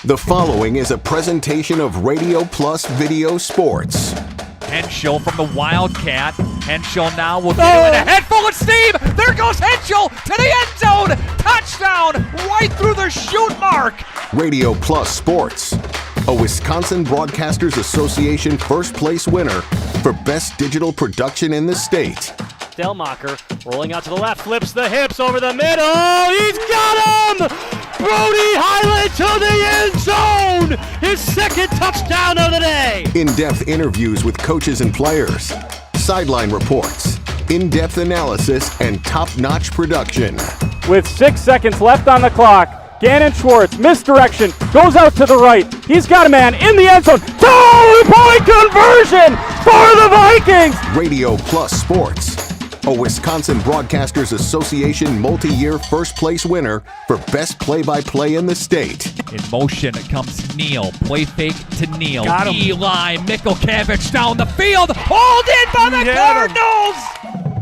The following is a presentation of Radio Plus Video Sports. Henschel from the Wildcat. Henschel now will get it in a head full of steam. There goes Henschel to the end zone. Touchdown right through the shoot mark. Radio Plus Sports, a Wisconsin Broadcasters Association first place winner for best digital production in the state. Delmacher rolling out to the left, flips the hips over the middle. He's got him! Brody Highland to the end zone! His second touchdown of the day! In-depth interviews with coaches and players, sideline reports, in-depth analysis, and top-notch production. With 6 seconds left on the clock, Gannon Schwartz, misdirection, goes out to the right. He's got a man in the end zone. Two-point conversion for the Vikings! Radio Plus Sports, a Wisconsin Broadcasters Association multi-year first place winner for best play-by-play in the state. In motion comes Neal. Play fake to Neal. Got him. Eli Mikulkevich down the field. Hauled in by the Cardinals!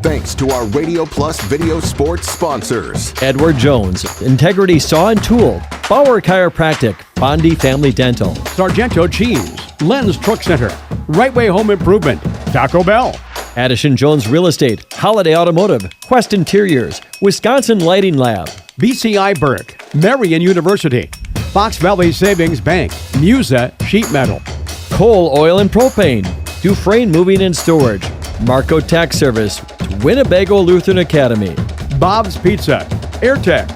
Thanks to our Radio Plus Video Sports sponsors. Edward Jones, Integrity Saw and Tool, Bauer Chiropractic, Bondi Family Dental, Sargento Cheese, Lens Truck Center, Right Way Home Improvement, Taco Bell, Addison Jones Real Estate, Holiday Automotive, Quest Interiors, Wisconsin Lighting Lab, BCI Burke, Marion University, Fox Valley Savings Bank, Musa Sheet Metal, Coal, Oil and Propane, Dufresne Moving and Storage, Marco Tax Service, Winnebago Lutheran Academy, Bob's Pizza, AirTech,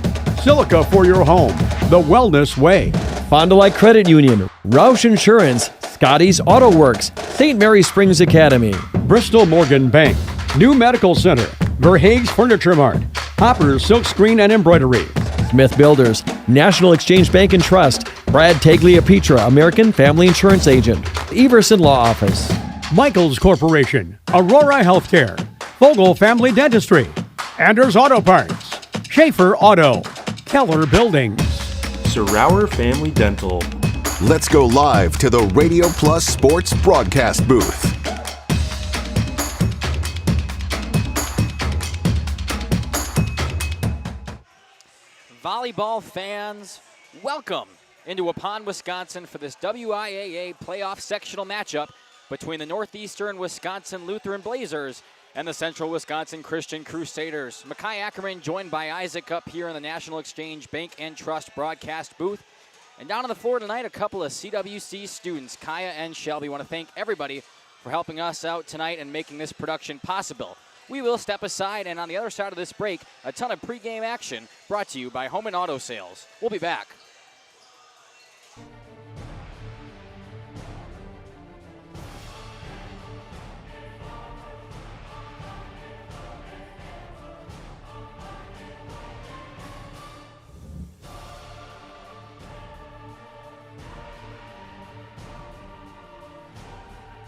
Silica for your home, The Wellness Way, Fond du Lac Credit Union, Roush Insurance, Scotty's Auto Works, St. Mary Springs Academy, Bristol Morgan Bank, New Medical Center, Verhaeg's Furniture Mart, Hopper's Silk Screen and Embroidery, Smith Builders, National Exchange Bank and Trust, Brad Tagliapietra, American Family Insurance Agent, Everson Law Office, Michaels Corporation, Aurora Healthcare, Vogel Family Dentistry, Anders Auto Parts, Schaefer Auto, Keller Buildings, Sauer Family Dental. Let's go live to the Radio Plus Sports broadcast booth. Volleyball fans, welcome into Waupun, Wisconsin for this WIAA playoff sectional matchup between the Northeastern Wisconsin Lutheran Blazers and the Central Wisconsin Christian Crusaders. Makai Ackerman joined by Isaac up here in the National Exchange Bank and Trust broadcast booth. And down on the floor tonight, a couple of CWC students, Kaya and Shelby. Want to thank everybody for helping us out tonight and making this production possible. We will step aside, and on the other side of this break, a ton of pregame action brought to you by Home and Auto Sales. We'll be back.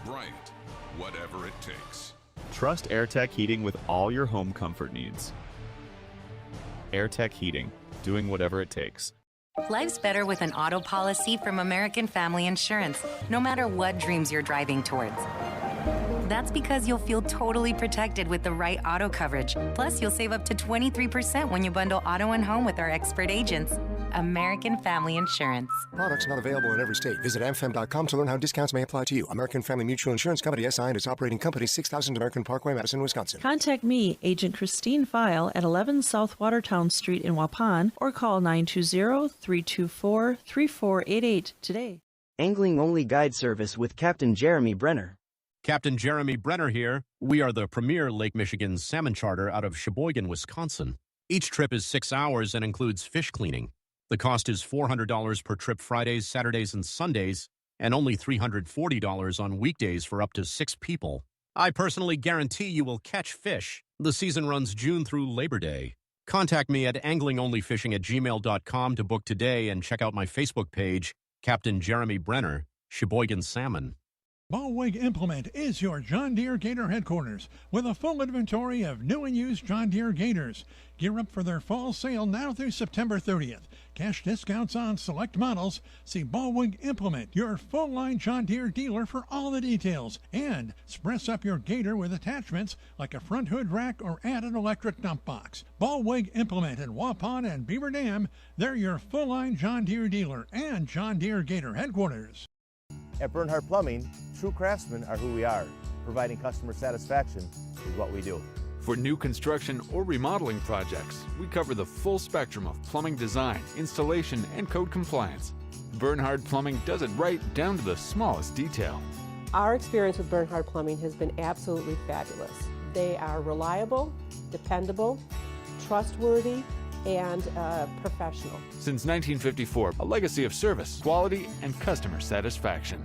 Bryant, whatever it takes. Trust AirTech Heating with all your home comfort needs. AirTech Heating, doing whatever it takes. Life's better with an auto policy from American Family Insurance, no matter what dreams you're driving towards. That's because you'll feel totally protected with the right auto coverage. Plus, you'll save up to 23% when you bundle auto and home with our expert agents. American Family Insurance. Products not available in every state. Visit amfam.com to learn how discounts may apply to you. American Family Mutual Insurance Company, SI, and its operating company, 6000 American Parkway, Madison, Wisconsin. Contact me, Agent Christine File, at 11 South Watertown Street in Waupun, or call 920-324-3488 today. Angling-only guide service with Captain Jeremy Brenner. Captain Jeremy Brenner here. We are the premier Lake Michigan salmon charter out of Sheboygan, Wisconsin. Each trip is 6 hours and includes fish cleaning. The cost is $400 per trip Fridays, Saturdays, and Sundays, and only $340 on weekdays for up to 6 people. I personally guarantee you will catch fish. The season runs June through Labor Day. Contact me at anglingonlyfishing@gmail.com to book today and check out my Facebook page, Captain Jeremy Brenner, Sheboygan Salmon. Ballweg Implement is your John Deere Gator headquarters with a full inventory of new and used John Deere Gators. Gear up for their fall sale now through September 30th. Cash discounts on select models. See Ballweg Implement, your full-line John Deere dealer for all the details. And spruce up your Gator with attachments like a front hood rack or add an electric dump box. Ballweg Implement in Waupun and Beaver Dam, they're your full-line John Deere dealer and John Deere Gator headquarters. At Bernhardt Plumbing, true craftsmen are who we are. Providing customer satisfaction is what we do. For new construction or remodeling projects, we cover the full spectrum of plumbing design, installation, and code compliance. Bernhardt Plumbing does it right down to the smallest detail. Our experience with Bernhardt Plumbing has been absolutely fabulous. They are reliable, dependable, trustworthy, and professional. Since 1954, a legacy of service, quality, and customer satisfaction.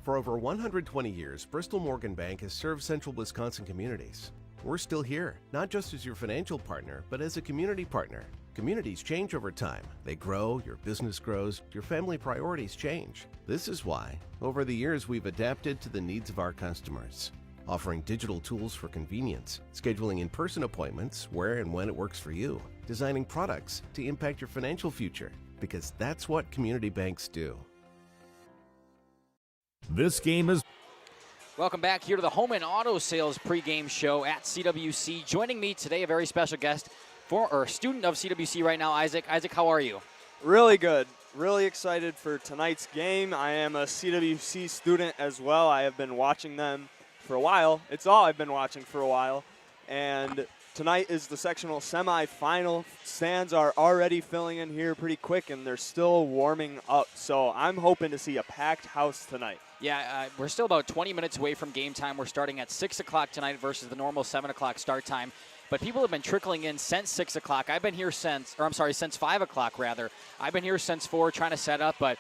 For over 120 years, Bristol Morgan Bank has served central Wisconsin communities. We're still here, not just as your financial partner, but as a community partner. Communities change over time. They grow, your business grows, your family priorities change. This is why, over the years, we've adapted to the needs of our customers, offering digital tools for convenience, scheduling in-person appointments where and when it works for you, designing products to impact your financial future, because that's what community banks do. This game is... Welcome back here to the Home and Auto Sales pregame show at CWC. Joining me today, a very special guest, student of CWC right now, Isaac. Isaac, how are you? Really good. Really excited for tonight's game. I am a CWC student as well. I have been watching them for a while. It's all I've been watching for a while. And tonight is the sectional semifinal. Stands are already filling in here pretty quick, and they're still warming up. So I'm hoping to see a packed house tonight. Yeah, we're still about 20 minutes away from game time. We're starting at 6 o'clock tonight versus the normal 7 o'clock start time. But people have been trickling in since 6 o'clock. I've been here since 5 o'clock rather. I've been here since 4 trying to set up, but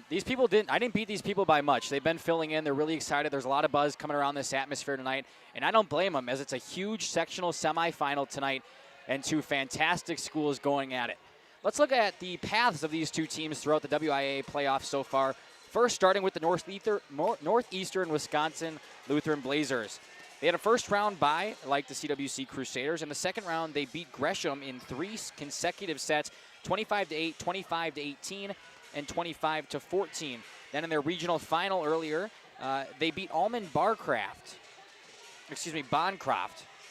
these people I didn't beat these people by much. They've been filling in. They're really excited. There's a lot of buzz coming around this atmosphere tonight, and I don't blame them, as it's a huge sectional semifinal tonight and two fantastic schools going at it. Let's look at the paths of these two teams throughout the WIAA playoffs so far. First, starting with the Northeastern Wisconsin Lutheran Blazers. They had a first-round bye, like the CWC Crusaders. In the second round, they beat Gresham in 3 consecutive sets, 25-8, 25-18, and 25-14. Then in their regional final earlier, they beat Bancroft.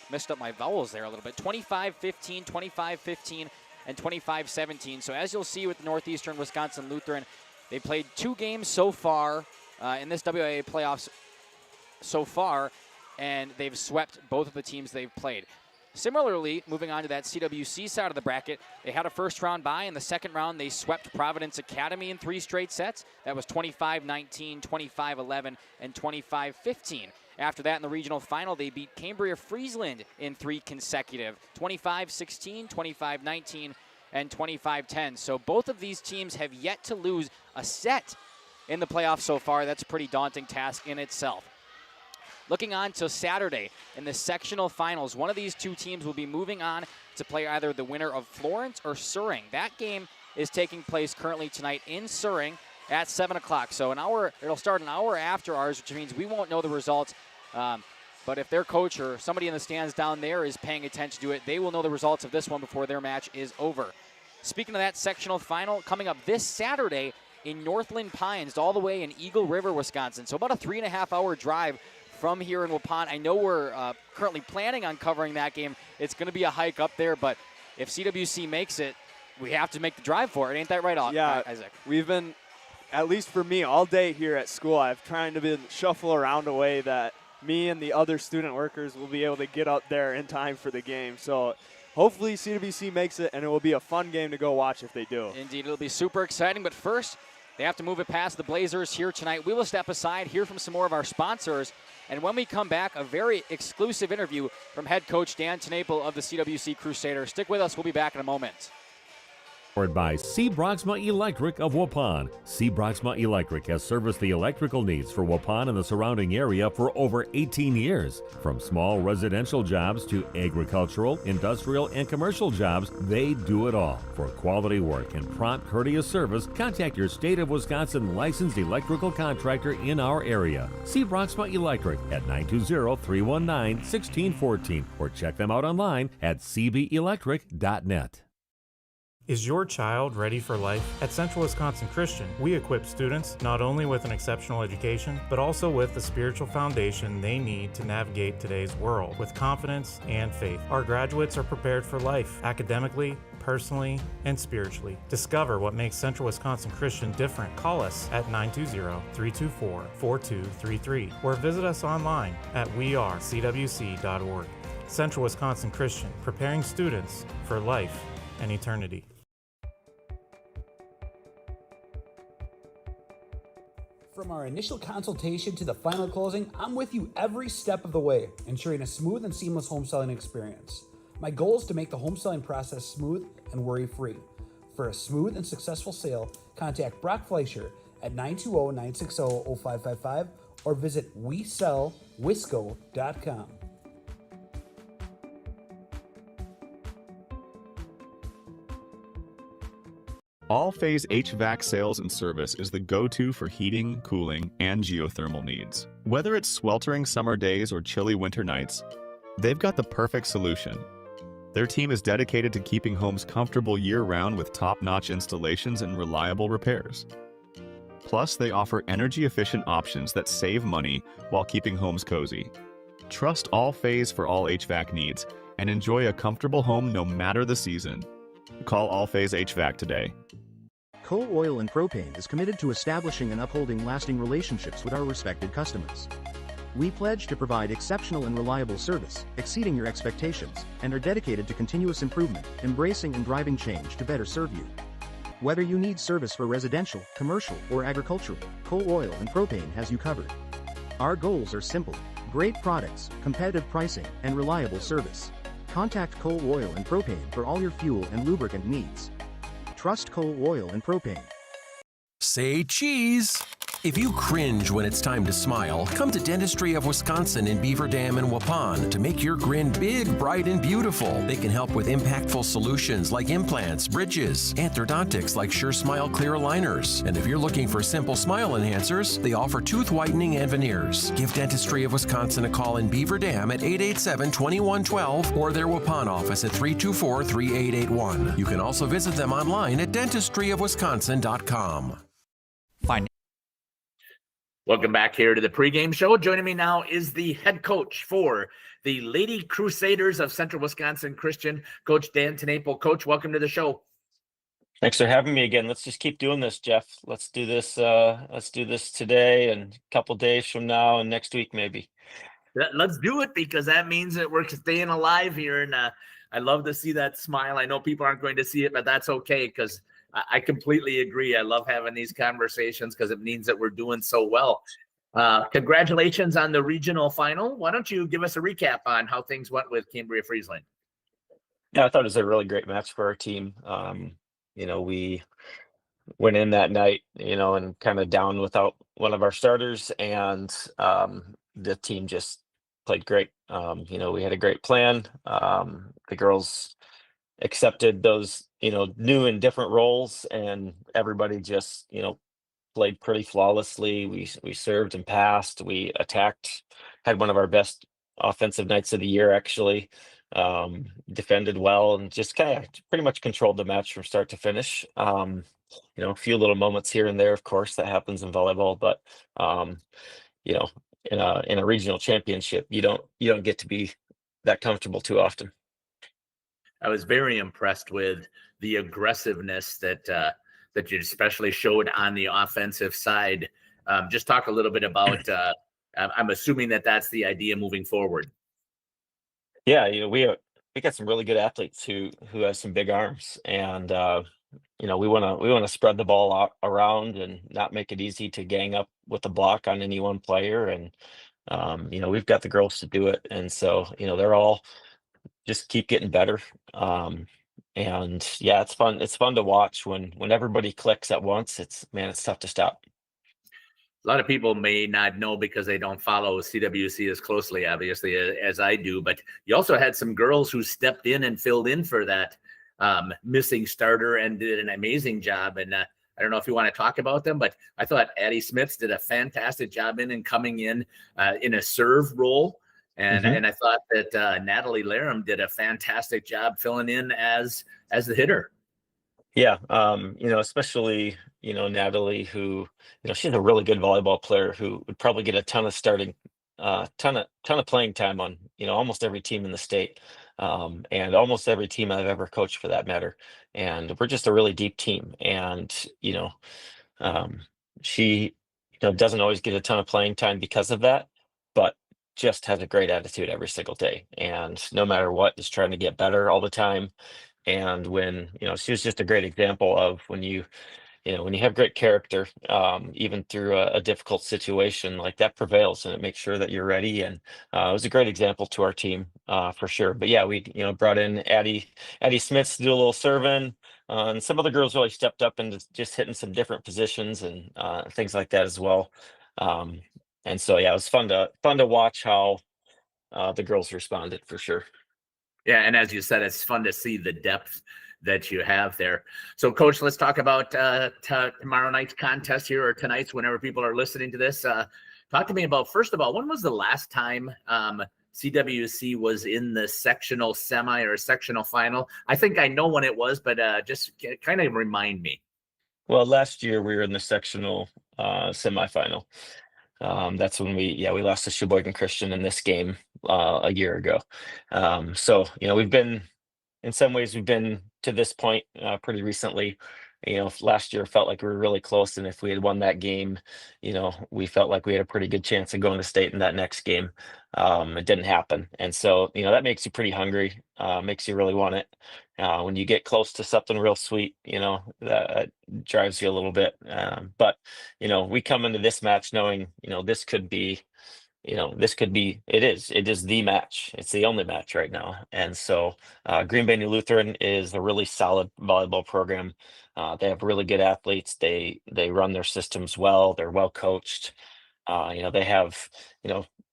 Messed up my vowels there a little bit. 25-15, 25-15, and 25-17. So as you'll see with the Northeastern Wisconsin Lutheran, they played 2 games so far in this WIAA playoffs so far, and they've swept both of the teams they've played. Similarly, moving on to that CWC side of the bracket, they had a first-round bye. In the second round, they swept Providence Academy in 3 straight sets. That was 25-19, 25-11, and 25-15. After that, in the regional final, they beat Cambria-Friesland in 3 consecutive, 25-16, 25-19, and 25-10. So both of these teams have yet to lose a set in the playoffs so far. That's a pretty daunting task in itself. Looking on to Saturday in the sectional finals, one of these two teams will be moving on to play either the winner of Florence or Suring. That game is taking place currently tonight in Suring at 7 o'clock. So it'll start an hour after ours, which means we won't know the results. But if their coach or somebody in the stands down there is paying attention to it, they will know the results of this one before their match is over. Speaking of that sectional final, coming up this Saturday in Northland Pines, all the way in Eagle River, Wisconsin. So about a 3.5-hour drive from here in Waupun. I know we're currently planning on covering that game. It's going to be a hike up there, but if CWC makes it, we have to make the drive for it. Ain't that right, Isaac? We've been, at least for me, all day here at school, I've tried to shuffle around a way that me and the other student workers will be able to get up there in time for the game. So hopefully CWC makes it, and it will be a fun game to go watch if they do. Indeed, it'll be super exciting. But first, they have to move it past the Blazers here tonight. We will step aside, hear from some more of our sponsors, and when we come back, a very exclusive interview from head coach Dan Tnaple of the CWC Crusaders. Stick with us. We'll be back in a moment. Powered by C. Broxma Electric of Waupun. C. Broxma Electric has serviced the electrical needs for Waupun and the surrounding area for over 18 years. From small residential jobs to agricultural, industrial, and commercial jobs, they do it all. For quality work and prompt, courteous service, contact your state of Wisconsin licensed electrical contractor in our area. C. Broxma Electric at 920-319-1614 or check them out online at cbelectric.net. Is your child ready for life? At Central Wisconsin Christian, we equip students not only with an exceptional education, but also with the spiritual foundation they need to navigate today's world with confidence and faith. Our graduates are prepared for life, academically, personally, and spiritually. Discover what makes Central Wisconsin Christian different. Call us at 920-324-4233 or visit us online at wearecwc.org. Central Wisconsin Christian, preparing students for life and eternity. From our initial consultation to the final closing, I'm with you every step of the way, ensuring a smooth and seamless home selling experience. My goal is to make the home selling process smooth and worry-free. For a smooth and successful sale, contact Brock Fleischer at 920-960-0555 or visit WeSellWisco.com. All-Phase HVAC sales and service is the go-to for heating, cooling, and geothermal needs. Whether it's sweltering summer days or chilly winter nights, they've got the perfect solution. Their team is dedicated to keeping homes comfortable year-round with top-notch installations and reliable repairs. Plus, they offer energy-efficient options that save money while keeping homes cozy. Trust All-Phase for all HVAC needs and enjoy a comfortable home no matter the season. Call All-Phase HVAC today. Coal Oil and Propane is committed to establishing and upholding lasting relationships with our respected customers. We pledge to provide exceptional and reliable service, exceeding your expectations, and are dedicated to continuous improvement, embracing and driving change to better serve you. Whether you need service for residential, commercial, or agricultural, Coal Oil and Propane has you covered. Our goals are simple: great products, competitive pricing, and reliable service. Contact Coal Oil and Propane for all your fuel and lubricant needs. Trust Coal Oil and Propane. Say cheese! If you cringe when it's time to smile, come to Dentistry of Wisconsin in Beaver Dam and Waupun to make your grin big, bright, and beautiful. They can help with impactful solutions like implants, bridges, orthodontics like Sure Smile clear aligners. And if you're looking for simple smile enhancers, they offer tooth whitening and veneers. Give Dentistry of Wisconsin a call in Beaver Dam at 887-2112 or their Waupun office at 324-3881. You can also visit them online at dentistryofwisconsin.com. Welcome back here to the pregame show. Joining me now is the head coach for the Lady Crusaders of Central Wisconsin Christian, Coach Dan Tenaple. Coach, welcome to the show. Thanks for having me again. Let's just keep doing this, Jeff. Let's do this. Let's do this today and a couple days from now and next week maybe. Let's do it, because that means that we're staying alive here. And I love to see that smile. I know people aren't going to see it, but that's okay, because I completely agree. I love having these conversations because it means that we're doing so well. Congratulations on the regional final. Why don't you give us a recap on how things went with Cambria Friesland? Yeah, I thought it was a really great match for our team. We went in that night, and kind of down without one of our starters, and the team just played great. We had a great plan. The girls accepted those, new and different roles, and everybody just, played pretty flawlessly. We served and passed. We attacked, had one of our best offensive nights of the year, actually. Defended well, and just kind of pretty much controlled the match from start to finish. A few little moments here and there, of course, that happens in volleyball, but in a regional championship, you don't get to be that comfortable too often. I was very impressed with the aggressiveness that you especially showed on the offensive side. Just talk a little bit about. I'm assuming that that's the idea moving forward. Yeah, we got some really good athletes who have some big arms, and we want to spread the ball out around and not make it easy to gang up with the block on any one player. And we've got the girls to do it, and so they're all just keep getting better. And yeah, it's fun. It's fun to watch when everybody clicks at once. It's tough to stop. A lot of people may not know because they don't follow CWC as closely, obviously, as I do. But you also had some girls who stepped in and filled in for that missing starter and did an amazing job. And I don't know if you want to talk about them, but I thought Addie Smits did a fantastic job coming in a serve role. And Mhm. and I thought that Natalie Laram did a fantastic job filling in as the hitter. Yeah, especially, Natalie, who, she's a really good volleyball player who would probably get a ton of ton of playing time on, almost every team in the state, and almost every team I've ever coached for that matter. And we're just a really deep team. And, um, she, doesn't always get a ton of playing time because of that, but just has a great attitude every single day. And no matter what, is trying to get better all the time. And when, she was just a great example of when you have great character, even through a difficult situation, like that prevails and it makes sure that you're ready. And it was a great example to our team, for sure. But yeah, we, brought in Addie Smith to do a little serving. And some of the girls really stepped up and just hitting some different positions and things like that as well. Um, and so yeah, it was fun to watch how the girls responded for sure. Yeah, and as you said, it's fun to see the depth that you have there. So, Coach, let's talk about tomorrow night's contest here, or tonight's, whenever people are listening to this. Talk to me about, first of all, when was the last time CWC was in the sectional semi or sectional final? I think I know when it was, but just kind of remind me. Well, last year we were in the sectional semifinal. That's when we lost to Sheboygan Christian in this game a year ago. So in some ways we've been to this point pretty recently. Last year felt like we were really close, and if we had won that game, we felt like we had a pretty good chance of going to state in that next game. It didn't happen, and so that makes you pretty hungry. Makes you really want it. When you get close to something real sweet, that drives you a little bit. But we come into this match knowing this could be it is the match. It's the only match right now. And so Green Bay New Lutheran is a really solid volleyball program. They have really good athletes. They run their systems well. They're well coached. They have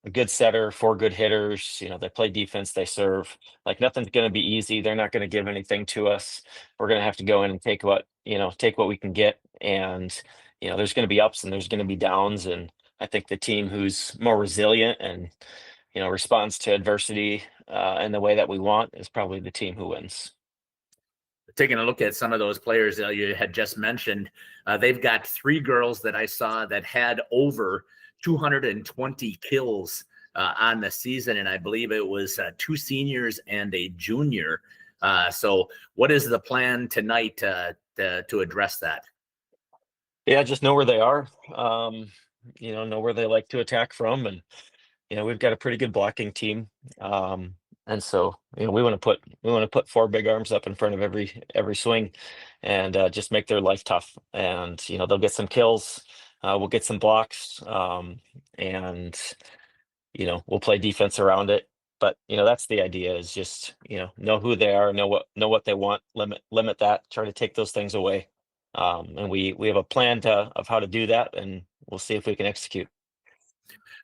a good setter, four good hitters. They play defense, they serve. Like, nothing's going to be easy. They're not going to give anything to us. We're going to have to go in and take what we can get. And there's going to be ups and there's going to be downs. And I think the team who's more resilient and responds to adversity in the way that we want is probably the team who wins. Taking a look at some of those players you had just mentioned, they've got three girls that I saw that had over 220 kills on the season, and I believe it was two seniors and a junior. So what is the plan tonight to address that? Yeah, just know where they are, know where they like to attack from. And we've got a pretty good blocking team. And so, we want to put four big arms up in front of every swing, and just make their life tough. And they'll get some kills, we'll get some blocks, and we'll play defense around it. But that's the idea: is just know who they are, know what they want, limit that, try to take those things away. And we have a plan of how to do that, and we'll see if we can execute.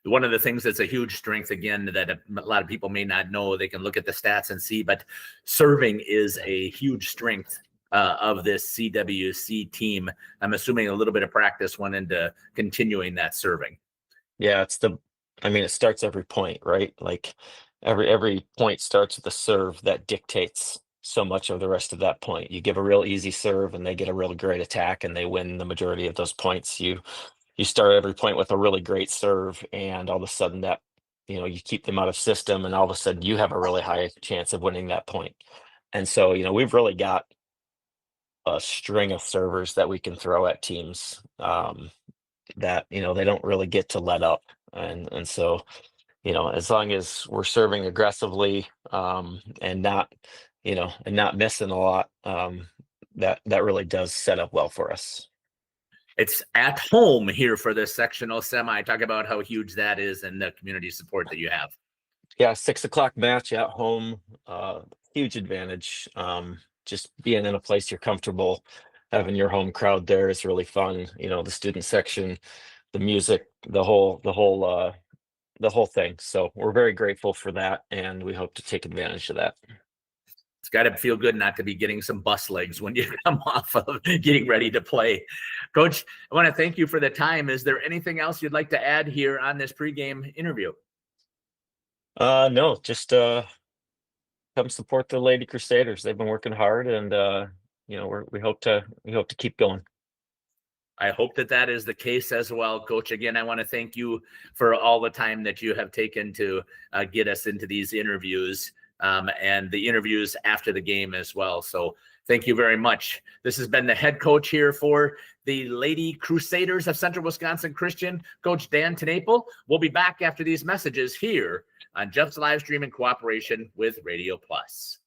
One of the things that's a huge strength, again, that a lot of people may not know, they can look at the stats and see, but serving is a huge strength of this CWC team. I'm assuming a little bit of practice went into continuing that serving. Yeah, it starts every point, right? Like every point starts with a serve that dictates so much of the rest of that point. You give a real easy serve and they get a real great attack and they win the majority of those points. You start every point with a really great serve, and all of a sudden that you keep them out of system, and all of a sudden you have a really high chance of winning that point. And so we've really got a string of servers that we can throw at teams, that they don't really get to let up. And so as long as we're serving aggressively, and not missing a lot, that really does set up well for us. It's at home here for this sectional semi. Talk about how huge that is and the community support that you have. Yeah, 6 o'clock match at home, huge advantage. just being in a place you're comfortable, having your home crowd there is really fun. You know, the student section, the music, the whole thing. So we're very grateful for that, and we hope to take advantage of that. It's got to feel good not to be getting some bus legs when you come off of getting ready to play. Coach, I want to thank you for the time. Is there anything else you'd like to add here on this pregame interview? No, just come support the Lady Crusaders. They've been working hard, and you know, we hope to keep going. I hope that is the case as well, Coach. Again, I want to thank you for all the time that you have taken to get us into these interviews and the interviews after the game as well. So thank you very much. This has been the head coach here for the Lady Crusaders of Central Wisconsin Christian, Coach Dan Tenaple. We'll be back after these messages here on Jeff's live stream in cooperation with Radio Plus.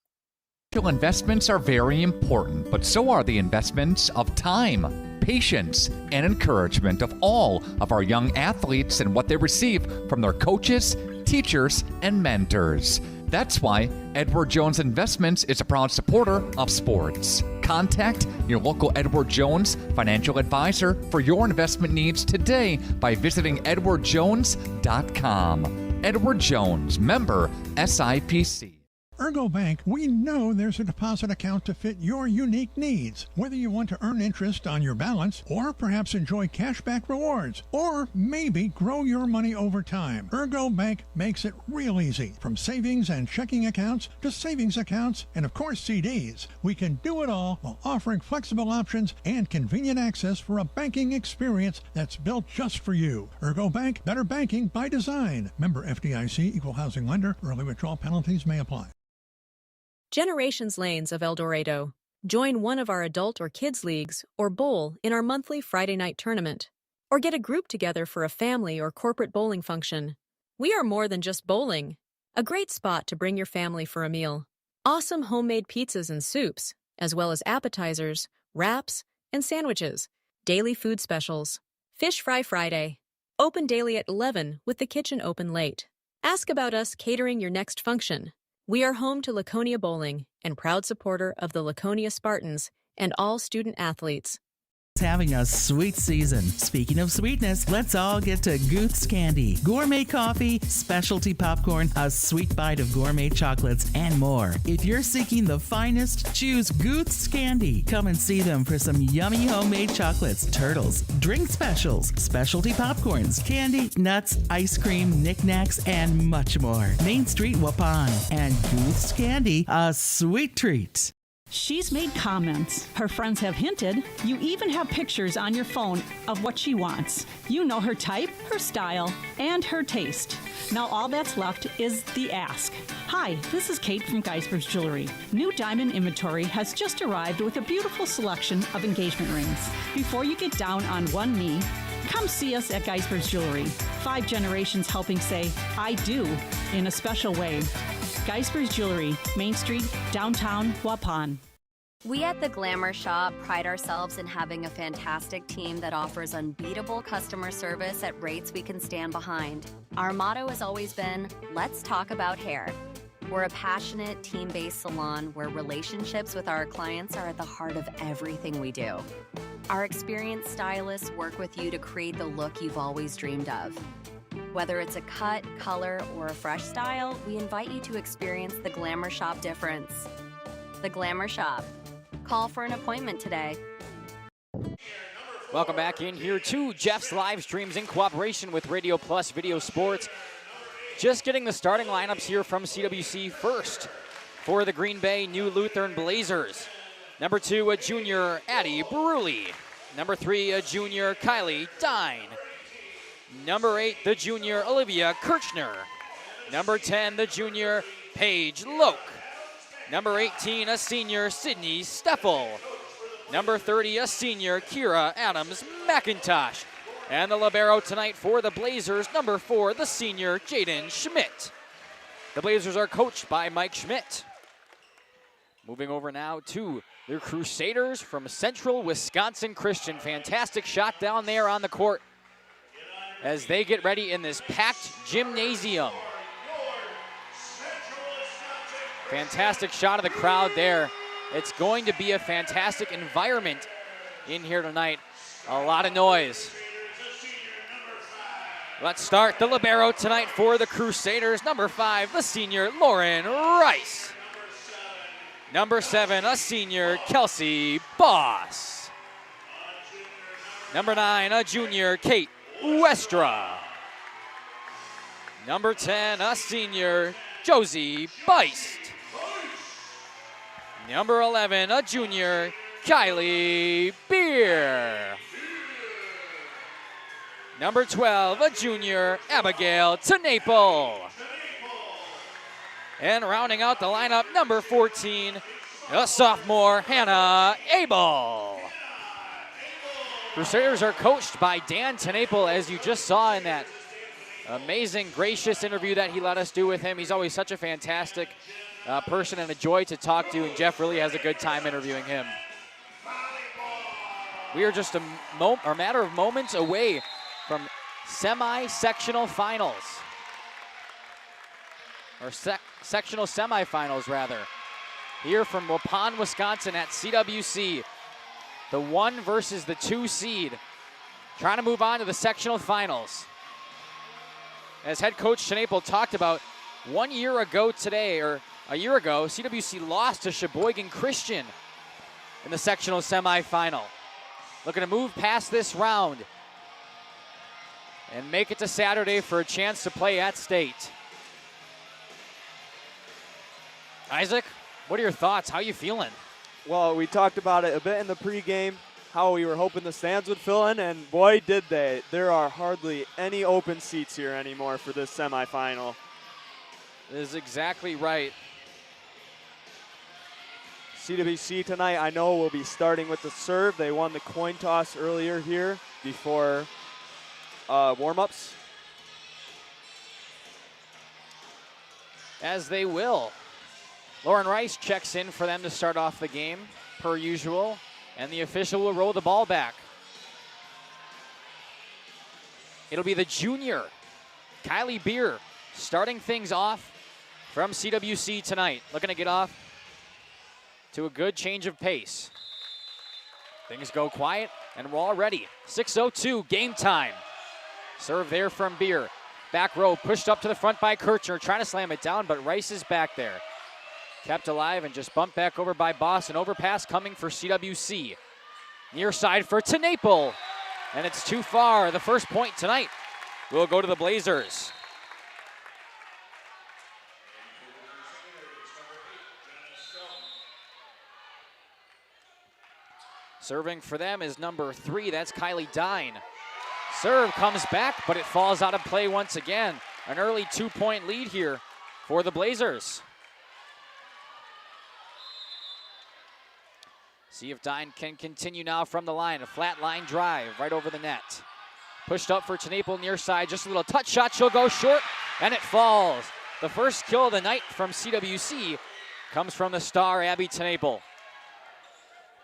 Investments are very important, but so are the investments of time, patience, and encouragement of all of our young athletes and what they receive from their coaches, teachers, and mentors. That's why Edward Jones Investments is a proud supporter of sports. Contact your local Edward Jones financial advisor for your investment needs today by visiting edwardjones.com. Edward Jones, member SIPC. Ergo Bank, we know there's a deposit account to fit your unique needs. Whether you want to earn interest on your balance, or perhaps enjoy cashback rewards, or maybe grow your money over time, Ergo Bank makes it real easy. From savings and checking accounts to savings accounts and, of course, CDs. We can do it all while offering flexible options and convenient access for a banking experience that's built just for you. Ergo Bank, better banking by design. Member FDIC, equal housing lender. Early withdrawal penalties may apply. Generations Lanes of El Dorado. Join one of our adult or kids leagues or bowl in our monthly Friday night tournament. Or get a group together for a family or corporate bowling function. We are more than just bowling. A great spot to bring your family for a meal. Awesome homemade pizzas and soups, as well as appetizers, wraps, and sandwiches. Daily food specials. Fish Fry Friday. Open daily at 11 with the kitchen open late. Ask about us catering your next function. We are home to Laconia Bowling and proud supporter of the Laconia Spartans and all student athletes. Having a sweet season. Speaking of sweetness, let's all get to Gooth's Candy. Gourmet coffee, specialty popcorn, a sweet bite of gourmet chocolates, and more. If you're seeking the finest, choose Gooth's Candy. Come and see them for some yummy homemade chocolates, turtles, drink specials, specialty popcorns, candy, nuts, ice cream, knickknacks, and much more. Main Street, Waupun. And Gooth's Candy, a sweet treat. She's made comments. Her friends have hinted. You even have pictures on your phone of what she wants. You know her type, her style, and her taste. Now all that's left is the ask. Hi, this is Kate from Geisberg's Jewelry. New diamond inventory has just arrived with a beautiful selection of engagement rings. Before you get down on one knee, come see us at Geisberg's Jewelry. 5 generations helping say, I do, in a special way. Geisberg's Jewelry, Main Street, downtown Waupun. We at the Glamour Shop pride ourselves in having a fantastic team that offers unbeatable customer service at rates we can stand behind. Our motto has always been, let's talk about hair. We're a passionate, team-based salon where relationships with our clients are at the heart of everything we do. Our experienced stylists work with you to create the look you've always dreamed of. Whether it's a cut, color, or a fresh style, we invite you to experience the Glamour Shop difference. The Glamour Shop. Call for an appointment today. Welcome back in here to Jeff's live streams in cooperation with Radio Plus Video Sports. Just getting the starting lineups here from CWC. First for the Green Bay New Lutheran Blazers. Number 2, a junior, Addie Bruley. Number 3, a junior, Kylie Dine. Number 8, the junior, Olivia Kirchner. Number 10, the junior, Paige Loke. Number 18, a senior, Sydney Steffel. Number 30, a senior, Kira Adams McIntosh. And the libero tonight for the Blazers, number 4, the senior, Jaden Schmidt. The Blazers are coached by Mike Schmidt. Moving over now to the Crusaders from Central Wisconsin Christian. Fantastic shot down there on the court as they get ready in this packed gymnasium. Fantastic shot of the crowd there It's going to be a fantastic environment in here tonight. A lot of noise. Let's start the libero tonight for the Crusaders. Number 5, the senior Lauren Rice. Number 7, a senior Kelsey Boss. Number 9, a junior Kate Westra. Number 10, a senior Josie Beist. Number 11, a junior Kylie Beer. Number 12, a junior Abigail Tenaple. And rounding out the lineup, number 14, a sophomore Hannah Abel. Crusaders are coached by Dan Tenaple, as you just saw in that amazing, gracious interview that he let us do with him. He's always such a fantastic person and a joy to talk to, and Jeff really has a good time interviewing him. We are just a matter of moments away from semi-sectional finals, or sectional semifinals rather, here from Waupun, Wisconsin at CWC. The 1 versus the 2 seed, trying to move on to the sectional finals. As head coach Tenaple talked about, 1 year ago today, or a year ago, CWC lost to Sheboygan Christian in the sectional semifinal. Looking to move past this round and make it to Saturday for a chance to play at state. Isaac, what are your thoughts? How are you feeling? Well, we talked about it a bit in the pregame, how we were hoping the stands would fill in, and boy, did they. There are hardly any open seats here anymore for this semifinal. That is exactly right. CWC tonight, I know, will be starting with the serve. They won the coin toss earlier here before warm-ups. As they will. Lauren Rice checks in for them to start off the game, per usual, and the official will roll the ball back. It'll be the junior, Kylie Beer, starting things off from CWC tonight. Looking to get off to a good change of pace. Things go quiet, and we're all ready. 6:02, game time. Serve there from Beer. Back row, pushed up to the front by Kirchner, trying to slam it down, but Rice is back there. Kept alive and just bumped back over by Boss. An overpass coming for CWC. Near side for Tenaple, and it's too far. The first point tonight will go to the Blazers. Serving for them is number 3, that's Kylie Dine. Serve comes back, but it falls out of play once again. An early 2-point lead here for the Blazers. See if Dine can continue now from the line. A flat line drive right over the net. Pushed up for Tenaple near side. Just a little touch shot. She'll go short, and it falls. The first kill of the night from CWC comes from the star, Abby Tenaple.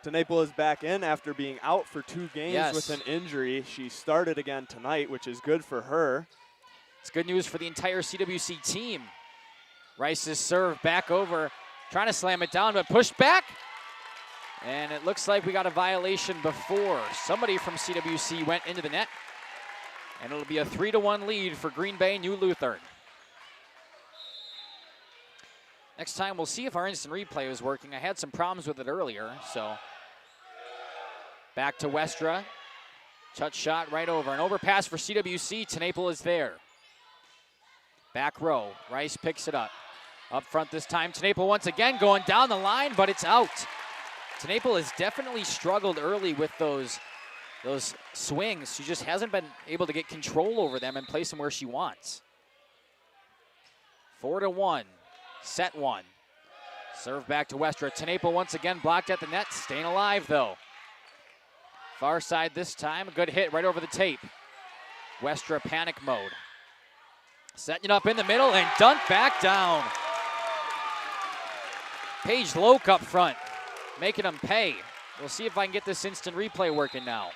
Tenaple is back in after being out for 2 games with an injury. She started again tonight, which is good for her. It's good news for the entire CWC team. Rice's serve back over, trying to slam it down, but pushed back. And it looks like we got a violation before. Somebody from CWC went into the net. And it'll be a 3-1 lead for Green Bay New Lutheran. Next time we'll see if our instant replay is working. I had some problems with it earlier, so. Back to Westra. Touch shot right over. An overpass for CWC. Tenaple is there. Back row. Rice picks it up. Up front this time. Tenaple once again going down the line, but it's out. Tenaple has definitely struggled early with those swings. She just hasn't been able to get control over them and place them where she wants. 4-1, set 1. Serve back to Westra. Tenaple once again blocked at the net, staying alive though. Far side this time, a good hit right over the tape. Westra panic mode. Setting it up in the middle and dunked back down. Paige Loke up front, making them pay. We'll see if I can get this instant replay working now.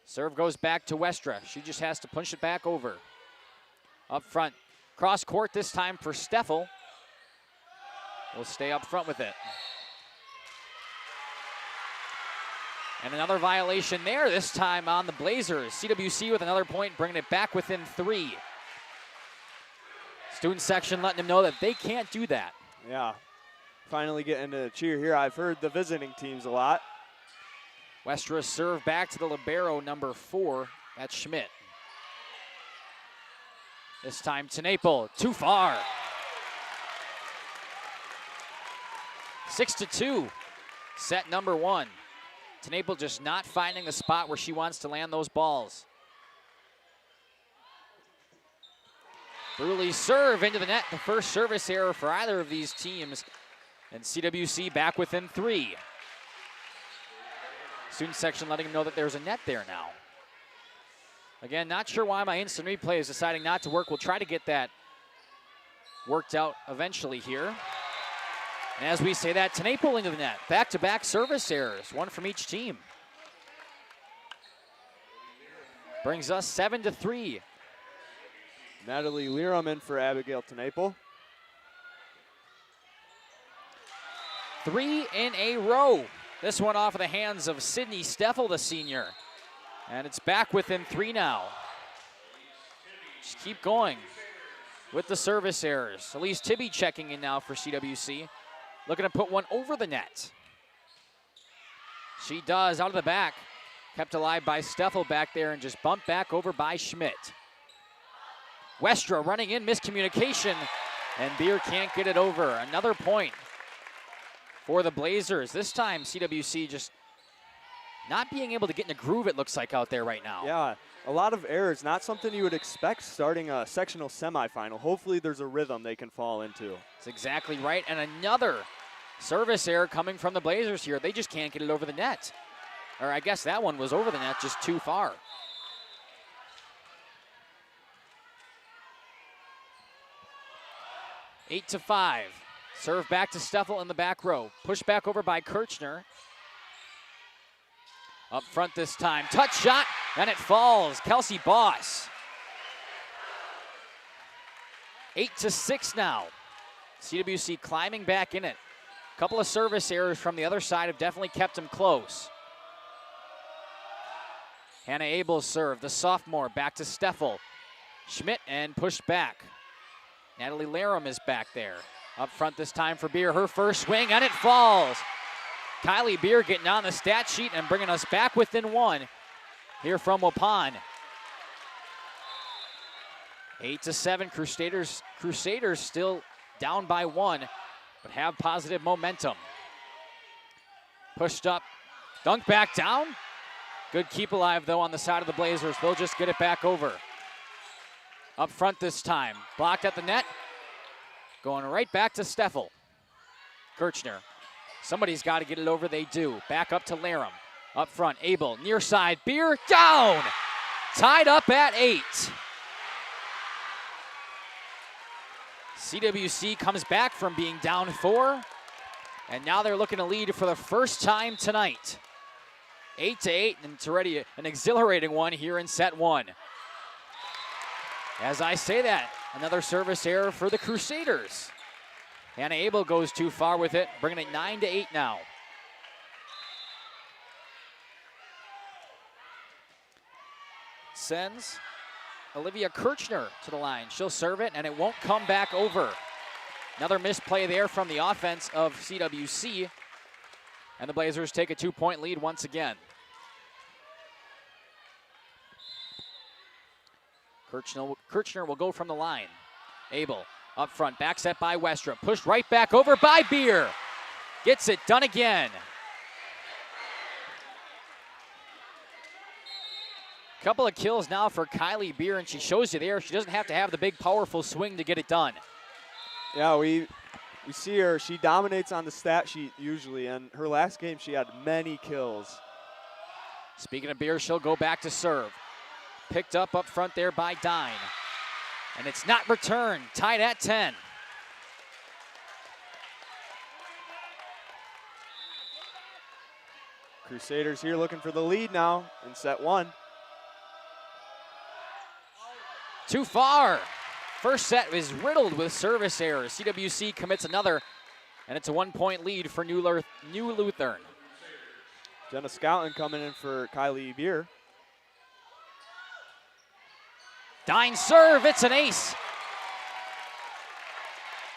Serve goes back to Westra. She just has to punch it back over. Up front, Cross court this time for Steffel. Will stay up front with it. And another violation there, this time on the Blazers. CWC with another point, bringing it back within 3. Student section letting them know that they can't do that. Yeah, finally getting to cheer here. I've heard the visiting teams a lot. Westra serve back to the libero, number 4. That's Schmidt. This time to N.E.W. Too far. 6-2. Set number 1. N.E.W. just not finding the spot where she wants to land those balls. Bruley's serve into the net. The first service error for either of these teams. And CWC back within 3. Student section letting them know that there's a net there now. Again, not sure why my instant replay is deciding not to work. We'll try to get that worked out eventually here. And as we say that, N.E.W. into the net. Back-to-back service errors, 1 from each team. Brings us 7-3. Natalie Liram in for Abigail N.E.W. 3 in a row. This one off of the hands of Sydney Steffel, the senior. And it's back within 3 now. Just keep going with the service errors. Elise Tibby checking in now for CWC. Looking to put one over the net. She does, out of the back. Kept alive by Steffel back there and just bumped back over by Schmidt. Westra running in, miscommunication, and Beer can't get it over. Another point for the Blazers. This time CWC just not being able to get in a groove, it looks like, out there right now. Yeah, a lot of errors, not something you would expect starting a sectional semifinal. Hopefully there's a rhythm they can fall into. That's exactly right, and another service error coming from the Blazers here. They just can't get it over the net. Or I guess that one was over the net, just too far. Eight to 5. Serve back to Steffel in the back row. Push back over by Kirchner. Up front this time. Touch shot, and it falls. Kelsey Boss. 8 to 6 now. CWC climbing back in it. Couple of service errors from the other side have definitely kept them close. Hannah Abel's serve, the sophomore, back to Steffel. Schmidt and pushed back. Natalie Larum is back there. Up front this time for Beer, her first swing, and it falls. Kylie Beer getting on the stat sheet and bringing us back within 1 here from Waupun. 8 to 7, Crusaders still down by 1, but have positive momentum. Pushed up, dunked back down. Good keep alive though on the side of the Blazers. They'll just get it back over. Up front this time, blocked at the net. Going right back to Steffel. Kirchner. Somebody's got to get it over, they do. Back up to Larum. Up front, Abel, near side, Beer, down! Tied up at 8. CWC comes back from being down 4, and now they're looking to lead for the first time tonight. 8 to 8, and it's already an exhilarating one here in set 1. As I say that, another service error for the Crusaders. Hannah Abel goes too far with it, bringing it 9 to 8 now. Sends Olivia Kirchner to the line. She'll serve it, and it won't come back over. Another misplay there from the offense of CWC, and the Blazers take a 2-point lead once again. Kirchner will go from the line. Abel up front, back set by Westra. Pushed right back over by Beer. Gets it done again. Couple of kills now for Kylie Beer, and she shows you there she doesn't have to have the big, powerful swing to get it done. Yeah, we see her. She dominates on the stat sheet usually, and her last game she had many kills. Speaking of Beer, she'll go back to serve. Picked up front there by Dine. And it's not returned, tied at 10. Crusaders here looking for the lead now in set 1. Too far. First set is riddled with service errors. CWC commits another, and it's a 1-point lead for New Lutheran. Jenna Scouten coming in for Kylie Beer. Dine serve, it's an ace.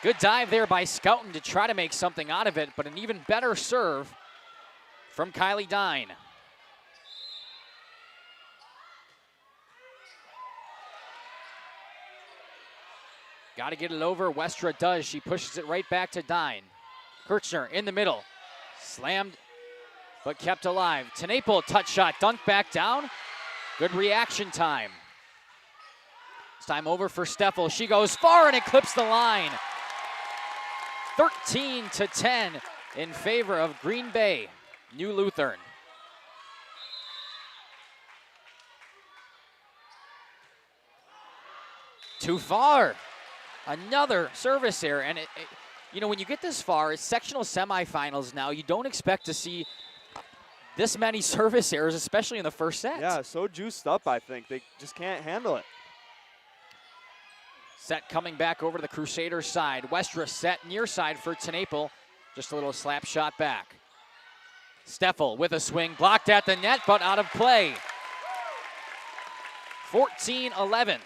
Good dive there by Scouten to try to make something out of it, but an even better serve from Kylie Dine. Got to get it over. Westra does. She pushes it right back to Dine. Kirchner in the middle. Slammed, but kept alive. T.N.A.P.L. touch shot, dunk back down. Good reaction time. It's time over for Steffel. She goes far and it clips the line. 13-10 in favor of Green Bay, New Lutheran. Too far. Another service error, and you know, when you get this far, it's sectional semifinals now. You don't expect to see this many service errors, especially in the first set. Yeah, so juiced up, I think. They just can't handle it. Set coming back over to the Crusaders side. Westra set near side for T.N.A.P.L. Just a little slap shot back. Steffel with a swing, blocked at the net, but out of play. 14-11.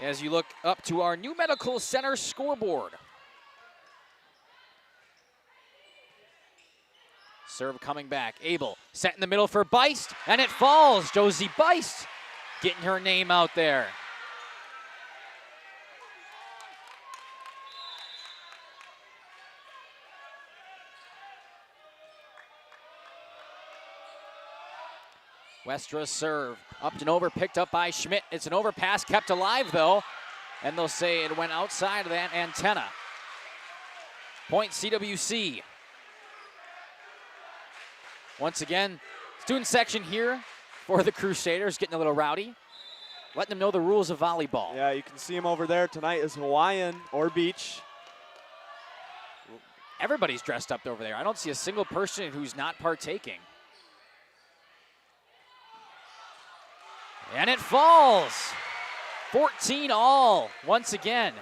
As you look up to our new Medical Center scoreboard. Serve coming back. Abel set in the middle for Beist, and it falls. Josie Beist getting her name out there. Westra's serve, up and over, picked up by Schmidt. It's an overpass, kept alive though, and they'll say it went outside of that antenna. Point CWC. Once again, student section here for the Crusaders, getting a little rowdy, letting them know the rules of volleyball. Yeah, you can see them over there. Tonight is Hawaiian or beach. Everybody's dressed up over there. I don't see a single person who's not partaking. And it falls. 14 all once again.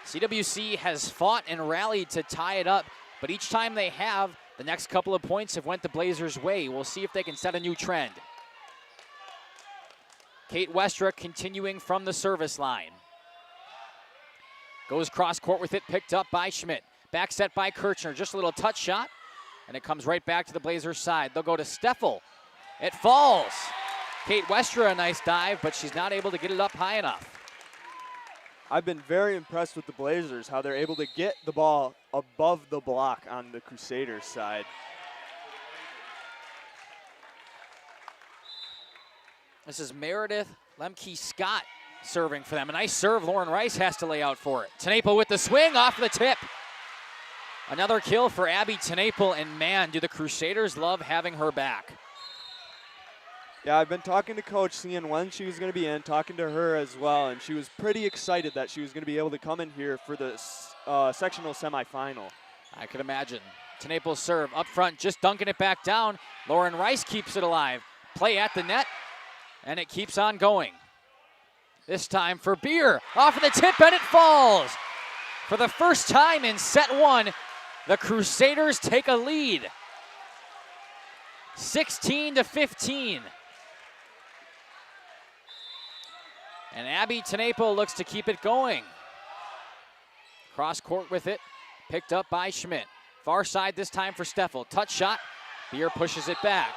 CWC has fought and rallied to tie it up, but each time they have, the next couple of points have went the Blazers' way. We'll see if they can set a new trend. Kate Westra continuing from the service line. Goes cross court with it, picked up by Schmidt. Back set by Kirchner, just a little touch shot, and it comes right back to the Blazers' side. They'll go to Steffel. It falls. Kate Westra, a nice dive, but she's not able to get it up high enough. I've been very impressed with the Blazers, how they're able to get the ball above the block on the Crusaders side. This is Meredith Lemke-Scott serving for them. A nice serve. Lauren Rice has to lay out for it. T.N.A.P.L. with the swing off the tip. Another kill for Abby T.N.A.P.L., and man, do the Crusaders love having her back. Yeah, I've been talking to Coach, seeing when she was going to be in, talking to her as well, and she was pretty excited that she was going to be able to come in here for the sectional semifinal. I could imagine. T.N.A.P.L. serve up front, just dunking it back down. Lauren Rice keeps it alive. Play at the net, and it keeps on going. This time for Beer, off of the tip, and it falls. For the first time in set one, the Crusaders take a lead. 16-15. And Abby T.N.A.P.L. looks to keep it going. Cross court with it, picked up by Schmidt. Far side this time for Steffel. Touch shot, Beer pushes it back.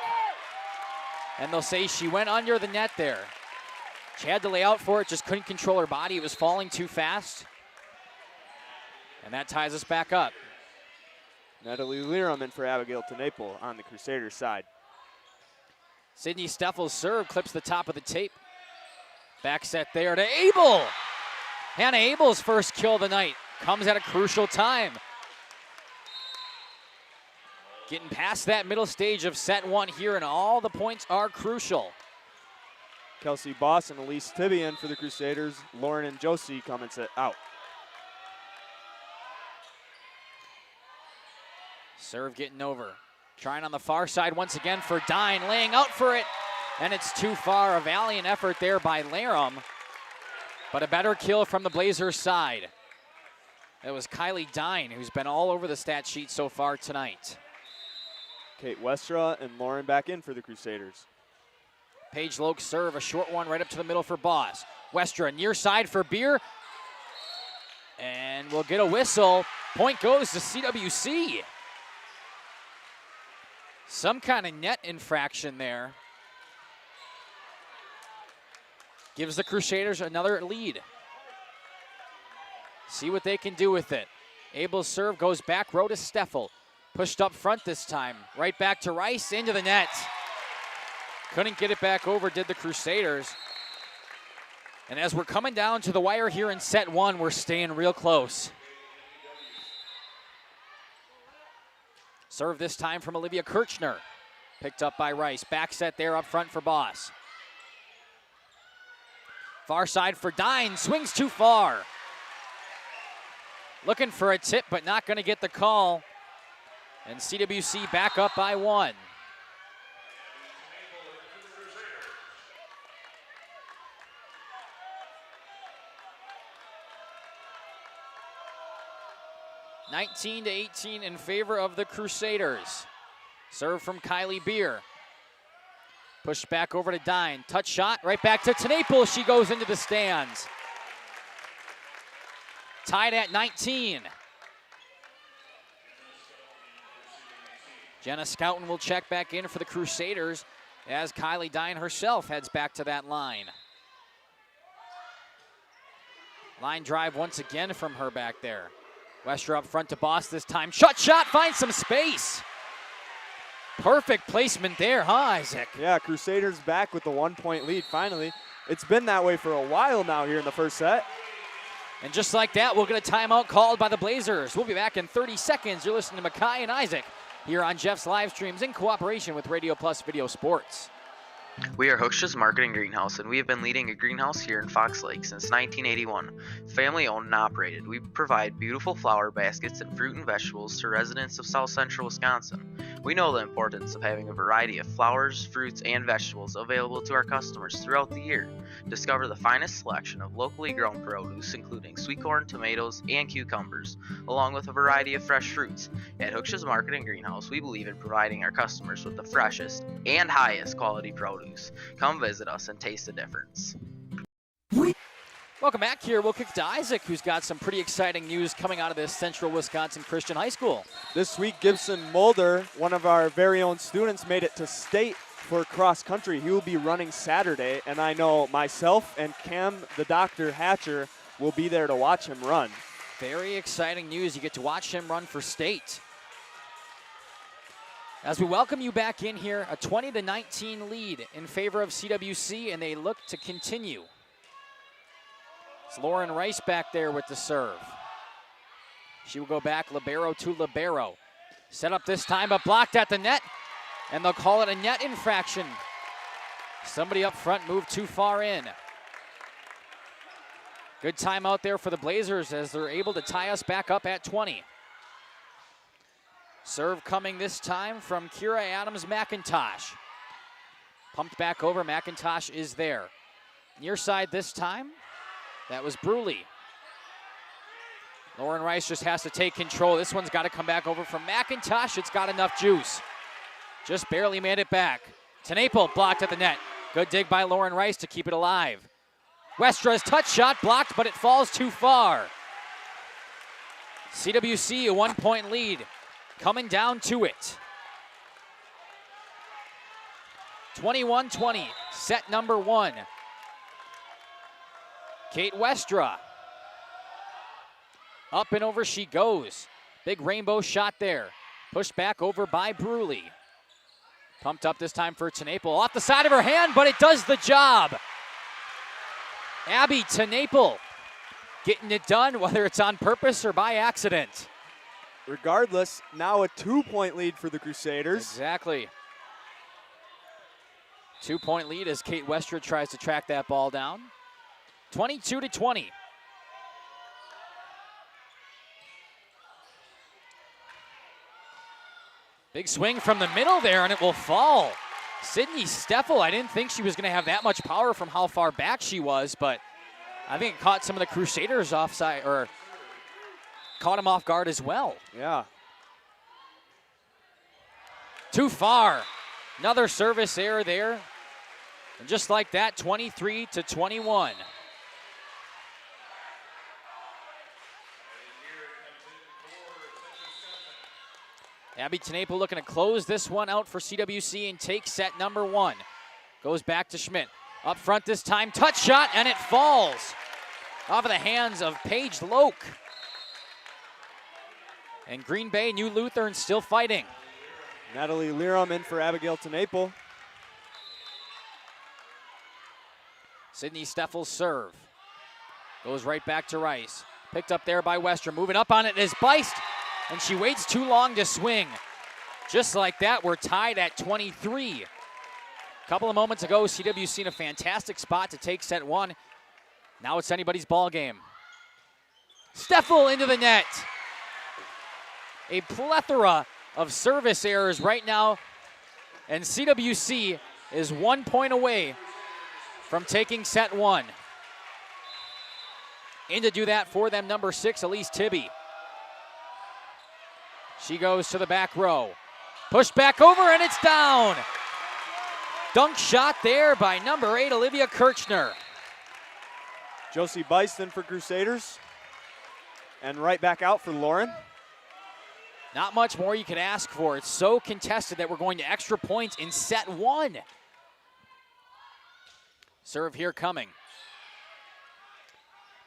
And they'll say she went under the net there. She had to lay out for it, just couldn't control her body. It was falling too fast. And that ties us back up. Natalie Lerum in for Abigail T.N.A.P.L. on the Crusaders side. Sydney Steffel's serve clips the top of the tape. Back set there to Abel. Hannah Abel's first kill of the night comes at a crucial time. Getting past that middle stage of set one here, and all the points are crucial. Kelsey Boss and Elise Tibbian for the Crusaders. Lauren and Josie come and sit out. Serve getting over. Trying on the far side once again for Dine, laying out for it, and it's too far. A valiant effort there by Larum. But a better kill from the Blazers side. It was Kylie Dine, who's been all over the stat sheet so far tonight. Kate Westra and Lauren back in for the Crusaders. Paige Loke serve, a short one right up to the middle for Boss. Westra near side for Beer. And we'll get a whistle. Point goes to CWC. Some kind of net infraction there. Gives the Crusaders another lead. See what they can do with it. Abel's serve goes back row to Steffel. Pushed up front this time. Right back to Rice, into the net. Couldn't get it back over, did the Crusaders. And as we're coming down to the wire here in set one, we're staying real close. Serve this time from Olivia Kirchner. Picked up by Rice. Back set there up front for Boss. Far side for Dine. Swings too far. Looking for a tip, but not going to get the call. And CWC back up by 1. (19-18) in favor of the Crusaders. Serve from Kylie Beer. Pushed back over to Dine. Touch shot right back to T.N.E.W. She goes into the stands. Tied at 19. Jenna Schouten will check back in for the Crusaders as Kylie Dine herself heads back to that line. Line drive once again from her back there. Westra up front to Boss this time. Shot, finds some space. Perfect placement there, huh, Isaac? Yeah, Crusaders back with the 1-point lead finally. It's been that way for a while now here in the first set. And just like that, we'll get a timeout called by the Blazers. We'll be back in 30 seconds. You're listening to Mackay and Isaac here on Jeff's live streams in cooperation with Radio Plus Video Sports. We are Hooksha's Marketing Greenhouse, and we have been leading a greenhouse here in Fox Lake since 1981. Family owned and operated, we provide beautiful flower baskets and fruit and vegetables to residents of South Central Wisconsin. We know the importance of having a variety of flowers, fruits, and vegetables available to our customers throughout the year. Discover the finest selection of locally grown produce, including sweet corn, tomatoes, and cucumbers, along with a variety of fresh fruits. At Hooksha's Marketing Greenhouse, we believe in providing our customers with the freshest and highest quality produce. Come visit us and taste the difference. Welcome back here. We'll kick to Isaac, who's got some pretty exciting news coming out of this Central Wisconsin Christian High School. This week, Gibson Mulder, one of our very own students, made it to state for cross country. He will be running Saturday, and I know myself and Cam, the Dr. Hatcher, will be there to watch him run. Very exciting news. You get to watch him run for state. As we welcome you back in here, a 20-19 lead in favor of CWC, and they look to continue. It's Lauren Rice back there with the serve. She will go back libero to libero. Set up this time, but blocked at the net, and they'll call it a net infraction. Somebody up front moved too far in. Good timeout there for the Blazers as they're able to tie us back up at 20. Serve coming this time from Kira Adams-McIntosh. Pumped back over, McIntosh is there. Near side this time, that was Bruley. Lauren Rice just has to take control. This one's got to come back over from McIntosh. It's got enough juice. Just barely made it back. T.N.E.W. blocked at the net. Good dig by Lauren Rice to keep it alive. Westra's touch shot blocked, but it falls too far. CWC a 1-point lead. Coming down to it. 21-20, set number 1. Kate Westra. Up and over she goes. Big rainbow shot there. Pushed back over by Bruley. Pumped up this time for T.N.E.W. Off the side of her hand, but it does the job. Abby T.N.E.W. getting it done, whether it's on purpose or by accident. Regardless, now a 2-point lead for the Crusaders. Exactly. 2-point lead as Kate Westra tries to track that ball down. 22-20. Big swing from the middle there, and it will fall. Sydney Steffel, I didn't think she was going to have that much power from how far back she was, but I think it caught some of the Crusaders offside, or caught them off guard as well. Yeah. Too far. Another service error there. And just like that, 23-21. Abby Tenaple looking to close this one out for CWC and take set number 1. Goes back to Schmidt. Up front this time, touch shot, and it falls off of the hands of Paige Loke. And Green Bay, New Lutheran still fighting. Natalie Liram in for Abigail Tenaple. Sydney Steffel's serve. Goes right back to Rice. Picked up there by Wester. Moving up on it is Beist, and she waits too long to swing. Just like that, we're tied at 23. A couple of moments ago, CWC in a fantastic spot to take set 1. Now it's anybody's ball game. Steffel into the net. A plethora of service errors right now, and CWC is 1 point away from taking set 1. In to do that for them, number 6, Elise Tibby. She goes to the back row. Pushed back over, and it's down. Dunk shot there by number 8, Olivia Kirchner. Josie Bison for Crusaders. And right back out for Lauren. Not much more you could ask for. It's so contested that we're going to extra points in set 1. Serve here coming.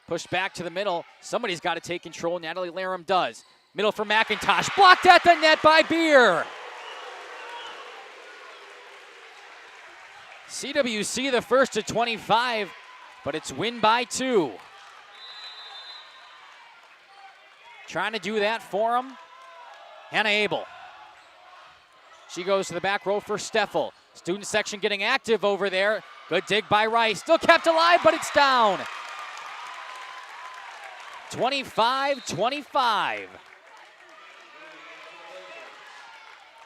Pushed back to the middle. Somebody's got to take control. Natalie Laram does. Middle for McIntosh. Blocked at the net by Beer. CWC the first to 25, but it's win by 2. Trying to do that for him. Hannah Abel. She goes to the back row for Steffel. Student section getting active over there. Good dig by Rice. Still kept alive, but it's down. 25-25.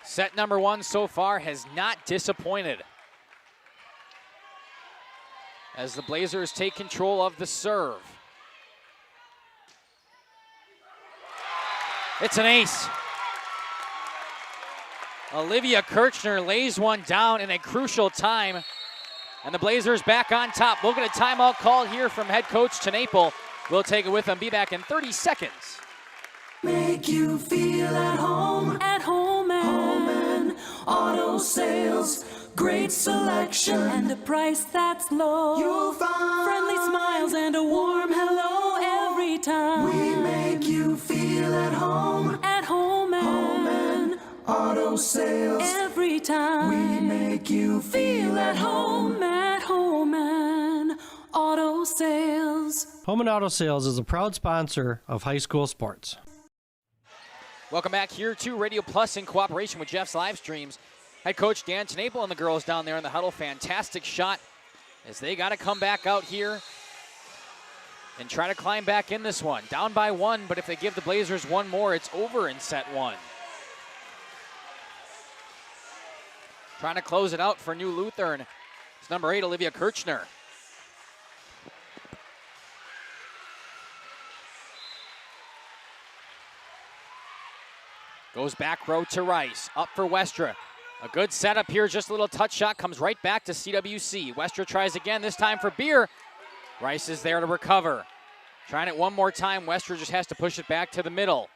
Set number 1 so far has not disappointed, as the Blazers take control of the serve. It's an ace. Olivia Kirchner lays one down in a crucial time, and the Blazers back on top. We'll get a timeout call here from head coach Tenaple. We'll take it with them. Be back in 30 seconds. Make you feel at home and auto sales. Great selection and a price that's low. You'll find friendly smiles and a warm hello every time. We make you feel at home and auto sales. Every time we make you feel at home and auto sales. Home and Auto Sales is a proud sponsor of high school sports. Welcome back here to Radio Plus in cooperation with Jeff's Live Streams. Head coach Dan Tenaple and the girls down there in the huddle. Fantastic shot as they got to come back out here and try to climb back in this one. Down by 1, but if they give the Blazers one more, it's over in set 1. Trying to close it out for New Lutheran. It's number 8, Olivia Kirchner. Goes back row to Rice. Up for Westra. A good setup here. Just a little touch shot. Comes right back to CWC. Westra tries again, this time for Beer. Rice is there to recover. Trying it one more time. Westra just has to push it back to the middle.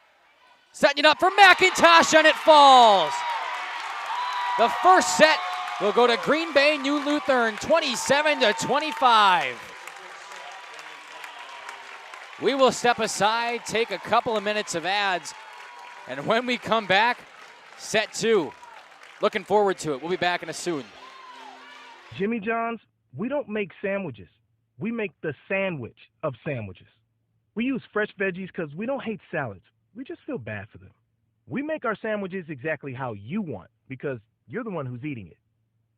Setting it up for McIntosh, and it falls. The first set will go to Green Bay New Lutheran, 27-25. We will step aside, take a couple of minutes of ads, and when we come back, set 2. Looking forward to it. We'll be back in a soon. Jimmy John's, we don't make sandwiches. We make the sandwich of sandwiches. We use fresh veggies because we don't hate salads. We just feel bad for them. We make our sandwiches exactly how you want because you're the one who's eating it.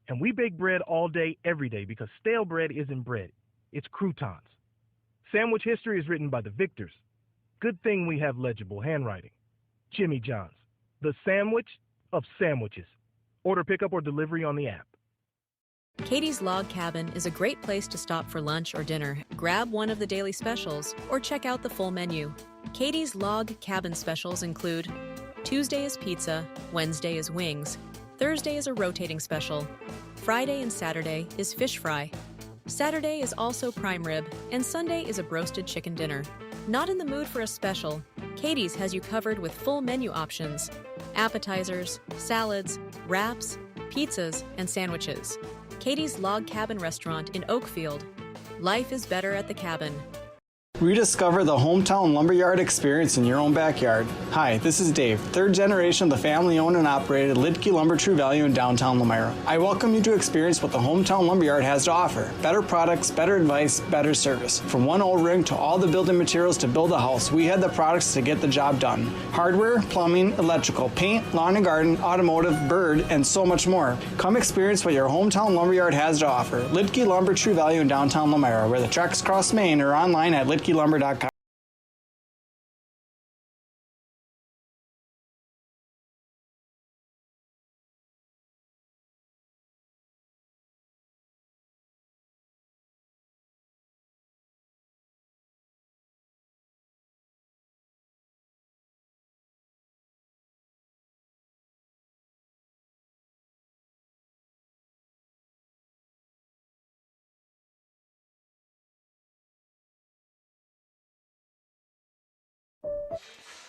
And we bake bread all day, every day because stale bread isn't bread. It's croutons. Sandwich history is written by the victors. Good thing we have legible handwriting. Jimmy John's, the sandwich of sandwiches. Order pickup or delivery on the app. Katie's Log Cabin is a great place to stop for lunch or dinner, grab one of the daily specials, or check out the full menu. Katie's Log Cabin specials include Tuesday is pizza, Wednesday is wings, Thursday is a rotating special, Friday and Saturday is fish fry, Saturday is also prime rib, and Sunday is a broasted chicken dinner. Not in the mood for a special? Katie's has you covered with full menu options, appetizers, salads, wraps, pizzas, and sandwiches. Katie's Log Cabin Restaurant in Oakfield. Life is better at the cabin. Rediscover the hometown lumberyard experience in your own backyard. Hi, this is Dave, third generation of the family-owned and operated Lidke Lumber True Value in downtown Lamira. I welcome you to experience what the hometown lumberyard has to offer. Better products, better advice, better service. From one O-ring to all the building materials to build a house, we had the products to get the job done. Hardware, plumbing, electrical, paint, lawn and garden, automotive, bird, and so much more. Come experience what your hometown lumberyard has to offer. Lidke Lumber True Value in downtown Lamira, where the tracks cross Main, or online at lidkelumber.com.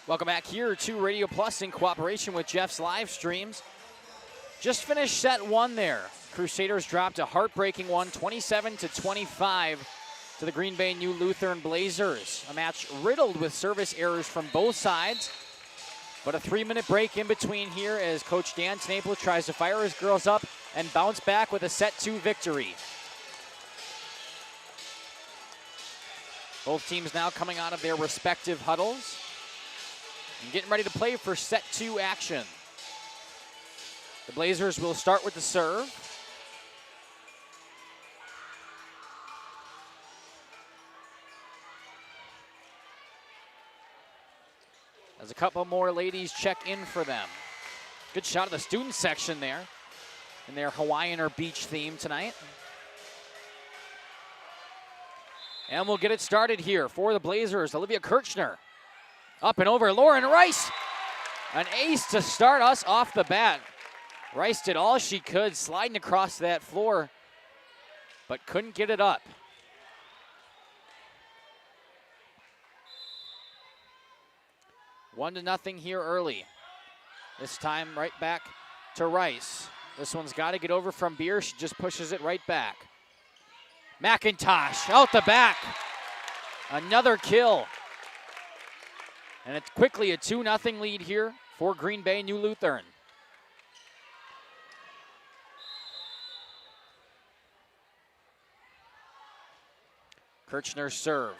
Welcome back here to Radio Plus in cooperation with Jeff's live streams. Just finished set one there. Crusaders dropped a heartbreaking one, 27-25 to the Green Bay New Lutheran Blazers. A match riddled with service errors from both sides, but a 3-minute break in between here as Coach Dan Tnaple tries to fire his girls up and bounce back with a set 2 victory. Both teams now coming out of their respective huddles and getting ready to play for set 2 action. The Blazers will start with the serve. As a couple more ladies check in for them. Good shot of the student section there in their Hawaiian or beach theme tonight. And we'll get it started here for the Blazers. Olivia Kirchner. Up and over, Lauren Rice. An ace to start us off the bat. Rice did all she could, sliding across that floor, but couldn't get it up. 1-0 here early. This time right back to Rice. This one's got to get over from Beer. She just pushes it right back. McIntosh out the back. Another kill. And it's quickly a 2-0 lead here for Green Bay New Lutheran. Kirchner's serve.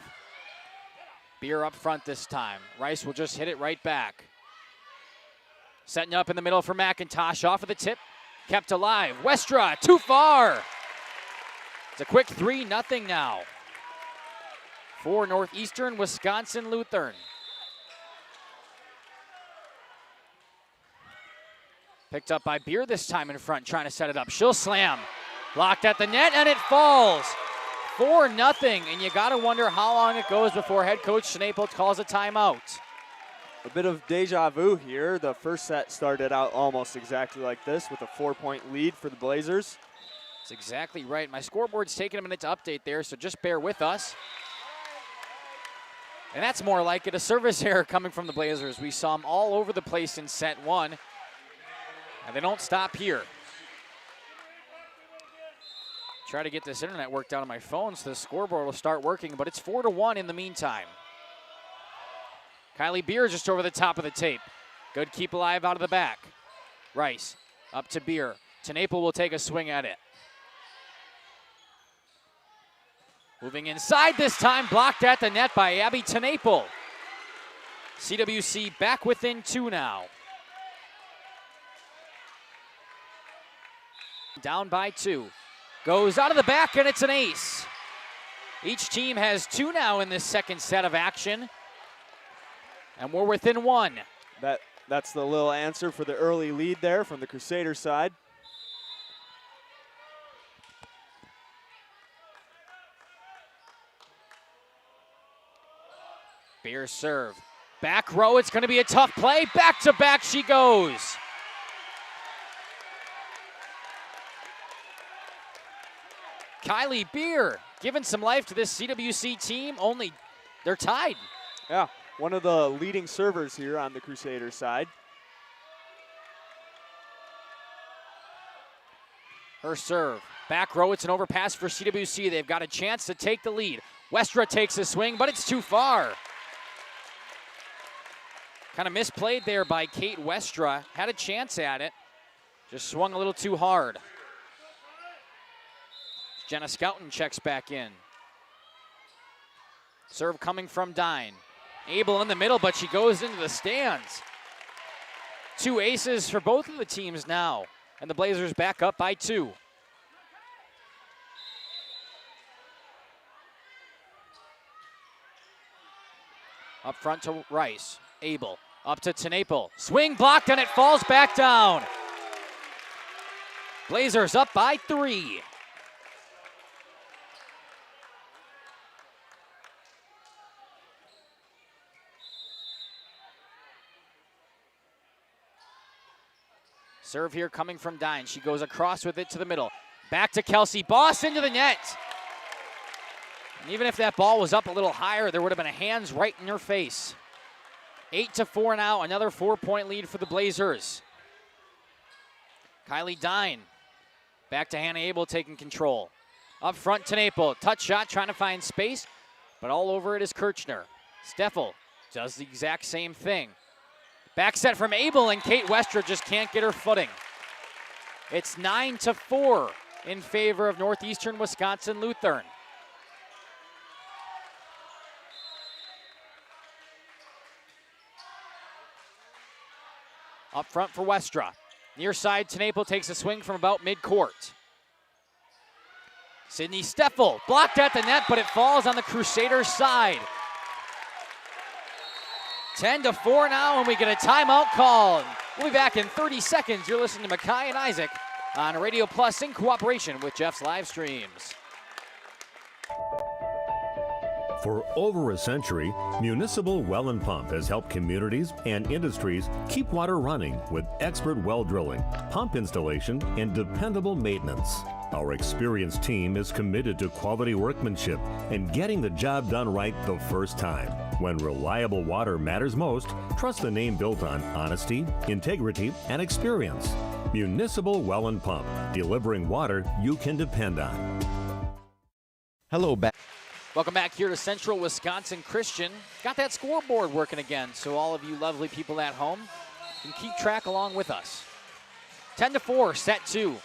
Beer up front this time. Rice will just hit it right back. Setting up in the middle for McIntosh. Off of the tip. Kept alive. Westra, too far. It's a quick 3-0 now for Northeastern Wisconsin Lutheran. Picked up by Beer this time in front, trying to set it up. She'll slam. Blocked at the net, and it falls. 4-0, and you got to wonder how long it goes before head coach Tnaple calls a timeout. A bit of deja vu here. The first set started out almost exactly like this with a 4-point lead for the Blazers. That's exactly right. My scoreboard's taking a minute to update there, so just bear with us. And that's more like it, a service error coming from the Blazers. We saw them all over the place in set one, and they don't stop here. Try to get this internet worked out on my phone so the scoreboard will start working, but it's 4-1 in the meantime. Kylie Beer just over the top of the tape. Good keep alive out of the back. Rice up to Beer. Tnaple will take a swing at it. Moving inside this time, blocked at the net by Abby Tnaple. CWC back within 2 now. Down by 2. Goes out of the back, and it's an ace. Each team has 2 now in this second set of action. And we're within 1. That's the little answer for the early lead there from the Crusader side. Beer serve. Back row, it's going to be a tough play. Back to back she goes. Kylie Beer giving some life to this CWC team, only they're tied. Yeah, one of the leading servers here on the Crusaders side. Her serve. Back row, it's an overpass for CWC. They've got a chance to take the lead. Westra takes a swing, but it's too far. Kind of misplayed there by Kate Westra. Had a chance at it. Just swung a little too hard. Jenna Scouten checks back in. Serve coming from Dine. Abel in the middle, but she goes into the stands. 2 aces for both of the teams now. And the Blazers back up by 2. Up front to Rice. Abel up to Tenaple. Swing blocked and it falls back down. Blazers up by 3. Serve here coming from Dine. She goes across with it to the middle. Back to Kelsey. Boss into the net. And even if that ball was up a little higher, there would have been a hands right in her face. 8-4 now. Another 4-point lead for the Blazers. Kylie Dine. Back to Hannah Abel taking control. Up front to Naple. Touch shot trying to find space, but all over it is Kirchner. Steffel does the exact same thing. Back set from Abel, and Kate Westra just can't get her footing. It's 9-4 in favor of Northeastern Wisconsin Lutheran. Up front for Westra. Near side, Tenaple takes a swing from about midcourt. Sydney Steffel blocked at the net, but it falls on the Crusaders' side. 10-4 now, and we get a timeout call. We'll be back in 30 seconds. You're listening to Mackay and Isaac on Radio Plus in cooperation with Jeff's live streams. For over a century, Municipal Well and Pump has helped communities and industries keep water running with expert well drilling, pump installation, and dependable maintenance. Our experienced team is committed to quality workmanship and getting the job done right the first time. When reliable water matters most, trust the name built on honesty, integrity, and experience. Municipal Well and Pump, delivering water you can depend on. Hello, back. Welcome back here to Central Wisconsin Christian. Got that scoreboard working again, so all of you lovely people at home can keep track along with us. 10-4, set 2.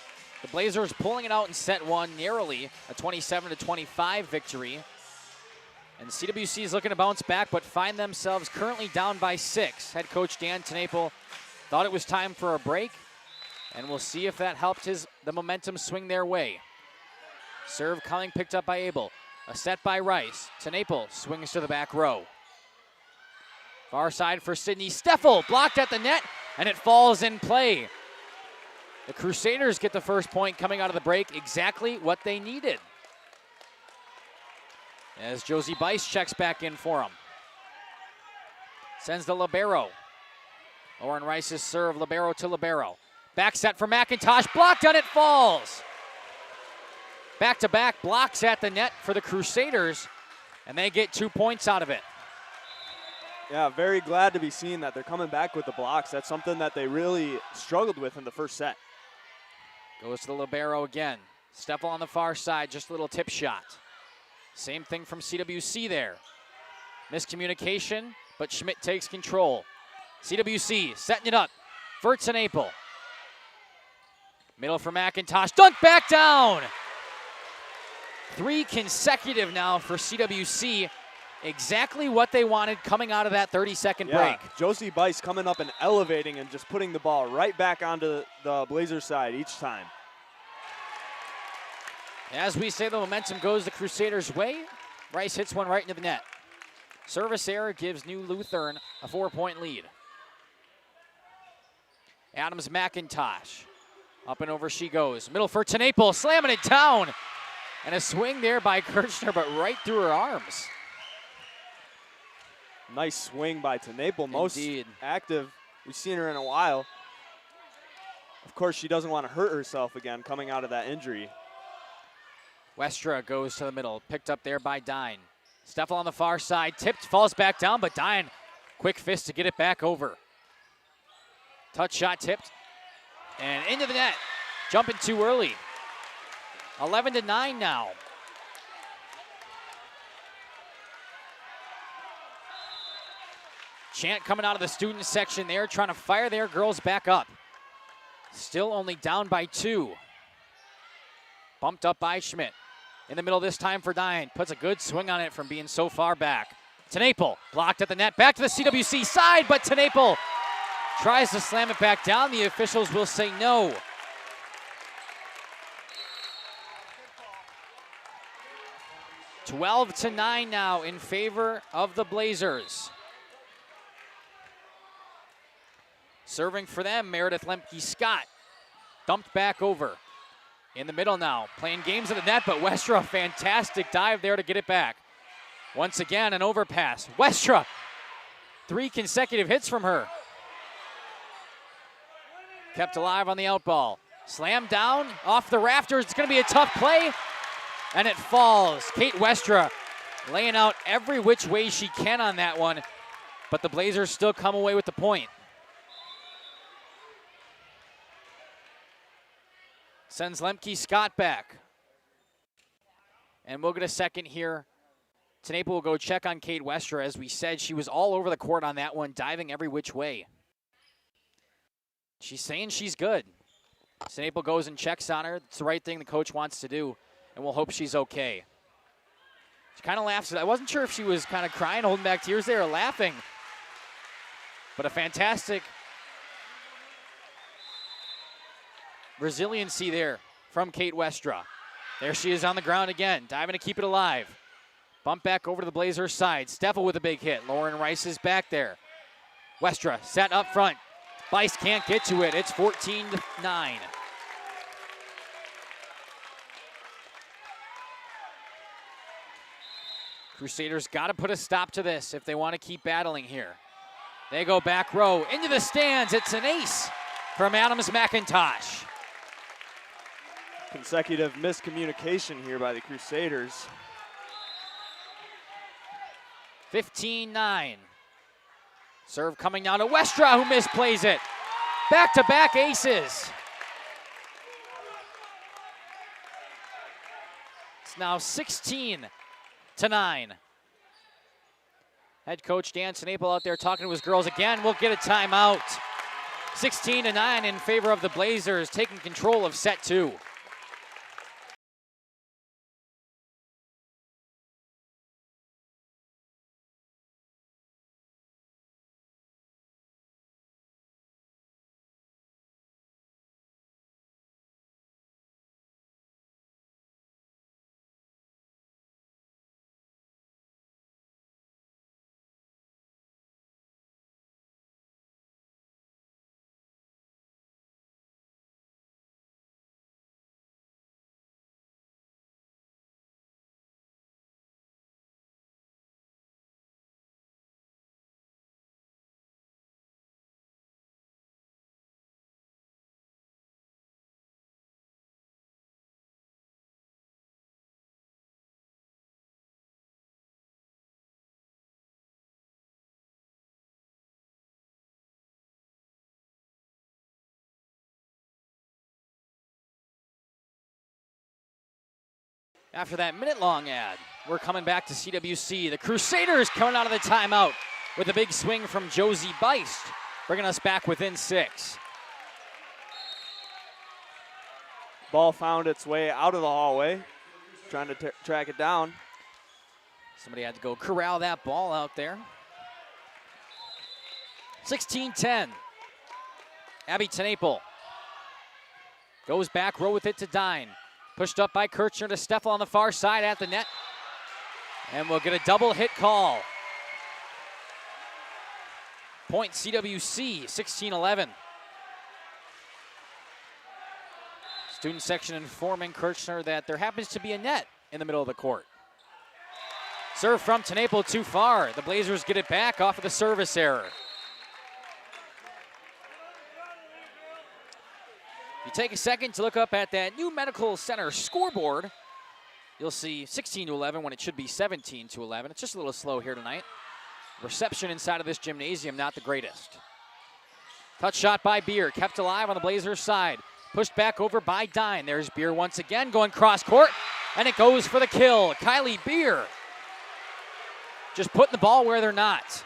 The Blazers pulling it out in set 1 narrowly, a 27-25 victory. And CWC is looking to bounce back, but find themselves currently down by 6. Head coach Dan Tenaple thought it was time for a break, and we'll see if that helped the momentum swing their way. Serve coming picked up by Abel. A set by Rice. Tenaple swings to the back row. Far side for Sydney Steffel. Blocked at the net, and it falls in play. The Crusaders get the first point coming out of the break, exactly what they needed. As Josie Bice checks back in for him. Sends the libero. Lauren Rice's serve, libero to libero. Back set for McIntosh. Blocked and it falls. Back-to-back blocks at the net for the Crusaders, and they get 2 points out of it. Yeah, very glad to be seeing that they're coming back with the blocks. That's something that they really struggled with in the first set. Goes to the libero again. Steffel on the far side, just a little tip shot. Same thing from CWC there. Miscommunication, but Schmidt takes control. CWC setting it up for Tenaple. Middle for McIntosh, dunk back down. 3 consecutive now for CWC. Exactly what they wanted coming out of that 30-second break. Josie Bice coming up and elevating and just putting the ball right back onto the Blazers side each time. As we say, the momentum goes the Crusaders' way. Rice hits one right into the net. Service error gives New Lutheran a 4-point lead. Adams McIntosh. Up and over she goes. Middle for Tenaple, slamming it down. And a swing there by Kirchner, but right through her arms. Nice swing by T.N.E.W, most active we've seen her in a while. Of course, she doesn't want to hurt herself again coming out of that injury. Westra goes to the middle, picked up there by Dine. Steffel on the far side, tipped, falls back down, but Dine, quick fist to get it back over. Touch shot tipped, and into the net. Jumping too early. 11-9 now. Chant coming out of the student section there, trying to fire their girls back up. Still only down by 2. Bumped up by Schmidt. In the middle this time for Dine. Puts a good swing on it from being so far back. T.N.E.W blocked at the net. Back to the CWC side, but T.N.E.W tries to slam it back down. The officials will say no. (12-9) now in favor of the Blazers. Serving for them, Meredith Lemke-Scott. Dumped back over. In the middle now, playing games at the net, but Westra, fantastic dive there to get it back. Once again, an overpass. Westra, 3 consecutive hits from her. Kept alive on the outball. Slammed down, off the rafters. It's going to be a tough play, and it falls. Kate Westra laying out every which way she can on that one, but the Blazers still come away with the point. Sends Lemke-Scott back. And we'll get a second here. T.N.E.W will go check on Kate Westra. As we said, she was all over the court on that one, diving every which way. She's saying she's good. T.N.E.W goes and checks on her. It's the right thing the coach wants to do, and we'll hope she's okay. She kind of laughs. I wasn't sure if she was kind of crying, holding back tears there, or laughing. But a fantastic resiliency there from Kate Westra. There she is on the ground again, diving to keep it alive. Bump back over to the Blazers side. Steffel with a big hit. Lauren Rice is back there. Westra set up front. Bice can't get to it. It's 14-9. Crusaders got to put a stop to this if they want to keep battling here. They go back row into the stands. It's an ace from Adams McIntosh. Consecutive miscommunication here by the Crusaders. 15-9. Serve coming down to Westra, who misplays it. Back-to-back aces. It's now 16-9. Head coach Dan T.N.E.W out there talking to his girls again. We'll get a timeout. 16-9 in favor of the Blazers, taking control of set 2. After that minute-long ad, we're coming back to CWC. The Crusaders coming out of the timeout with a big swing from Josie Beist, bringing us back within 6. Ball found its way out of the hallway, trying to track it down. Somebody had to go corral that ball out there. 16-10. Abby T.N.E.W goes back row with it to Dine. Pushed up by Kirchner to Steffel on the far side at the net. And we'll get a double hit call. Point CWC, 16-11. Student section informing Kirchner that there happens to be a net in the middle of the court. Serve from T.N.E.W. too far. The Blazers get it back off of the service error. You take a second to look up at that new Medical Center scoreboard. You'll see 16-11 when it should be 17-11. It's just a little slow here tonight. Reception inside of this gymnasium, not the greatest. Touch shot by Beer, kept alive on the Blazers side. Pushed back over by Dine. There's Beer once again, going cross court, and it goes for the kill. Kylie Beer just putting the ball where they're not.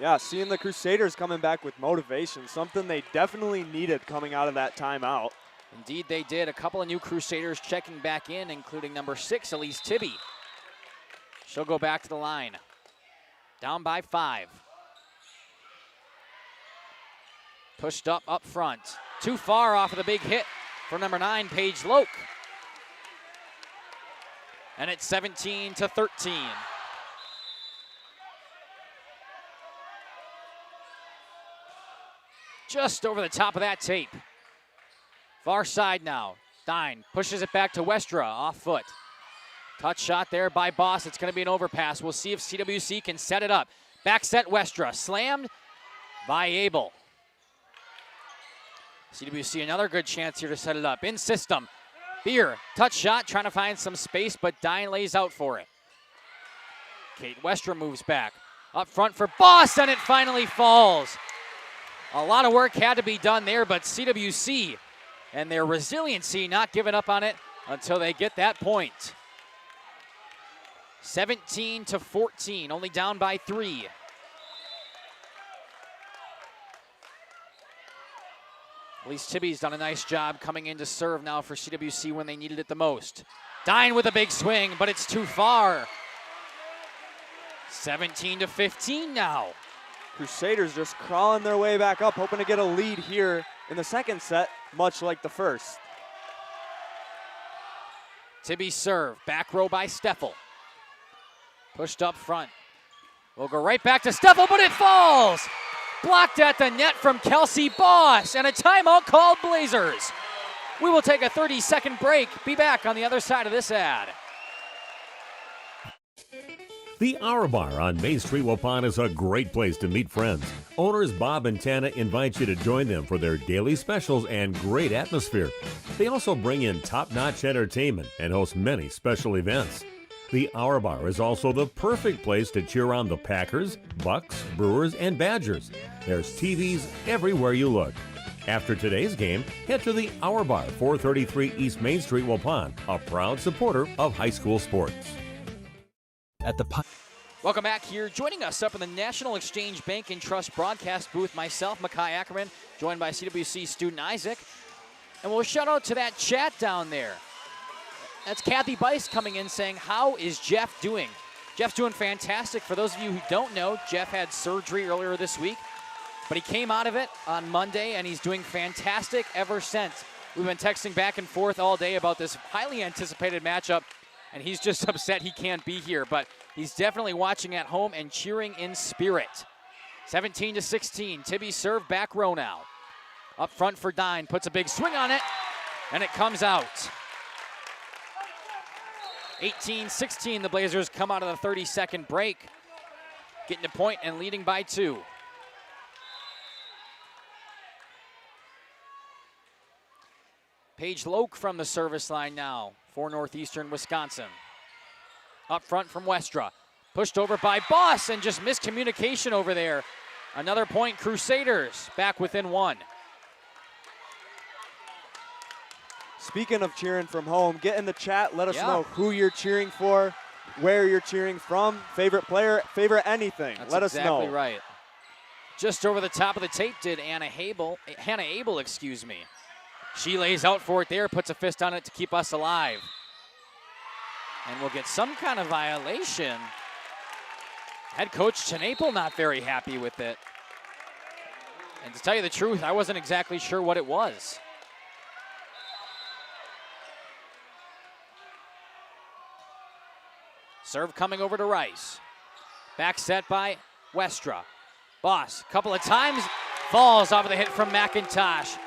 Yeah, seeing the Crusaders coming back with motivation, something they definitely needed coming out of that timeout. Indeed they did. A couple of new Crusaders checking back in, including number 6, Elise Tibby. She'll go back to the line. Down by 5. Pushed up front. Too far off of the big hit for number 9, Paige Loke. And it's 17-13. Just over the top of that tape. Far side now. Dine pushes it back to Westra, off foot. Touch shot there by Boss. It's going to be an overpass. We'll see if CWC can set it up. Back set Westra. Slammed by Abel. CWC another good chance here to set it up. In system. Beer, touch shot, trying to find some space, but Dine lays out for it. Kate Westra moves back. Up front for Boss, and it finally falls. A lot of work had to be done there, but CWC and their resiliency not giving up on it until they get that point. 17-14, only down by 3. Elise Tibby's done a nice job coming in to serve now for CWC when they needed it the most. Dine with a big swing, but it's too far. 17-15 now. Crusaders just crawling their way back up, hoping to get a lead here in the second set, much like the first. Tibby serve, back row by Steffel. Pushed up front. We'll go right back to Steffel, but it falls. Blocked at the net from Kelsey Boss, and a timeout called Blazers. We will take a 30-second break. Be back on the other side of this ad. The Hour Bar on Main Street, Waupun is a great place to meet friends. Owners Bob and Tana invite you to join them for their daily specials and great atmosphere. They also bring in top-notch entertainment and host many special events. The Hour Bar is also the perfect place to cheer on the Packers, Bucks, Brewers, and Badgers. There's TVs everywhere you look. After today's game, head to the Hour Bar, 433 East Main Street, Waupun, a proud supporter of high school sports. Welcome back here. Joining us up in the National Exchange Bank and Trust broadcast booth, myself, Makai Ackerman, joined by CWC student Isaac. And we'll shout out to that chat down there. That's Kathy Bice coming in saying, how is Jeff doing? Jeff's doing fantastic. For those of you who don't know, Jeff had surgery earlier this week, but he came out of it on Monday, and he's doing fantastic ever since. We've been texting back and forth all day about this highly anticipated matchup, and he's just upset he can't be here, but he's definitely watching at home and cheering in spirit. 17-16, Tibby serve back row now. Up front for Dine, puts a big swing on it, and it comes out. 18-16, the Blazers come out of the 30-second break, getting to point and leading by 2. Paige Loke from the service line now for Northeastern Wisconsin. Up front from Westra. Pushed over by Boss, and just miscommunication over there. Another point, Crusaders back within 1. Speaking of cheering from home, get in the chat. Let us know who you're cheering for, where you're cheering from, favorite player, favorite anything. Let us know. That's exactly right. Just over the top of the tape did Hannah Abel, She lays out for it there, puts a fist on it to keep us alive. And we'll get some kind of violation. Head coach T.N.E.W. not very happy with it. And to tell you the truth, I wasn't exactly sure what it was. Serve coming over to Rice. Back set by Westra. Boss, couple of times, falls off of the hit from McIntosh.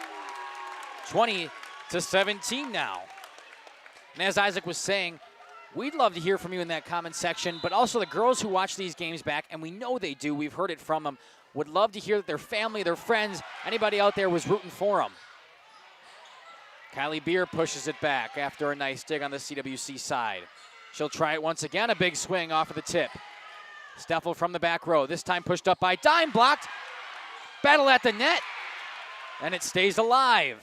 20-17 now. And as Isaac was saying, We'd love to hear from you in that comment section, but also the girls who watch these games back, and we know they do, we've heard it from them, would love to hear that their family, their friends, anybody out there was rooting for them. Kylie Beer pushes it back after a nice dig on the CWC side. She'll try it once again, a big swing off of the tip. Steffel from the back row, this time pushed up by Dime, blocked. Battle at the net, and it stays alive.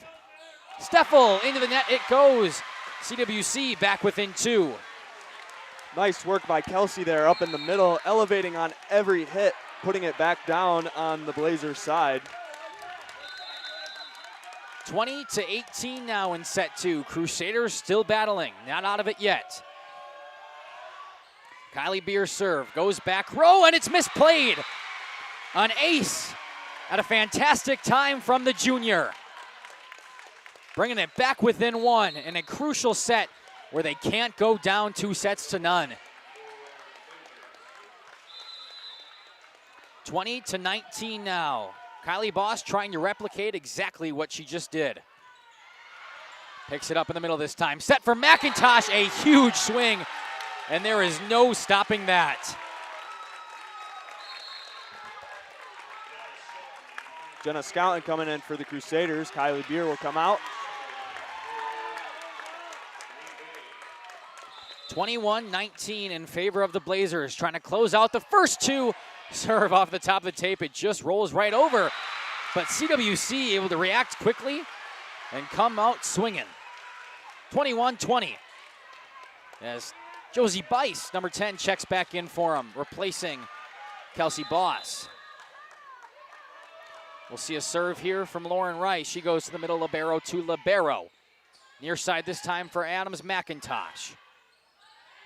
Steffel into the net, it goes. CWC back within 2. Nice work by Kelsey there up in the middle, elevating on every hit, putting it back down on the Blazers side. 20-18 now in set 2. Crusaders still battling, not out of it yet. Kylie Beer's serve goes back row, and it's misplayed. An ace at a fantastic time from the junior. Bringing it back within 1 in a crucial set where they can't go down 2-0. 20-19 now. Kylie Boss trying to replicate exactly what she just did. Picks it up in the middle this time. Set for McIntosh, a huge swing, and there is no stopping that. Jenna Scouten coming in for the Crusaders. Kylie Beer will come out. 21-19 in favor of the Blazers, trying to close out the first 2. Serve off the top of the tape, it just rolls right over. But CWC able to react quickly and come out swinging. 21-20. As Josie Bice, number 10, checks back in for him, replacing Kelsey Boss. We'll see a serve here from Lauren Rice. She goes to the middle, libero to libero. Near side this time for Adams McIntosh.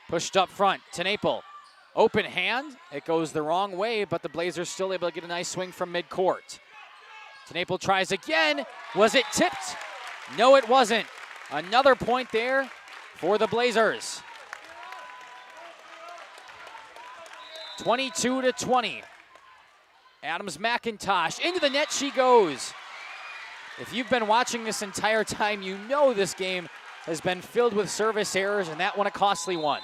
Pushed up front, TeNaple. Open hand, it goes the wrong way, but the Blazers still able to get a nice swing from midcourt. TeNaple tries again. Was it tipped? No, it wasn't. Another point there for the Blazers. 22-20. Adams McIntosh, into the net she goes. If you've been watching this entire time, you know this game has been filled with service errors, and that one a costly one.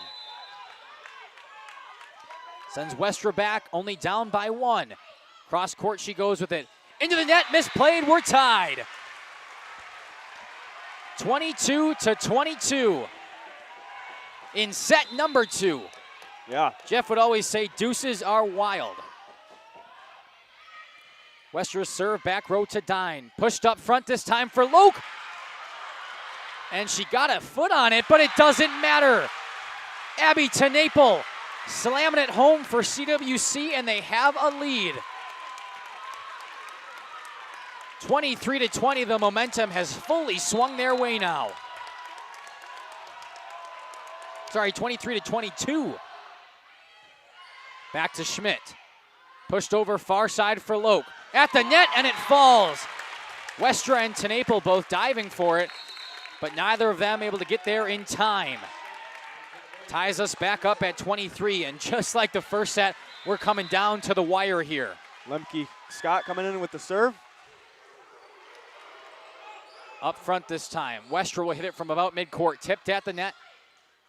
Sends Westra back, only down by 1. Cross court she goes with it. Into the net, misplayed, we're tied. 22-22 in set number 2. Yeah. Jeff would always say deuces are wild. Westra's serve back row to Dine. Pushed up front this time for Loke. And she got a foot on it, but it doesn't matter. Abby TeNaple slamming it home for CWC, and they have a lead. 23-20, the momentum has fully swung their way now. Sorry, 23-22. Back to Schmidt. Pushed over far side for Loke. At the net, and it falls. Westra and TeNaple both diving for it, but neither of them able to get there in time. Ties us back up at 23, and just like the first set, we're coming down to the wire here. Lemke Scott coming in with the serve. Up front this time. Westra will hit it from about midcourt. Tipped at the net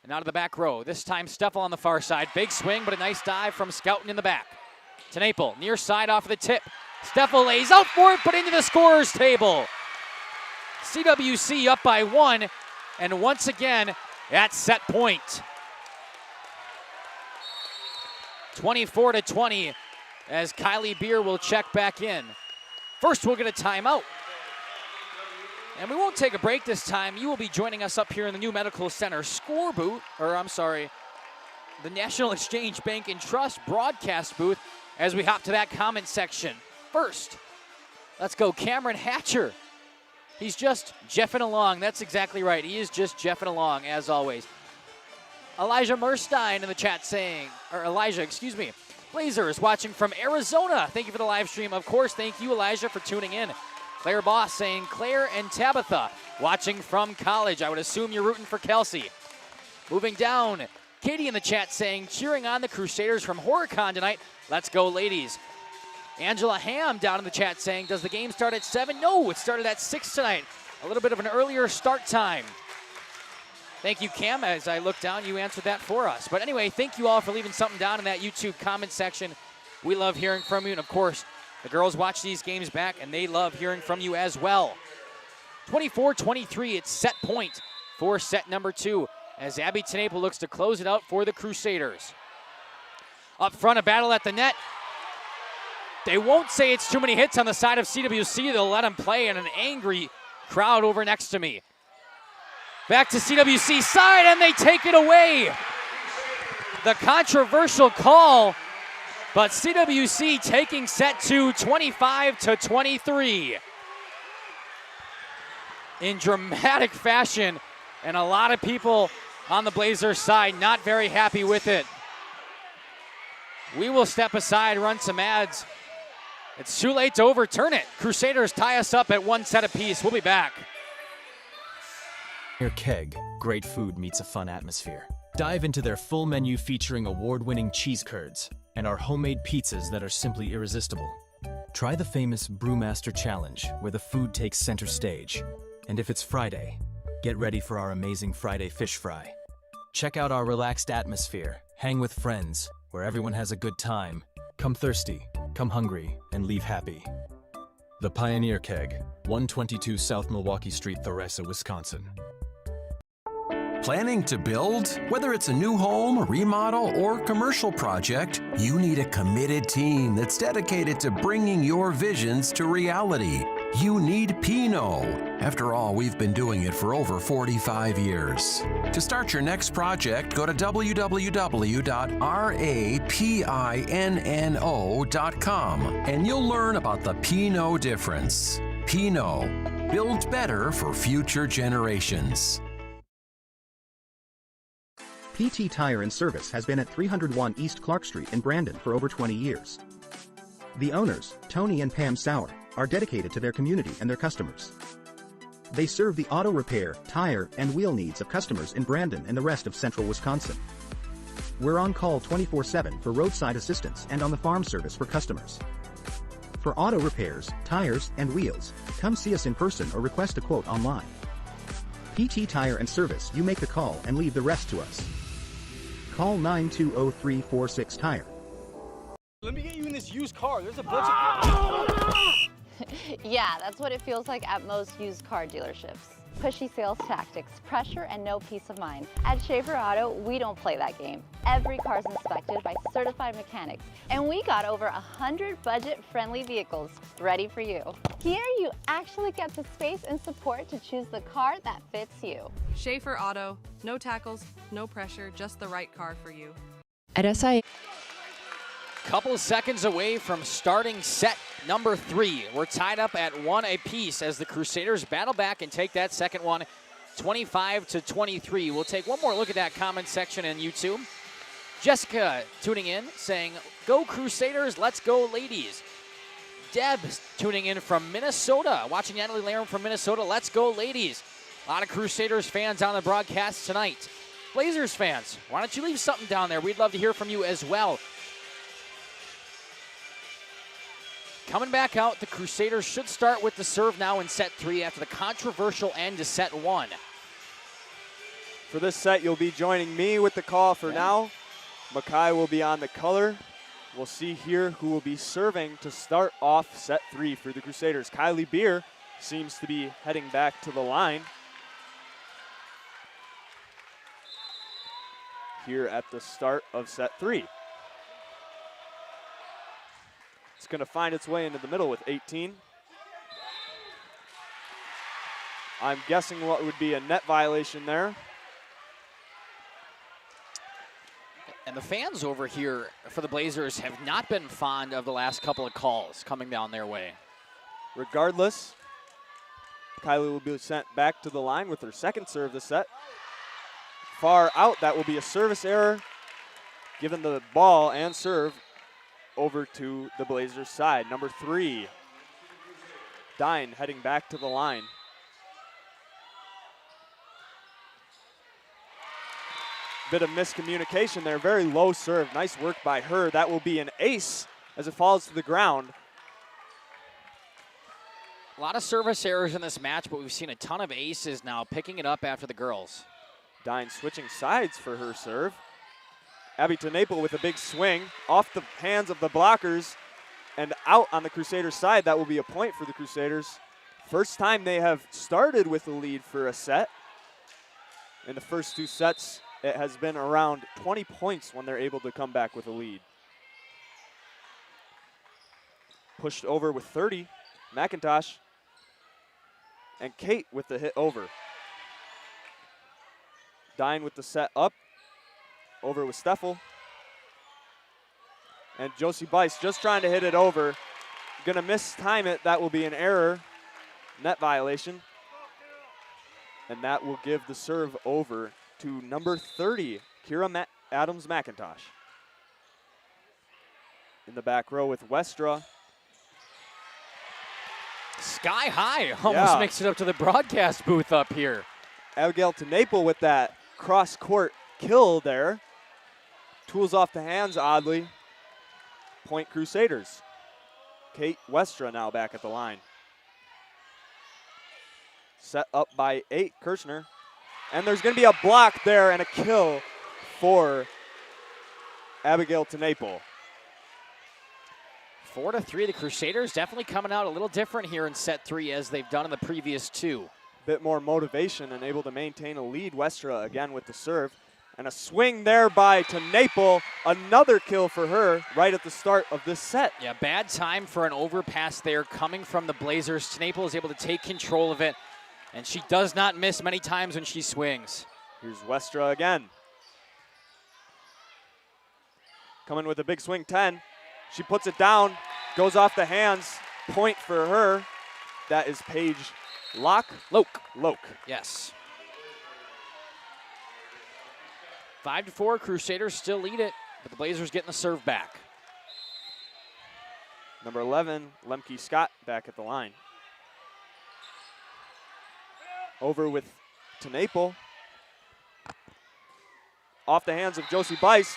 and out of the back row. This time Steffel on the far side. Big swing, but a nice dive from Scouten in the back. TeNaple near side off of the tip. Steffel lays out for it, but into the scorer's table. CWC up by 1, and once again at set point. 24-20 as Kylie Beer will check back in. First, we'll get a timeout. And we won't take a break this time. You will be joining us up here in the new Medical Center score booth, the National Exchange Bank and Trust broadcast booth as we hop to that comment section. First, let's go Cameron Hatcher. He's just jeffing along. That's exactly right. He is just jeffing along, as always. Elijah Murstein in the chat saying, Blazers watching from Arizona. Thank you for the live stream. Of course, thank you, Elijah, for tuning in. Claire Boss saying, Claire and Tabitha watching from college. I would assume you're rooting for Kelsey. Moving down, Katie in the chat saying, cheering on the Crusaders from HorrorCon tonight. Let's go, ladies. Angela Ham down in the chat saying, does the game start at 7? No, it started at 6 tonight. A little bit of an earlier start time. Thank you, Cam. As I look down, you answered that for us. But anyway, thank you all for leaving something down in that YouTube comment section. We love hearing from you. And, of course, the girls watch these games back, and they love hearing from you as well. 24-23, it's set point for set number 2 as Abby Tenaple looks to close it out for the Crusaders. Up front, a battle at the net. They won't say it's too many hits on the side of CWC. They'll let them play in an angry crowd over next to me. Back to CWC side, and they take it away. The controversial call, but CWC taking set 2, 25-23. In dramatic fashion, and a lot of people on the Blazers side not very happy with it. We will step aside, run some ads. It's too late to overturn it. Crusaders tie us up at 1 set apiece. We'll be back. Your Keg, great food meets a fun atmosphere. Dive into their full menu featuring award-winning cheese curds and our homemade pizzas that are simply irresistible. Try the famous Brewmaster Challenge, where the food takes center stage. And if it's Friday, get ready for our amazing Friday fish fry. Check out our relaxed atmosphere, hang with friends, where everyone has a good time. Come thirsty, come hungry, and leave happy. The Pioneer Keg, 122 South Milwaukee Street, Theresa, Wisconsin. Planning to build? Whether it's a new home, remodel, or commercial project, you need a committed team that's dedicated to bringing your visions to reality. You need Pino. After all, we've been doing it for over 45 years. To start your next project, go to www.rapinno.com and you'll learn about the Pino difference. Pino, build better for future generations. PT Tire and Service has been at 301 East Clark Street in Brandon for over 20 years. The owners, Tony and Pam Sauer, are dedicated to their community and their customers. They serve the auto repair, tire, and wheel needs of customers in Brandon and the rest of central Wisconsin. We're on call 24/7 for roadside assistance and on the farm service for customers. For auto repairs, tires, and wheels, come see us in person or request a quote online. PT Tire and Service, you make the call and leave the rest to us. Call 920-346-TIRE. Let me get you in this used car. There's a bunch of... Yeah, that's what it feels like at most used car dealerships. Pushy sales tactics, pressure, and no peace of mind. At Schaefer Auto, we don't play that game. Every car's inspected by certified mechanics, and we got over 100 budget-friendly vehicles ready for you. Here, you actually get the space and support to choose the car that fits you. Schaefer Auto, no tackles, no pressure, just the right car for you. At SI. Couple seconds away from starting set number 3. We're tied up at 1 apiece as the Crusaders battle back and take that second one 25-23. We'll take one more look at that comment section on YouTube. Jessica tuning in saying, "Go Crusaders, let's go ladies." Deb tuning in from Minnesota, watching Natalie Laram from Minnesota. Let's go ladies. A lot of Crusaders fans on the broadcast tonight. Blazers fans, why don't you leave something down there? We'd love to hear from you as well. Coming back out, the Crusaders should start with the serve now in set 3 after the controversial end to set 1. For this set, you'll be joining me with the call for now. Mackay will be on the color. We'll see here who will be serving to start off set 3 for the Crusaders. Kylie Beer seems to be heading back to the line here at the start of set 3. It's going to find its way into the middle with 18. I'm guessing what would be a net violation there. And the fans over here for the Blazers have not been fond of the last couple of calls coming down their way. Regardless, Kylie will be sent back to the line with her second serve this set. Far out, that will be a service error, given the ball and serve over to the Blazers side. Number 3, Dine heading back to the line. Bit of miscommunication there, very low serve. Nice work by her. That will be an ace as it falls to the ground. A lot of service errors in this match, but we've seen a ton of aces now picking it up after the girls. Dine switching sides for her serve. Abby TeNapel with a big swing off the hands of the blockers and out on the Crusaders side. That will be a point for the Crusaders. First time they have started with a lead for a set. In the first 2 sets, it has been around 20 points when they're able to come back with a lead. Pushed over with 30, McIntosh. And Kate with the hit over. Dine with the set up. Over with Steffel. And Josie Bice just trying to hit it over. Gonna mistime it. That will be an error. Net violation. And that will give the serve over to number 30, Kira Adams McIntosh. In the back row with Westra. Sky high, almost makes it up to the broadcast booth up here. Abigail TeNapel with that cross-court kill there. Tools off the hands, oddly. Point Crusaders. Kate Westra now back at the line. Set up by 8, Kirchner. And there's going to be a block there and a kill for Abigail TeNapel. 4-3, the Crusaders definitely coming out a little different here in set 3 as they've done in the previous 2. Bit more motivation and able to maintain a lead. Westra again with the serve. And a swing there by TeNapel. Another kill for her right at the start of this set. Yeah, bad time for an overpass there coming from the Blazers. TeNapel is able to take control of it, and she does not miss many times when she swings. Here's Westra again. Coming with a big swing, 10. She puts it down, goes off the hands. Point for her. That is Paige Loke. Yes. 5-4, Crusaders still lead it, but the Blazers getting the serve back. Number 11, Lemke Scott back at the line. Over with TeNapel. Off the hands of Josie Bice.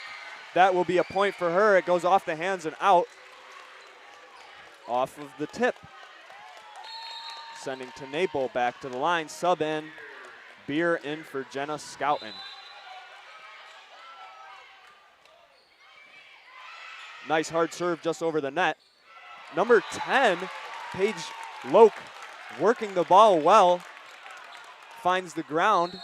That will be a point for her. It goes off the hands and out. Off of the tip. Sending TeNapel back to the line. Sub in. Beer in for Jenna Schouten. Nice hard serve just over the net. Number 10, Paige Loke, working the ball well. Finds the ground.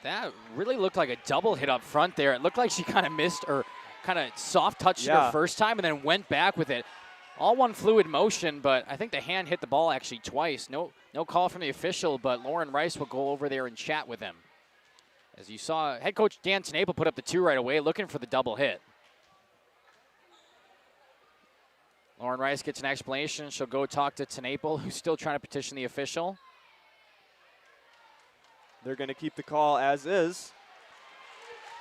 That really looked like a double hit up front there. It looked like she kind of missed or kind of soft touched it her first time and then went back with it. All one fluid motion, but I think the hand hit the ball actually twice. No call from the official, but Lauren Rice will go over there and chat with him. As you saw, head coach Dan TeNapel put up the 2 right away, looking for the double hit. Lauren Rice gets an explanation. She'll go talk to TeNapel, who's still trying to petition the official. They're going to keep the call as is.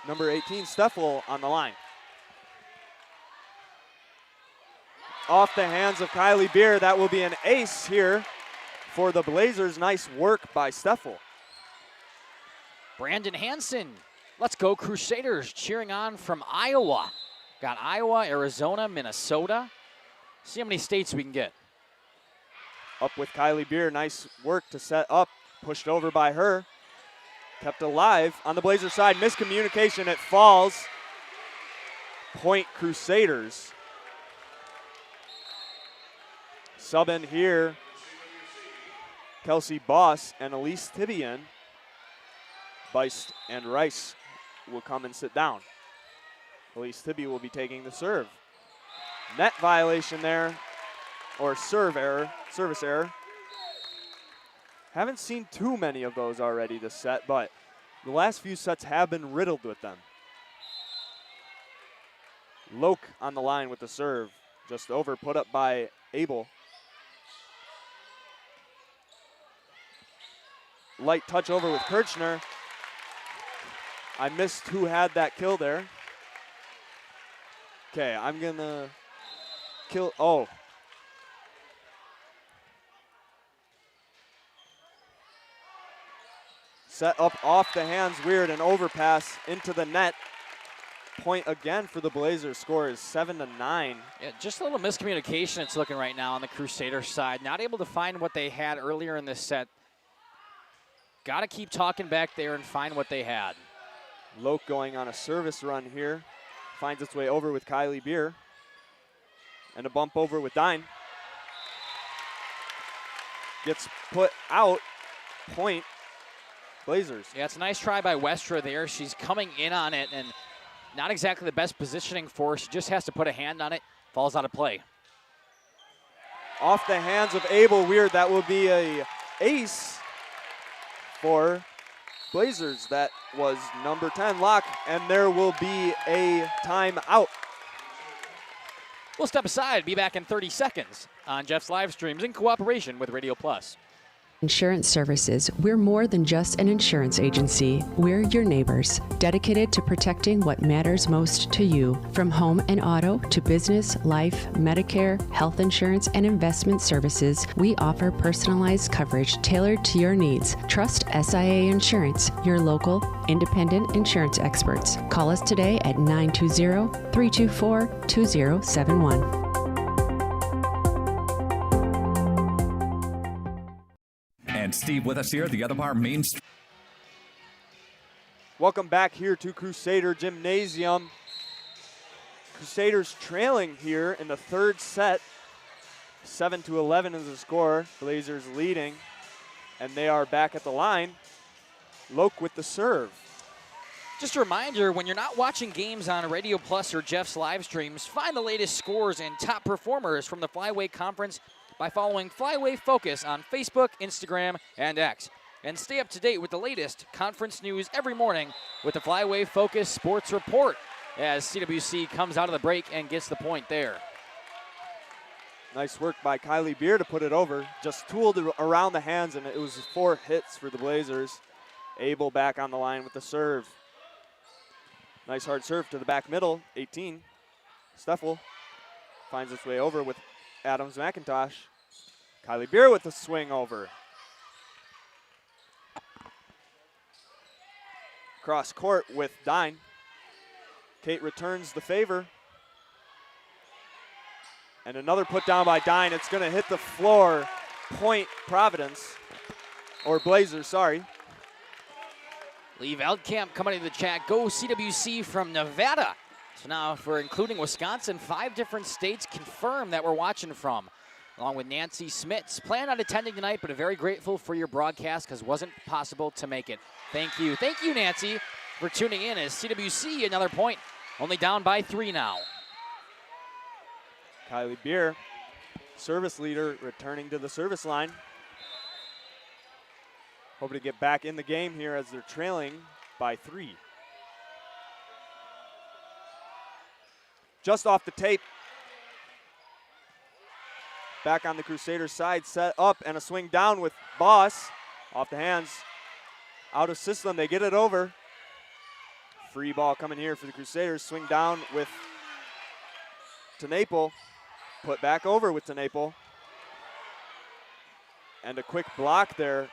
Number 18, Steffel on the line. Off the hands of Kylie Beer. That will be an ace here for the Blazers. Nice work by Steffel. Brandon Hansen, let's go Crusaders, cheering on from Iowa. Got Iowa, Arizona, Minnesota. See how many states we can get. Up with Kylie Beer. Nice work to set up. Pushed over by her. Kept alive on the Blazer side. Miscommunication. It falls. Point Crusaders. Sub in here. Kelsey Boss and Elise Tibian. Bice and Rice will come and sit down. Elise Tibby will be taking the serve. Net violation there, or service error. Haven't seen too many of those already this set, but the last few sets have been riddled with them. Loke on the line with the serve. Just over, put up by Abel. Light touch over with Kirchner. I missed who had that kill there. Okay, I'm gonna kill, Set up off the hands, weird, and overpass into the net. Point again for the Blazers. Score is 7-9. Yeah, just a little miscommunication it's looking right now on the Crusader side. Not able to find what they had earlier in this set. got to keep talking back there and find what they had. Loke going on a service run here. Finds its way over with Kylie Beer. And a bump over with Dine. Gets put out. Point Blazers. Yeah, it's a nice try by Westra there. She's coming in on it and not exactly the best positioning for her. She just has to put a hand on it. Falls out of play. Off the hands of Abel Weird. That will be a ace for Blazers. That was number 10, Locke, and there will be a timeout. We'll step aside, be back in 30 seconds on Jeff's live streams in cooperation with Radio Plus. Insurance Services. We're more than just an insurance agency. We're your neighbors, dedicated to protecting what matters most to you. From home and auto to business, life, Medicare, health insurance, and investment services, we offer personalized coverage tailored to your needs. Trust SIA Insurance, your local, independent insurance experts. Call us today at 920-324-2071. And Steve with us here, the other bar, Main Street. Welcome back here to Crusader Gymnasium. Crusaders trailing here in the third set. 7-11 is the score. Blazers leading. And they are back at the line. Loke with the serve. Just a reminder, when you're not watching games on Radio Plus or Jeff's live streams, find the latest scores and top performers from the Flyweight Conference by following Flyweight Focus on Facebook, Instagram, and X. And stay up to date with the latest conference news every morning with the Flyweight Focus Sports Report as CWC comes out of the break and gets the point there. Nice work by Kylie Beer to put it over. Just tooled around the hands, and it was 4 hits for the Blazers. Abel back on the line with the serve. Nice hard serve to the back middle, 18. Steffel finds its way over with Adams McIntosh. Kylie Beer with the swing over. Cross court with Dine. Kate returns the favor. And another put down by Dine. It's going to hit the floor. Point Providence. Or Blazers, sorry. Lee Veldkamp coming into the chat. Go CWC from Nevada. So now, if we're including Wisconsin, 5 different states confirmed that we're watching from. Along with Nancy Smits. Plan on attending tonight, but very grateful for your broadcast because it wasn't possible to make it. Thank you. Thank you, Nancy, for tuning in as CWC, another point. Only down by 3 now. Kylie Beer, service leader, returning to the service line. Hoping to get back in the game here as they're trailing by 3. Just off the tape. Back on the Crusaders side, set up and a swing down with Boss. Off the hands, out of system, they get it over. Free ball coming here for the Crusaders. Swing down with Tenaple. Put back over with Tenaple. And a quick block there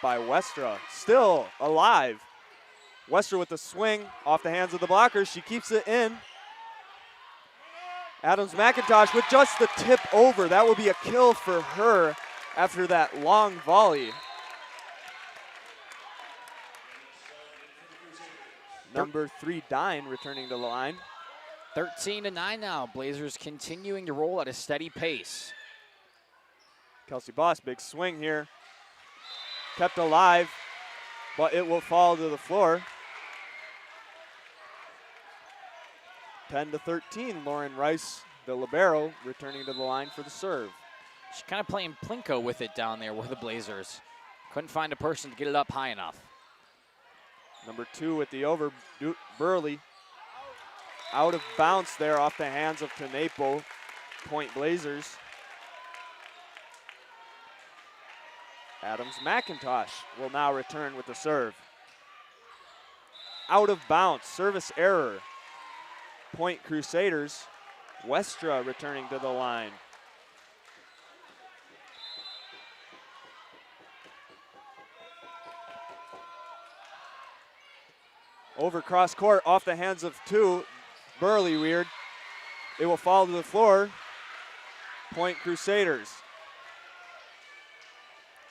by Westra. Still alive. Westra with the swing off the hands of the blockers. She keeps it in. Adams McIntosh with just the tip over. That will be a kill for her after that long volley. Number 3, Dine, returning to the line. 13-9 now. Blazers continuing to roll at a steady pace. Kelsey Boss, big swing here. Kept alive, but it will fall to the floor. 10-13, Lauren Rice, the libero, returning to the line for the serve. She's kind of playing Plinko with it down there with the Blazers. Couldn't find a person to get it up high enough. Number 2 with the over, Burley. Out of bounds there off the hands of Tenapo. Point Blazers. Adams McIntosh will now return with the serve. Out of bounds, service error. Point Crusaders. Westra returning to the line. Over cross court, off the hands of 2. Burley weird. It will fall to the floor. Point Crusaders.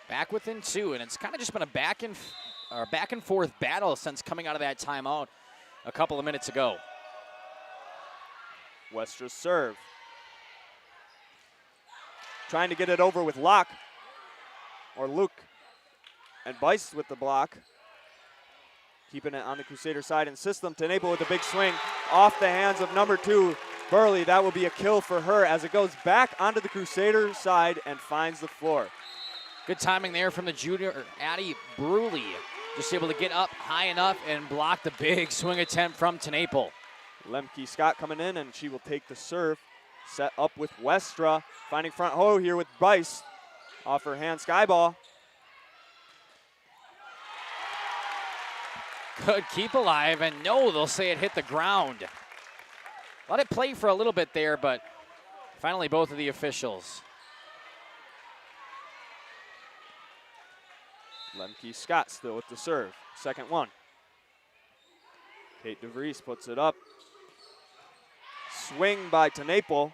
back within 2, and it's kind of just been a back and forth battle since coming out of that timeout a couple of minutes ago. Westra's serve. Trying to get it over with Locke, or Luke, and Bice with the block. Keeping it on the Crusader side and system. T-Naples with a big swing off the hands of number 2, Burley. That will be a kill for her as it goes back onto the Crusader side and finds the floor. Good timing there from the junior, Addie Bruley. Just able to get up high enough and block the big swing attempt from T-Naples. Lemke Scott coming in, and she will take the serve. Set up with Westra. Finding front row here with Bice. Off her hand, Skyball. Good keep alive, and no, they'll say it hit the ground. Let it play for a little bit there, but finally both of the officials. Lemke Scott still with the serve. Second one. Kate DeVries puts it up. Swing by T-Naples.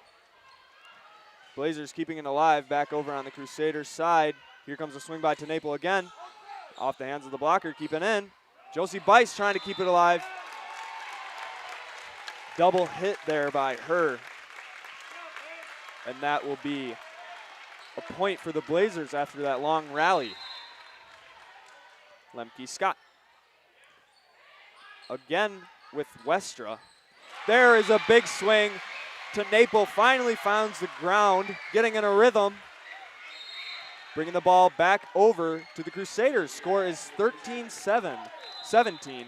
Blazers keeping it alive back over on the Crusaders side. Here comes a swing by T-Naples again. Off the hands of the blocker, keeping in. Josie Bice trying to keep it alive. Double hit there by her. And that will be a point for the Blazers after that long rally. Lemke Scott. Again with Westra. There is a big swing. T-Naples finally finds the ground, getting in a rhythm. Bringing the ball back over to the Crusaders. Score is 13-17.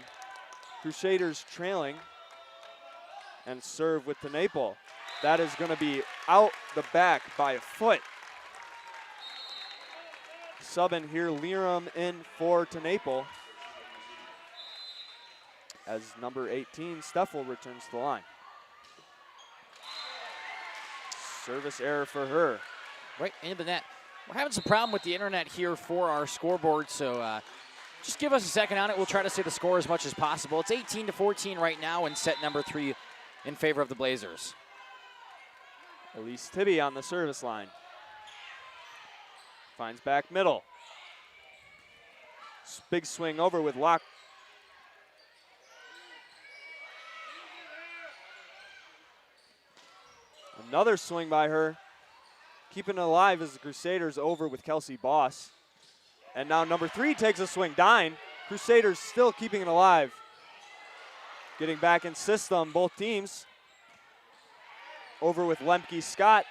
Crusaders trailing. And serve with T-Naples. That is going to be out the back by a foot. Subbing here, Liram in for T-Naples. As number 18, Steffel returns to the line. Service error for her. Right into the net. We're having some problem with the internet here for our scoreboard, so just give us a second on it. We'll try to say the score as much as possible. It's 18-14 right now in set number 3 in favor of the Blazers. Elise Tibby on the service line. Finds back middle. Big swing over with Locke. Another swing by her. Keeping it alive as the Crusaders over with Kelsey Boss. And now number 3 takes a swing. Dine. Crusaders still keeping it alive. Getting back in system, both teams. Over with Lemke Scott.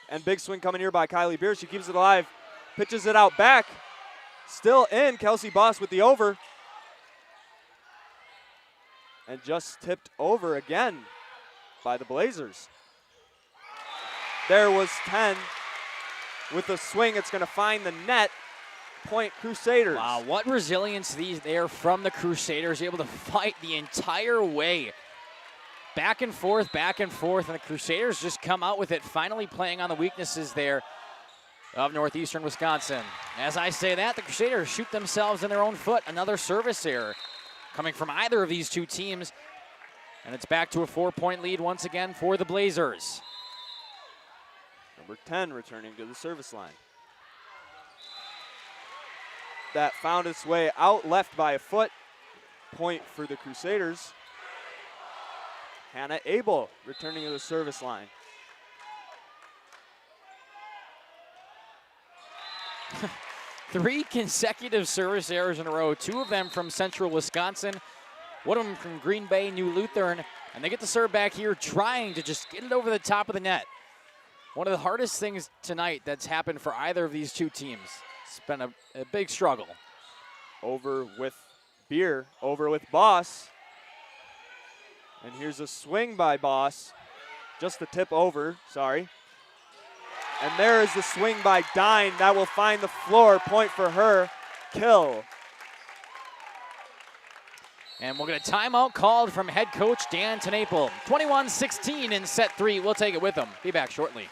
And big swing coming here by Kylie Beer. She keeps it alive. Pitches it out back. Still in. Kelsey Boss with the over. And just tipped over again by the Blazers. There was 10. With a swing, it's going to find the net. Point Crusaders. Wow, what resilience there from the Crusaders. Able to fight the entire way. Back and forth, and the Crusaders just come out with it, finally playing on the weaknesses there of Northeastern Wisconsin. As I say that, the Crusaders shoot themselves in their own foot. Another service error coming from either of these two teams. And it's back to a 4-point lead once again for the Blazers. Number 10 returning to the service line. That found its way out left by a foot. Point for the Crusaders. Hannah Abel returning to the service line. Three consecutive service errors in a row, 2 of them from Central Wisconsin, 1 of them from Green Bay, New Lutheran, and they get the serve back here trying to just get it over the top of the net. One of the hardest things tonight that's happened for either of these two teams. It's been a big struggle. Over with Beer, over with Boss. And here's a swing by Boss. Just a tip over, sorry. And there is the swing by Dine. That will find the floor. Point for her. Kill. And we'll get a timeout called from head coach Dan T-Naples. 21-16 in set 3. We'll take it with them. Be back shortly.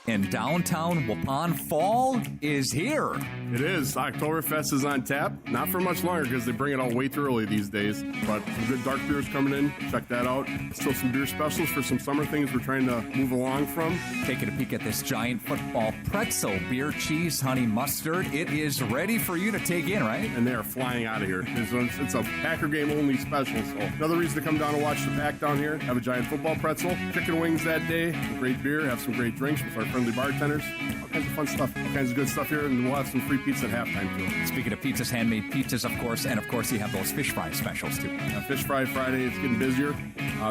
In downtown Waupun, fall is here. It is. Oktoberfest is on tap. Not for much longer because they bring it out way too early these days. But some good dark beers coming in. Check that out. Still some beer specials for some summer things we're trying to move along from. Taking a peek at this giant football pretzel, beer, cheese, honey mustard. It is ready for you to take in, right? And they are flying out of here. It's a Packer game only special. So another reason to come down and watch the Pack down here. Have a giant football pretzel, chicken wings that day, some great beer, have some great drinks with our friendly bartenders. All kinds of fun stuff, all kinds of good stuff here, and we'll have some free pizza at halftime too. Speaking of pizzas, handmade pizzas, of course, and of course you have those fish fry specials too. Fish Fry Friday, it's getting busier.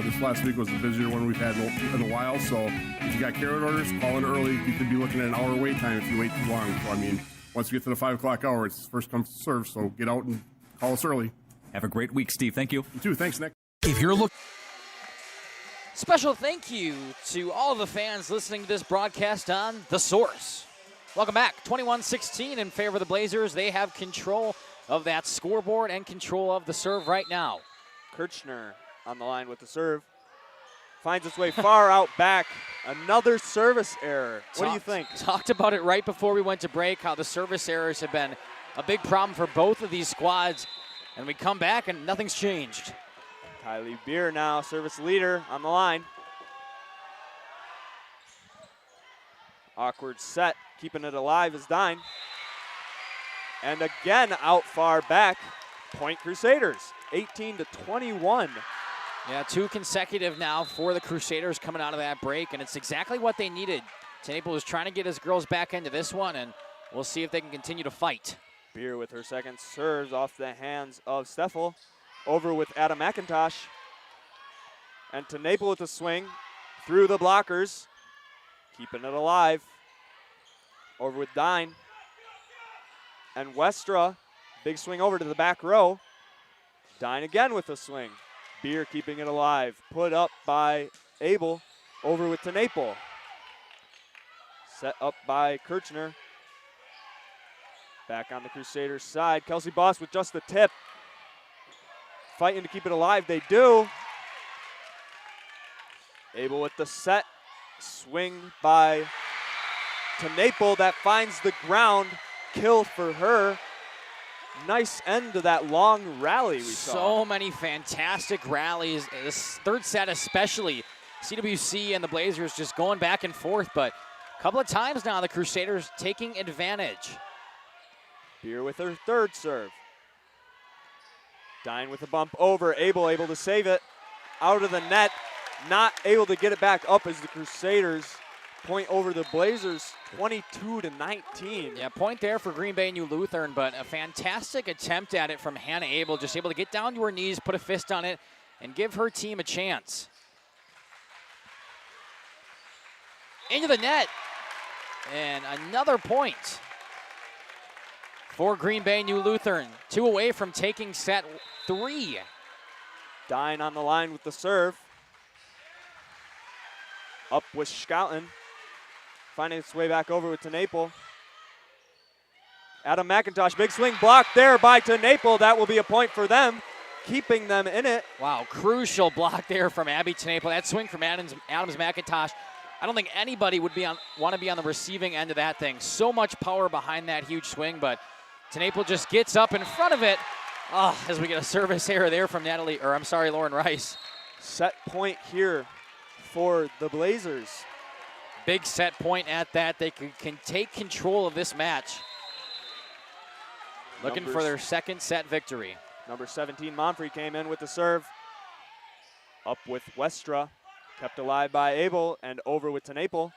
This last week was the busier one we've had in a while, so if you got carrot orders, call in early. You could be looking at an hour wait time if you wait too long. So, I mean, once you get to the 5 o'clock hour, it's first come, first serve, so get out and call us early. Have a great week, Steve. Thank you. You too. Thanks, Nick. If you're looking... Special thank you to all of the fans listening to this broadcast on The Source. Welcome back. 21-16 in favor of the Blazers. They have control of that scoreboard and control of the serve right now. Kirchner on the line with the serve. Finds its way far out back. Another service error. What do you think? Talked about it right before we went to break, how the service errors have been a big problem for both of these squads. And we come back and nothing's changed. Kylie Beer now, service leader on the line. Awkward set, keeping it alive is Dine. And again out far back, point Crusaders, 18-21. Yeah, 2 consecutive now for the Crusaders coming out of that break, and it's exactly what they needed. T-Naples was trying to get his girls back into this one, and we'll see if they can continue to fight. Beer with her second serves off the hands of Steffel. Over with Adam McIntosh. And T-Naples with a swing through the blockers. Keeping it alive. Over with Dine. And Westra, big swing over to the back row. Dine again with a swing. Beer keeping it alive. Put up by Abel. Over with T-Naples. Set up by Kirchner. Back on the Crusaders' side. Kelsey Boss with just the tip. Fighting to keep it alive, they do. Abel with the set. Swing by T-Naples that finds the ground. Kill for her. Nice end to that long rally we saw. So many fantastic rallies. This third set especially. CWC and the Blazers just going back and forth, but a couple of times now the Crusaders taking advantage. Beer with her third serve. Dine with a bump over. Abel able to save it. Out of the net. Not able to get it back up as the Crusaders point over the Blazers 22-19. Yeah, point there for Green Bay New Lutheran, but a fantastic attempt at it from Hannah Abel. Just able to get down to her knees, put a fist on it, and give her team a chance. Into the net. And another point for Green Bay New Lutheran. 2 away from taking set 3. Dine on the line with the serve. Up with Schouten. Finding its way back over with T-Naples. Adam McIntosh, big swing blocked there by T-Naples. That will be a point for them, keeping them in it. Wow, crucial block there from Abby T-Naples. That swing from Adams McIntosh. I don't think anybody would want to be on the receiving end of that thing. So much power behind that huge swing, but T-Naples just gets up in front of it. Oh, as we get a service error there from Lauren Rice. Set point here for the Blazers. Big set point at that. They can take control of this match. Looking for their second set victory. Number 17, Monfrey came in with the serve. Up with Westra. Kept alive by Abel and over with T-Naples.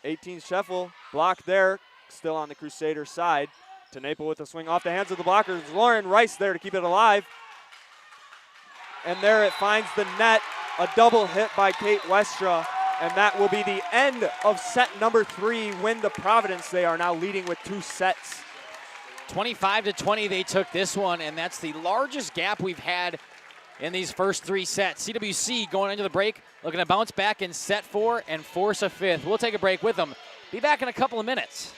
18 Scheffel, blocked there, still on the Crusader side. T-Naples with a swing off the hands of the blockers. Lauren Rice there to keep it alive. And there it finds the net. A double hit by Kate Westra. And that will be the end of set number 3. Win to Providence. They are now leading with 2 sets. 25-20 they took this one, and that's the largest gap we've had in these first 3 sets. CWC going into the break, looking to bounce back in set 4 and force a 5th. We'll take a break with them. Be back in a couple of minutes.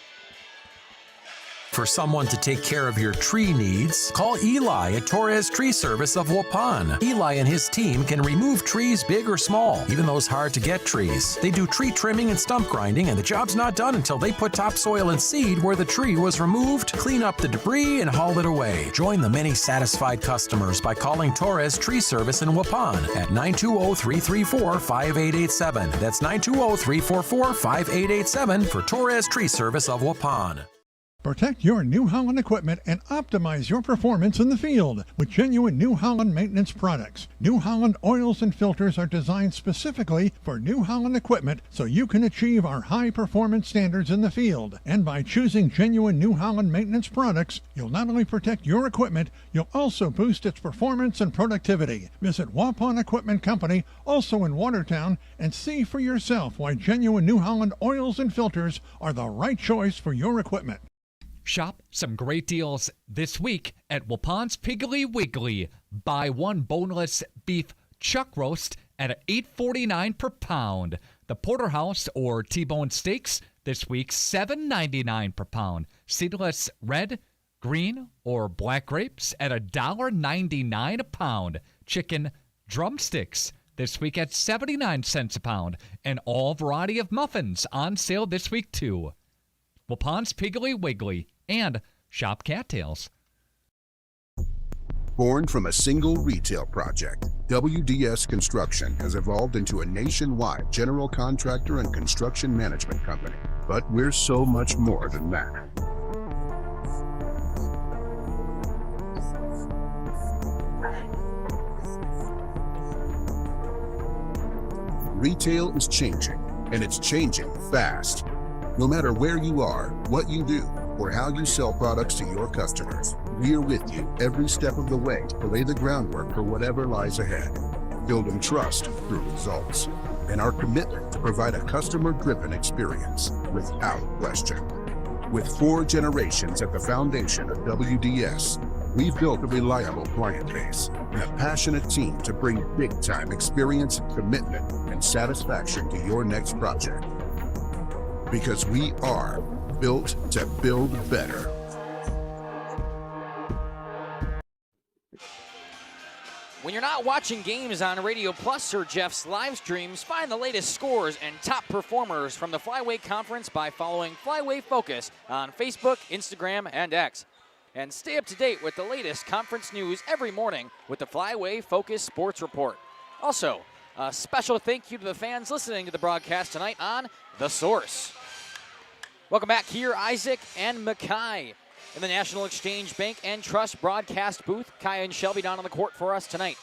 for someone to take care of your tree needs? Call Eli at Torres Tree Service of Waupun. Eli and his team can remove trees big or small, even those hard-to-get trees. They do tree trimming and stump grinding, and the job's not done until they put topsoil and seed where the tree was removed, clean up the debris, and haul it away. Join the many satisfied customers by calling Torres Tree Service in Waupun at 920-334-5887. That's 920-344-5887 for Torres Tree Service of Waupun. Protect your New Holland equipment and optimize your performance in the field with genuine New Holland maintenance products. New Holland oils and filters are designed specifically for New Holland equipment so you can achieve our high performance standards in the field. And by choosing genuine New Holland maintenance products, you'll not only protect your equipment, you'll also boost its performance and productivity. Visit Waupun Equipment Company, also in Watertown, and see for yourself why genuine New Holland oils and filters are the right choice for your equipment. Shop some great deals this week at Waupun's Piggly Wiggly. Buy one boneless beef chuck roast at $8.49 per pound. The porterhouse or T-bone steaks this week $7.99 per pound. Seedless red, green, or black grapes at $1.99 a pound. Chicken drumsticks this week at 79 cents a pound. And all variety of muffins on sale this week too. Waupun's Piggly Wiggly and shop cattails. Born from a single retail project, WDS Construction has evolved into a nationwide general contractor and construction management company. But we're so much more than that. Retail is changing, and it's changing fast. No matter where you are, what you do, or how you sell products to your customers, we are with you every step of the way to lay the groundwork for whatever lies ahead. Building trust through results, and our commitment to provide a customer-driven experience without question. With 4 generations at the foundation of WDS, we've built a reliable client base and a passionate team to bring big-time experience, commitment, and satisfaction to your next project. Because we are built to build better. When you're not watching games on Radio Plus or Jeff's live streams, find the latest scores and top performers from the Flyweight Conference by following Flyweight Focus on Facebook, Instagram, and X. And stay up to date with the latest conference news every morning with the Flyweight Focus Sports Report. Also, a special thank you to the fans listening to the broadcast tonight on The Source. Welcome back here, Isaac and Mackay in the National Exchange Bank and Trust broadcast booth. Kaya and Shelby down on the court for us tonight.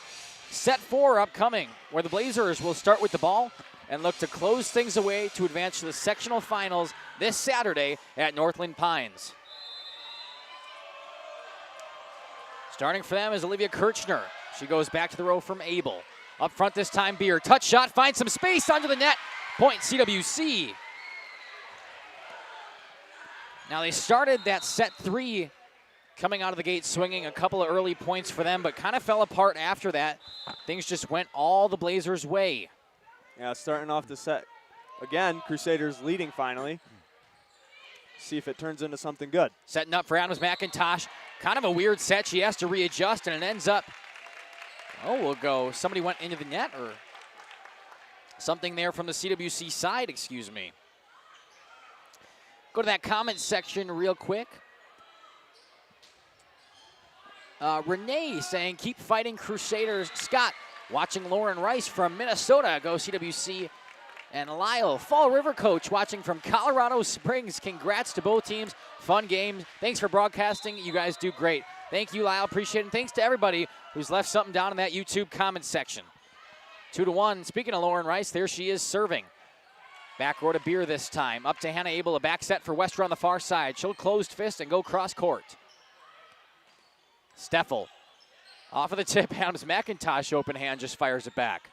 Set 4 upcoming, where the Blazers will start with the ball and look to close things away to advance to the sectional finals this Saturday at Northland Pines. Starting for them is Olivia Kirchner. She goes back to the row from Abel. Up front this time, Beer. Touch shot, finds some space under the net. Point CWC. Now they started that set 3 coming out of the gate swinging, a couple of early points for them, but kind of fell apart after that. Things just went all the Blazers' way. Yeah, starting off the set. Again, Crusaders leading finally. See if it turns into something good. Setting up for Adams McIntosh. Kind of a weird set. She has to readjust, and it ends up, we'll go. Somebody went into the net or something there from the CWC side, excuse me. Go to that comment section real quick. Renee saying, keep fighting Crusaders. Scott watching Lauren Rice from Minnesota. Go CWC. And Lyle, Fall River coach, watching from Colorado Springs. Congrats to both teams. Fun games. Thanks for broadcasting. You guys do great. Thank you, Lyle. Appreciate it. And thanks to everybody who's left something down in that YouTube comment section. 2-1. Speaking of Lauren Rice, there she is serving. Back row to Beer this time. Up to Hannah Abel, a back set for Wester on the far side. She'll closed fist and go cross court. Steffel. Off of the tip, Adams McIntosh open hand just fires it back.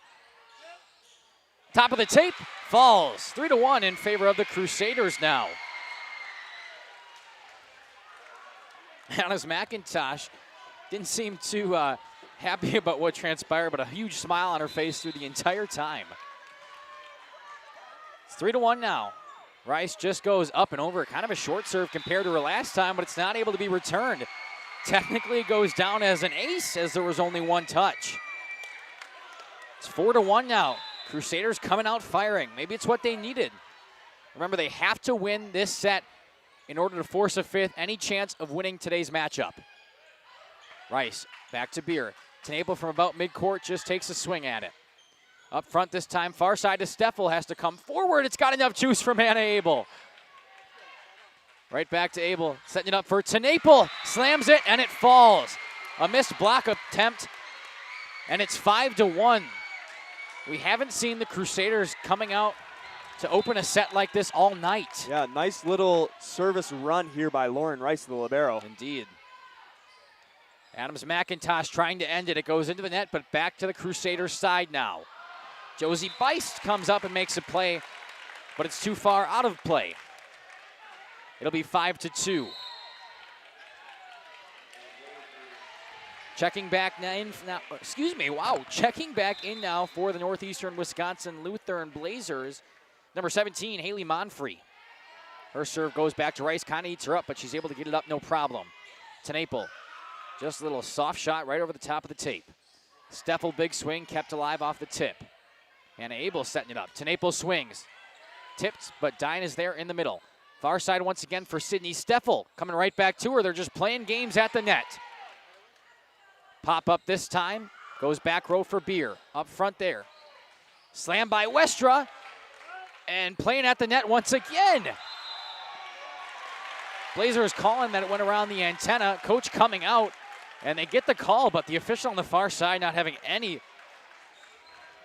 Top of the tape, falls. 3-1 in favor of the Crusaders now. Adams McIntosh didn't seem too happy about what transpired, but a huge smile on her face through the entire time. It's 3-1 now. Rice just goes up and over. Kind of a short serve compared to her last time, but it's not able to be returned. Technically, it goes down as an ace as there was only one touch. It's 4-1 now. Crusaders coming out firing. Maybe it's what they needed. Remember, they have to win this set in order to force a fifth, any chance of winning today's matchup. Rice, back to Beer. T.N.E.W. from about midcourt just takes a swing at it. Up front this time, far side to Steffel, has to come forward. It's got enough juice from N.E.W. Right back to Abel, setting it up for T.N.E.W. Slams it, and it falls. A missed block attempt, and it's 5-1. We haven't seen the Crusaders coming out to open a set like this all night. Yeah, nice little service run here by Lauren Rice, the libero. Indeed. Adams McIntosh trying to end it. It goes into the net, but back to the Crusaders' side now. Josie Beist comes up and makes a play, but it's too far out of play. It'll be 5-2. Checking back in now, checking back in now for the Northeastern Wisconsin Lutheran Blazers. Number 17, Haley Monfrey. Her serve goes back to Rice, kind of eats her up, but she's able to get it up no problem. T.N.E.W. Just a little soft shot right over the top of the tape. Steffel, big swing, kept alive off the tip. N.E.W. setting it up. T.N.E.W. swings. Tipped, but Dine is there in the middle. Far side once again for Sydney Steffel. Coming right back to her. They're just playing games at the net. Pop up this time. Goes back row for Beer. Up front there. Slam by Westra. And playing at the net once again. Blazers calling that it went around the antenna. Coach coming out. And they get the call, but the official on the far side not having any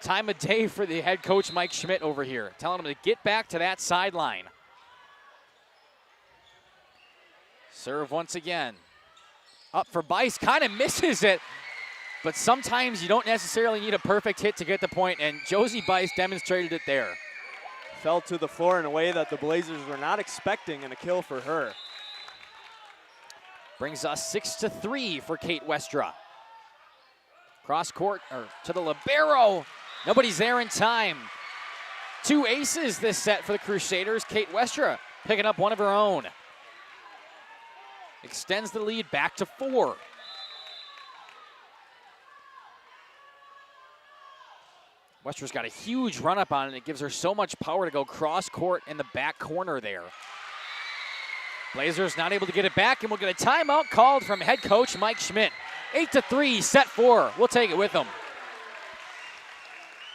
time of day for the head coach, Mike Schmidt, over here. Telling him to get back to that sideline. Serve once again. Up for Bice, kind of misses it. But sometimes you don't necessarily need a perfect hit to get the point, and Josie Bice demonstrated it there. Fell to the floor in a way that the Blazers were not expecting, and a kill for her. Brings us 6-3 for Kate Westra. Cross court, or to the libero. Nobody's there in time. 2 aces this set for the Crusaders. Kate Westra picking up one of her own. Extends the lead back to 4. Westra's got a huge run up on it. It gives her so much power to go cross court in the back corner there. Blazers not able to get it back, and we'll get a timeout called from head coach Mike Schmidt. 8-3, set 4. We'll take it with them.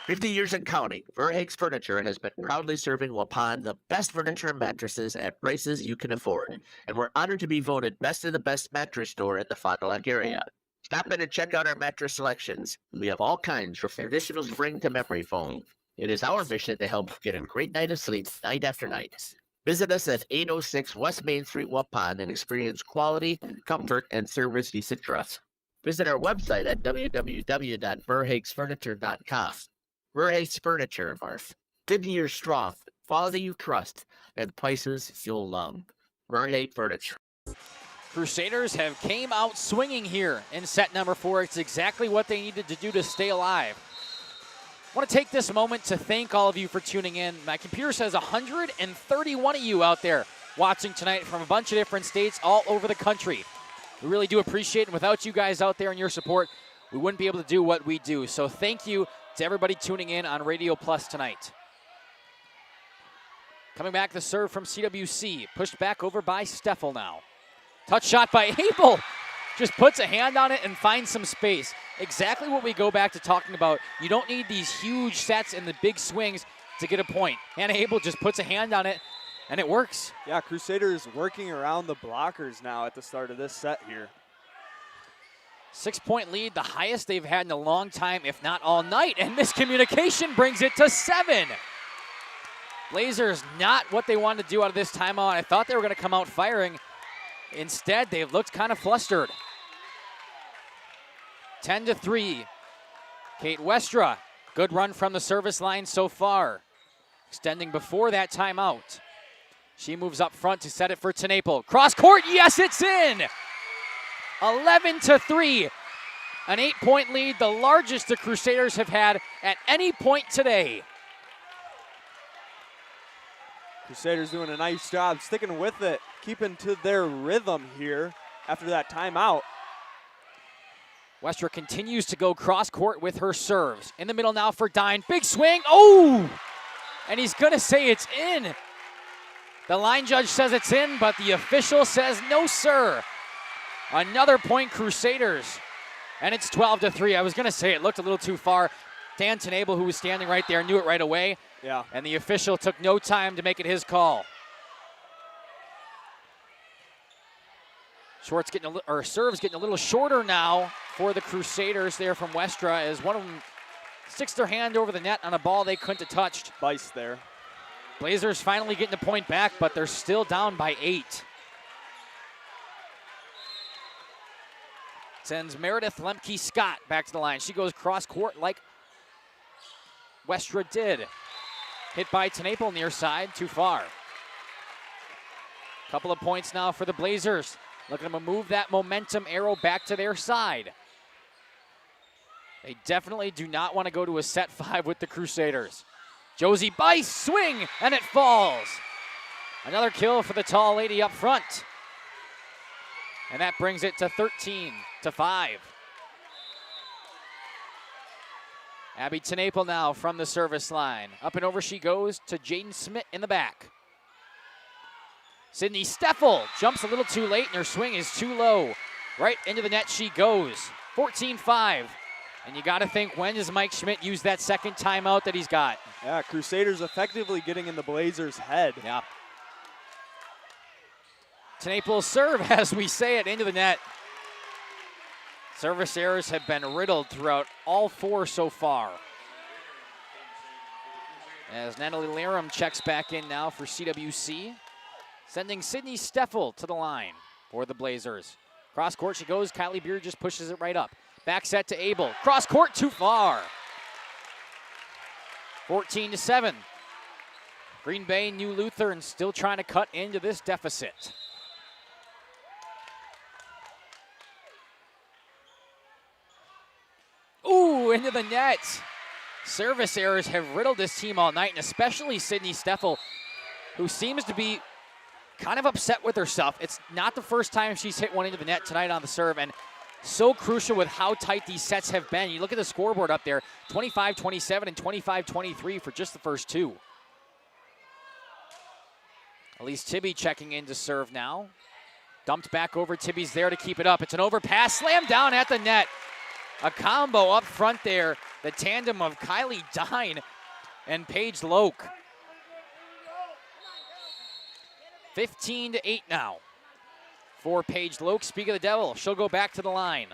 50 years and counting, Verhaeg's Furniture has been proudly serving Waupun the best furniture and mattresses at prices you can afford. And we're honored to be voted best of the best mattress store in the Fond du Lac area. Stop in and check out our mattress selections. We have all kinds from traditional spring to memory foam. It is our mission to help get a great night of sleep night after night. Visit us at 806 West Main Street, Waupun, and experience quality, comfort, and service you should trust. Visit our website at www.verhaegsfurniture.com. Verhaeg's Furniture, Marf. 50 years strong, quality you trust, and prices you'll love. Verhaeg Furniture. Crusaders have came out swinging here in set number 4. It's exactly what they needed to do to stay alive. I want to take this moment to thank all of you for tuning in. My computer says 131 of you out there watching tonight from a bunch of different states all over the country. We really do appreciate it. And without you guys out there and your support, we wouldn't be able to do what we do. So thank you to everybody tuning in on Radio Plus tonight. Coming back, the serve from CWC. Pushed back over by Steffel now. Touch shot by Abel. Just puts a hand on it and finds some space. Exactly what we go back to talking about. You don't need these huge sets and the big swings to get a point. And Abel just puts a hand on it, and it works. Yeah, Crusaders working around the blockers now at the start of this set here. 6-point lead, the highest they've had in a long time, if not all night. And miscommunication brings it to 7. Blazers not what they wanted to do out of this timeout. I thought they were going to come out firing. Instead, they've looked kind of flustered. 10-3. Kate Westra, good run from the service line so far. Extending before that timeout. She moves up front to set it for T.N.E.W. Cross court, yes, it's in! 11-3. An 8-point lead, the largest the Crusaders have had at any point today. Crusaders doing a nice job sticking with it, keeping to their rhythm here after that timeout. Westra continues to go cross court with her serves. In the middle now for Dine. Big swing. Oh! And he's going to say it's in. The line judge says it's in, but the official says no, sir. Another point, Crusaders. And it's 12-3. I was going to say it looked a little too far. Dan N.E.W, who was standing right there, knew it right away. Yeah. And the official took no time to make it his call. Serve's getting a little shorter now for the Crusaders there from Westra as one of them sticks their hand over the net on a ball they couldn't have touched. Vice there. Blazers finally getting the point back, but they're still down by 8. Sends Meredith Lemke-Scott back to the line. She goes cross court like Westra did. Hit by N.E.W near side, too far. Couple of points now for the Blazers. Looking to move that momentum arrow back to their side. They definitely do not want to go to a set 5 with the Crusaders. Josie Bice, swing, and it falls. Another kill for the tall lady up front. And that brings it to 13-5. Abby T-Naple now from the service line. Up and over she goes to Jaden Smith in the back. Sydney Steffel jumps a little too late and her swing is too low. Right into the net she goes. 14-5. And you got to think, when does Mike Schmidt use that second timeout that he's got? Yeah, Crusaders effectively getting in the Blazers' head. Yeah. T-Naple's serve, as we say it, into the net. Service errors have been riddled throughout all 4 so far. As Natalie Larum checks back in now for CWC, sending Sydney Steffel to the line for the Blazers. Cross court she goes. Kylie Beer just pushes it right up. Back set to Abel. Cross court too far. 14-7. Green Bay New Lutheran still trying to cut into this deficit. Ooh, into the net. Service errors have riddled this team all night, and especially Sydney Steffel, who seems to be kind of upset with herself. It's not the first time she's hit one into the net tonight on the serve, and so crucial with how tight these sets have been. You look at the scoreboard up there, 25-27 and 25-23 for just the first 2. Elise Tibby checking in to serve now. Dumped back over, Tibby's there to keep it up. It's an overpass, slammed down at the net. A combo up front there, the tandem of Kylie Dine and Paige Loke. 15-8 now for Paige Loke. Speak of the devil, she'll go back to the line.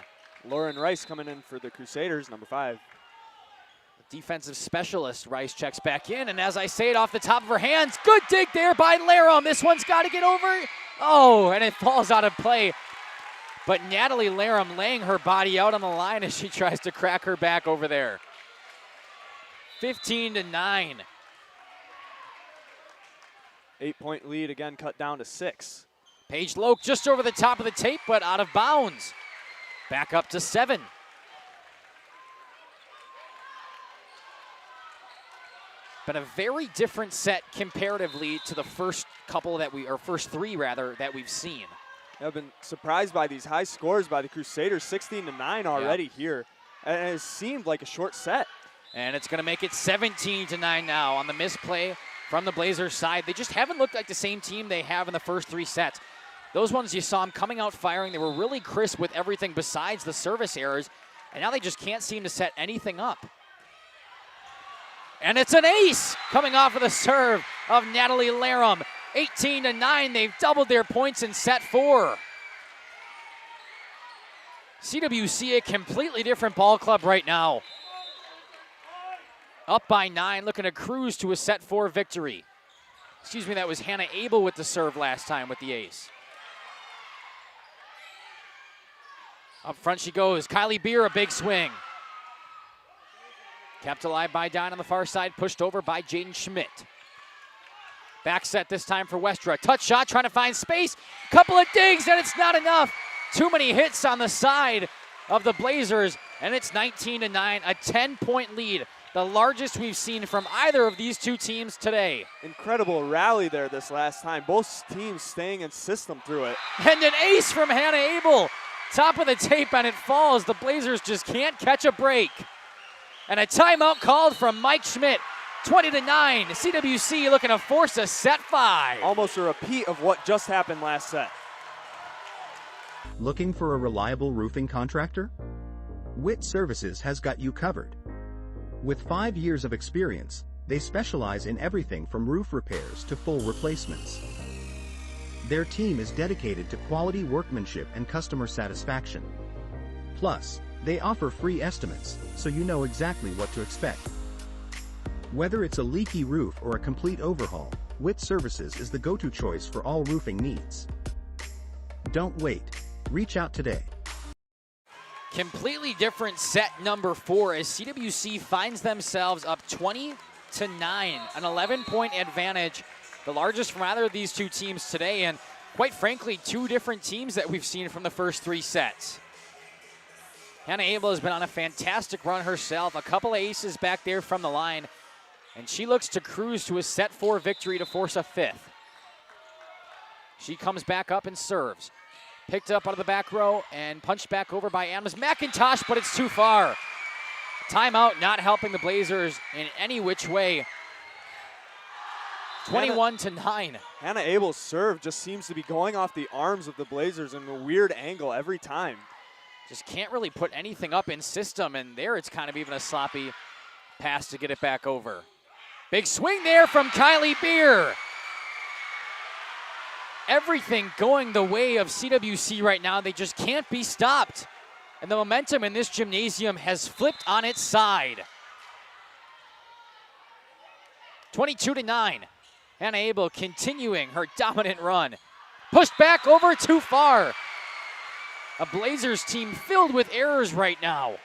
Lauren Rice coming in for the Crusaders, number 5. The defensive specialist, Rice checks back in, and as I say it off the top of her hands, good dig there by Larum. This one's got to get over. Oh, and it falls out of play. But Natalie Larum laying her body out on the line as she tries to crack her back over there. 15-9. 8-point lead again cut down to 6. Paige Loke just over the top of the tape, but out of bounds. Back up to 7. Been a very different set comparatively to the first couple that first 3 rather, that we've seen. I've been surprised by these high scores by the Crusaders, 16-9 already here. And it seemed like a short set. And it's going to make it 17-9 now on the misplay from the Blazers side. They just haven't looked like the same team they have in the first 3 sets. Those ones you saw them coming out firing. They were really crisp with everything besides the service errors. And now they just can't seem to set anything up. And it's an ace coming off of the serve of Natalie Larum. 18-9, they've doubled their points in set 4. CWC, a completely different ball club right now. Up by 9, looking to cruise to a set 4 victory. Excuse me, that was Hannah Abel with the serve last time with the ace. Up front she goes. Kylie Beer, a big swing. Kept alive by Don on the far side, pushed over by Jaden Schmidt. Back set this time for Westra. Touch shot, trying to find space. Couple of digs, and it's not enough. Too many hits on the side of the Blazers, and it's 19-9, a 10-point lead. the largest we've seen from either of these two teams today. Incredible rally there this last time. Both teams staying in system through it. And an ace from Hannah Abel. Top of the tape and it falls. The Blazers just can't catch a break. And a timeout called from Mike Schmidt. 20-9, CWC looking to force a set 5. Almost a repeat of what just happened last set. Looking for a reliable roofing contractor? WIT Services has got you covered. With 5 years of experience, they specialize in everything from roof repairs to full replacements. Their team is dedicated to quality workmanship and customer satisfaction. Plus, they offer free estimates, so you know exactly what to expect. Whether it's a leaky roof or a complete overhaul, WIT Services is the go-to choice for all roofing needs. Don't wait. Reach out today. Completely different set number 4 as CWC finds themselves up 20-9, an 11-point advantage, the largest from either of these two teams today, and quite frankly, two different teams that we've seen from the first 3 sets. Hannah Abel has been on a fantastic run herself, a couple of aces back there from the line, and she looks to cruise to a set 4 victory to force a 5th. She comes back up and serves. Picked up out of the back row and punched back over by Adams McIntosh, but it's too far. Timeout not helping the Blazers in any which way. 21-9. Hannah Abel's serve just seems to be going off the arms of the Blazers in a weird angle every time. Just can't really put anything up in system, and there it's kind of even a sloppy pass to get it back over. Big swing there from Kylie Beer. Everything going the way of CWC right now. They just can't be stopped. And the momentum in this gymnasium has flipped on its side. 22-9. Hannah Abel continuing her dominant run. Pushed back over too far. A Blazers team filled with errors right now.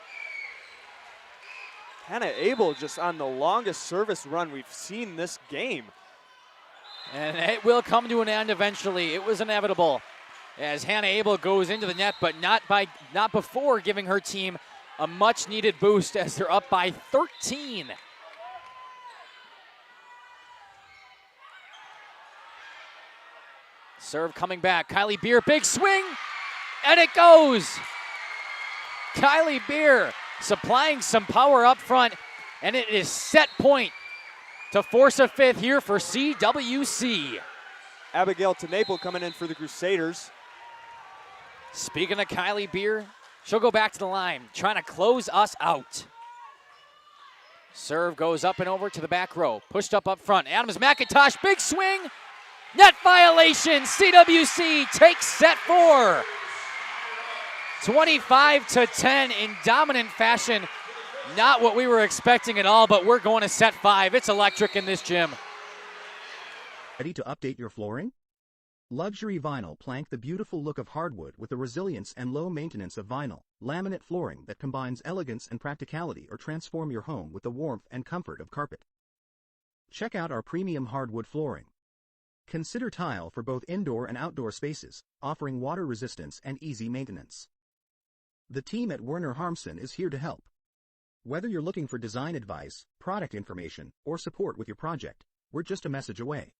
Hannah Abel just on the longest service run we've seen this game. And it will come to an end eventually. It was inevitable as Hannah Abel goes into the net, but not before giving her team a much-needed boost as they're up by 13. Serve coming back. Kylie Beer, big swing, and it goes. Kylie Beer supplying some power up front, and it is set point to force a 5th here for CWC. Abigail Tenaple coming in for the Crusaders. Speaking of Kylie Beer, she'll go back to the line, trying to close us out. Serve goes up and over to the back row, pushed up front. Adams McIntosh, big swing, net violation. CWC takes set 4. 25-10 in dominant fashion. Not what we were expecting at all, but we're going to set 5. It's electric in this gym. Ready to update your flooring? Luxury Vinyl plank the beautiful look of hardwood with the resilience and low maintenance of vinyl. Laminate flooring that combines elegance and practicality, or transform your home with the warmth and comfort of carpet. Check out our premium hardwood flooring. Consider tile for both indoor and outdoor spaces, offering water resistance and easy maintenance. The team at Werner Harmsen is here to help. Whether you're looking for design advice, product information, or support with your project, we're just a message away.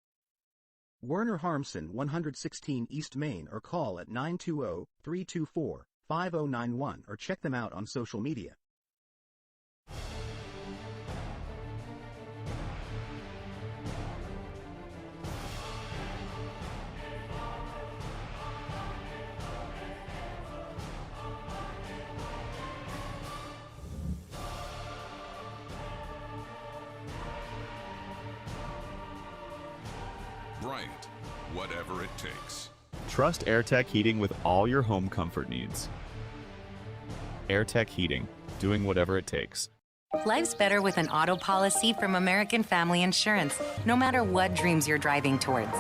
Werner Harmsen, 116 East Main, or call at 920-324-5091 or check them out on social media. Bryant, whatever it takes. Trust AirTech Heating with all your home comfort needs. AirTech Heating, doing whatever it takes. Life's better with an auto policy from American Family Insurance, no matter what dreams you're driving towards.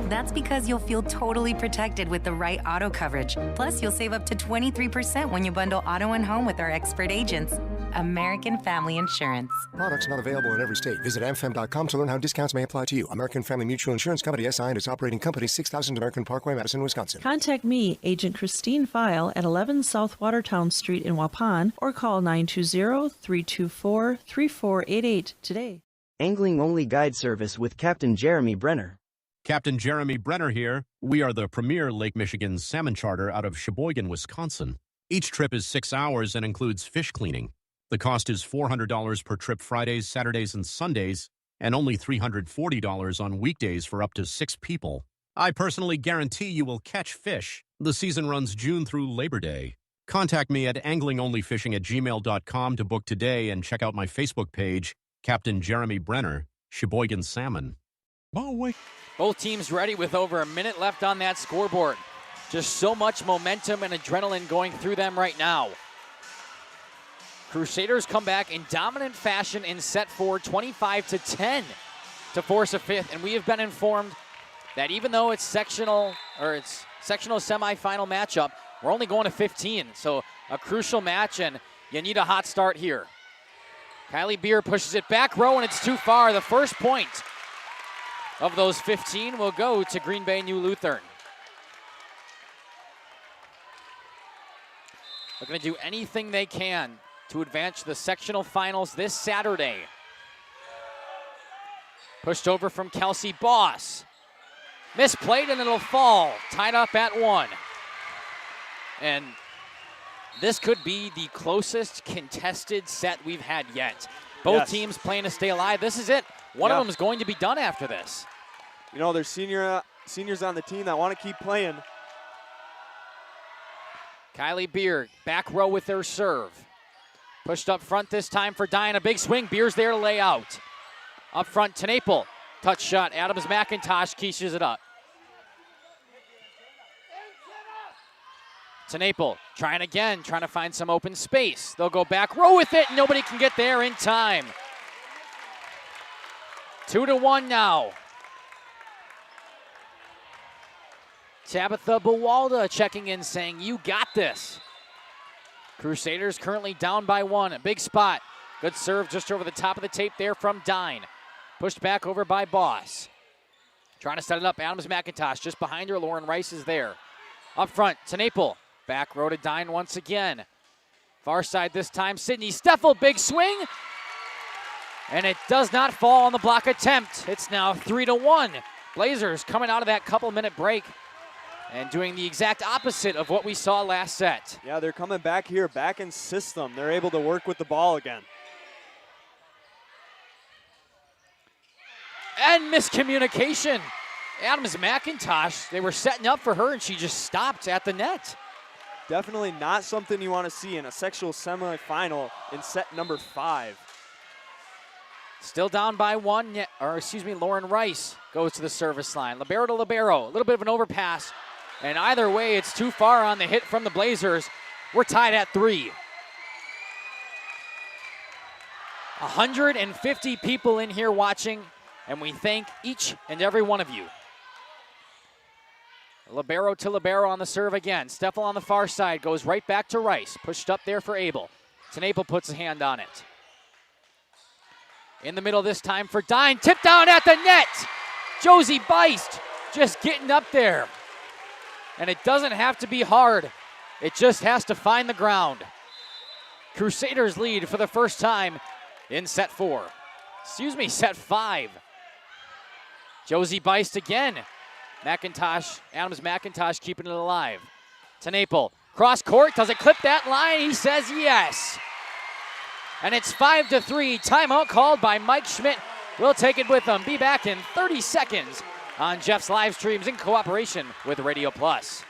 That's because you'll feel totally protected with the right auto coverage. Plus, you'll save up to 23% when you bundle auto and home with our expert agents. American Family Insurance. Products not available in every state. Visit amfam.com to learn how discounts may apply to you. American Family Mutual Insurance Company, SI, and its operating company, 6000 American Parkway, Madison, Wisconsin. Contact me, Agent Christine File, at 11 South Watertown Street in Waupun, or call 920-324-3488 today. Angling-only guide service with Captain Jeremy Brenner. Captain Jeremy Brenner here. We are the premier Lake Michigan salmon charter out of Sheboygan, Wisconsin. Each trip is 6 hours and includes fish cleaning. The cost is $400 per trip Fridays, Saturdays, and Sundays, and only $340 on weekdays for up to 6 people. I personally guarantee you will catch fish. The season runs June through Labor Day. Contact me at anglingonlyfishing@gmail.com to book today and check out my Facebook page, Captain Jeremy Brenner, Sheboygan Salmon. Both teams ready with over a minute left on that scoreboard. Just so much momentum and adrenaline going through them right now. Crusaders come back in dominant fashion in set 4, 25-10 to force a fifth. And we have been informed that even though it's sectional semifinal matchup, we're only going to 15. So a crucial match, and you need a hot start here. Kylie Beer pushes it back row, and it's too far. The first point of those 15 will go to Green Bay New Lutheran. They're going to do anything they can to advance to the sectional finals this Saturday. Pushed over from Kelsey Boss. Misplayed, and it'll fall. Tied up at 1. And this could be the closest contested set we've had yet. Both teams playing to stay alive. This is it. One of them is going to be done after this. You know, there's seniors on the team that want to keep playing. Kylie Beer, back row with their serve. Pushed up front this time for Diane. A big swing. Beer's there to lay out. Up front, TNEW. Touch shot. Adams McIntosh quiches it up. TNEW trying again, trying to find some open space. They'll go back row with it. Nobody can get there in time. 2-1 now. Tabitha Bawalda checking in, saying, "You got this." Crusaders currently down by 1. A big spot. Good serve just over the top of the tape there from Dine. Pushed back over by Boss. Trying to set it up. Adams McIntosh just behind her. Lauren Rice is there. Up front, TNEW. Back row to Dine once again. Far side this time, Sydney Steffel. Big swing. And it does not fall on the block attempt. It's now 3-1. Blazers coming out of that couple-minute break and doing the exact opposite of what we saw last set. Yeah, they're coming back here, back in system. They're able to work with the ball again. And miscommunication. Adams McIntosh, they were setting up for her, and she just stopped at the net. Definitely not something you want to see in a sectional semifinal in set number 5. Still down by 1, Lauren Rice goes to the service line. Libero to Libero, a little bit of an overpass. And either way, it's too far on the hit from the Blazers. We're tied at 3. 150 people in here watching, and we thank each and every one of you. Libero to Libero on the serve again. Steffel on the far side goes right back to Rice. Pushed up there for Abel. TNEW puts a hand on it. In the middle this time for Dine. Tip down at the net. Josie Beist just getting up there. And it doesn't have to be hard. It just has to find the ground. Crusaders lead for the first time in set 5. Josie Beist again. Adams McIntosh keeping it alive. TNEW, cross court, does it clip that line? He says yes. And it's 5-3. Timeout called by Mike Schmidt. We'll take it with him. Be back in 30 seconds on Jeff's live streams in cooperation with Radio Plus.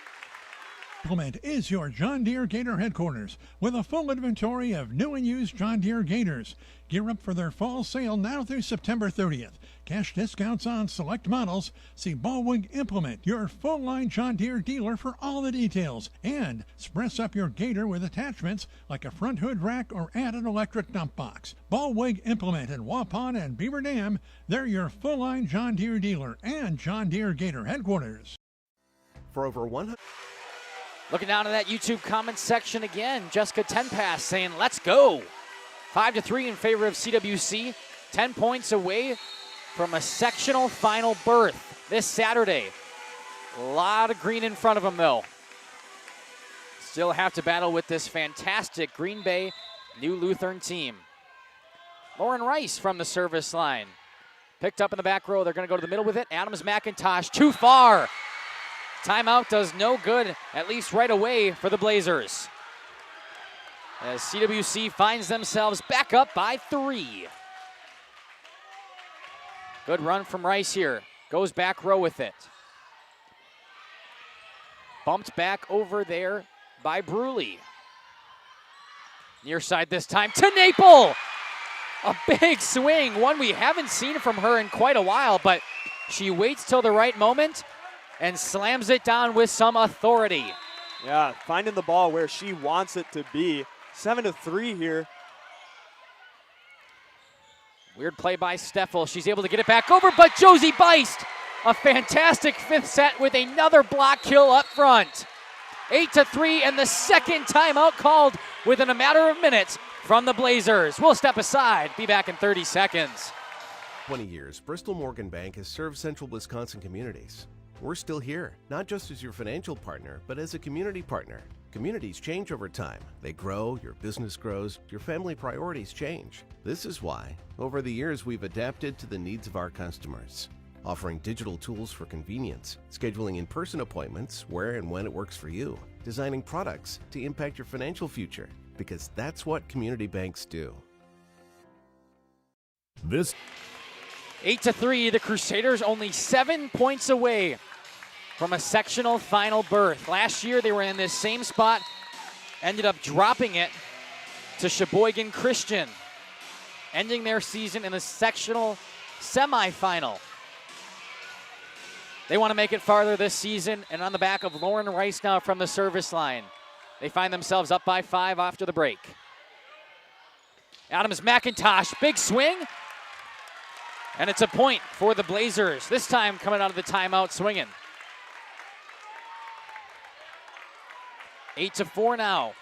Implement is your John Deere Gator headquarters with a full inventory of new and used John Deere Gators. Gear up for their fall sale now through September 30th. Cash discounts on select models. See Baldwin Implement, your full-line John Deere dealer for all the details. And spruce up your Gator with attachments like a front hood rack or add an electric dump box. Baldwin Implement in Waupun and Beaver Dam, they're your full-line John Deere dealer and John Deere Gator headquarters. For over 100... Looking down at that YouTube comment section again, Jessica Tenpass saying, "Let's go." 5-3 in favor of CWC. 10 points away from a sectional final berth this Saturday. A lot of green in front of them, though. Still have to battle with this fantastic Green Bay New Lutheran team. Lauren Rice from the service line. Picked up in the back row. They're going to go to the middle with it. Adams McIntosh too far. Timeout does no good, at least right away for the Blazers, as CWC finds themselves back up by 3. Good run from Rice here. Goes back row with it. Bumped back over there by Bruley. Near side this time to Naple. A big swing, one we haven't seen from her in quite a while, but she waits till the right moment and slams it down with some authority. Yeah, finding the ball where she wants it to be. 7-3 here. Weird play by Steffel. She's able to get it back over, but Josie Beist, a fantastic 5th set with another block kill up front. 8-3, and the second timeout called within a matter of minutes from the Blazers. We'll step aside, be back in 30 seconds. 20 years, Bristol Morgan Bank has served central Wisconsin communities. We're still here, not just as your financial partner, but as a community partner. Communities change over time. They grow, your business grows, your family priorities change. This is why, over the years, we've adapted to the needs of our customers, offering digital tools for convenience, scheduling in-person appointments where and when it works for you, designing products to impact your financial future, because that's what community banks do. This 8-3, the Crusaders only 7 points away from a sectional final berth. Last year they were in this same spot, ended up dropping it to Sheboygan Christian, ending their season in the sectional semifinal. They want to make it farther this season, and on the back of Lauren Rice now from the service line. They find themselves up by 5 after the break. Adams McIntosh, big swing. And it's a point for the Blazers, this time coming out of the timeout swinging. 8-4 now.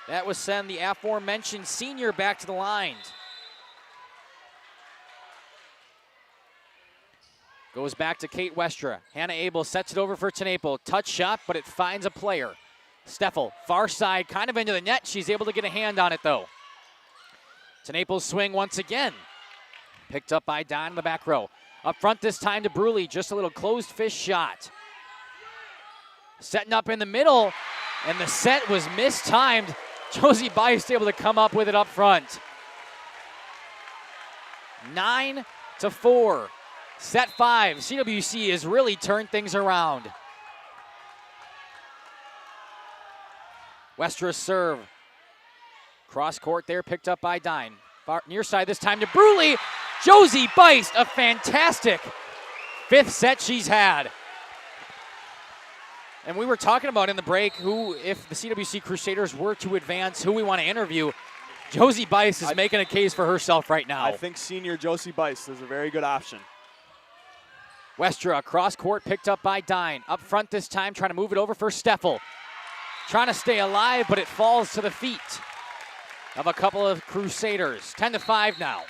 That will send the aforementioned senior back to the line. Goes back to Kate Westra. Hannah Abel sets it over for Tenaple. Touch shot, but it finds a player. Steffel, far side, kind of into the net. She's able to get a hand on it, though. Tenaple's swing once again. Picked up by Don in the back row. Up front this time to Bruley, just a little closed fist shot. Setting up in the middle, and the set was mistimed. Josie Beist able to come up with it up front. 9-4. Set 5. CWC has really turned things around. Westra's serve. Cross court there, picked up by Dine. Far near side this time to Bruley. Josie Beist, a fantastic 5th set she's had. And we were talking about in the break who, if the CWC Crusaders were to advance, who we want to interview. Josie Beist is making a case for herself right now. I think senior Josie Beist is a very good option. Westra, cross court, picked up by Dine. Up front this time, trying to move it over for Steffel. Trying to stay alive, but it falls to the feet of a couple of Crusaders. 10-5 now.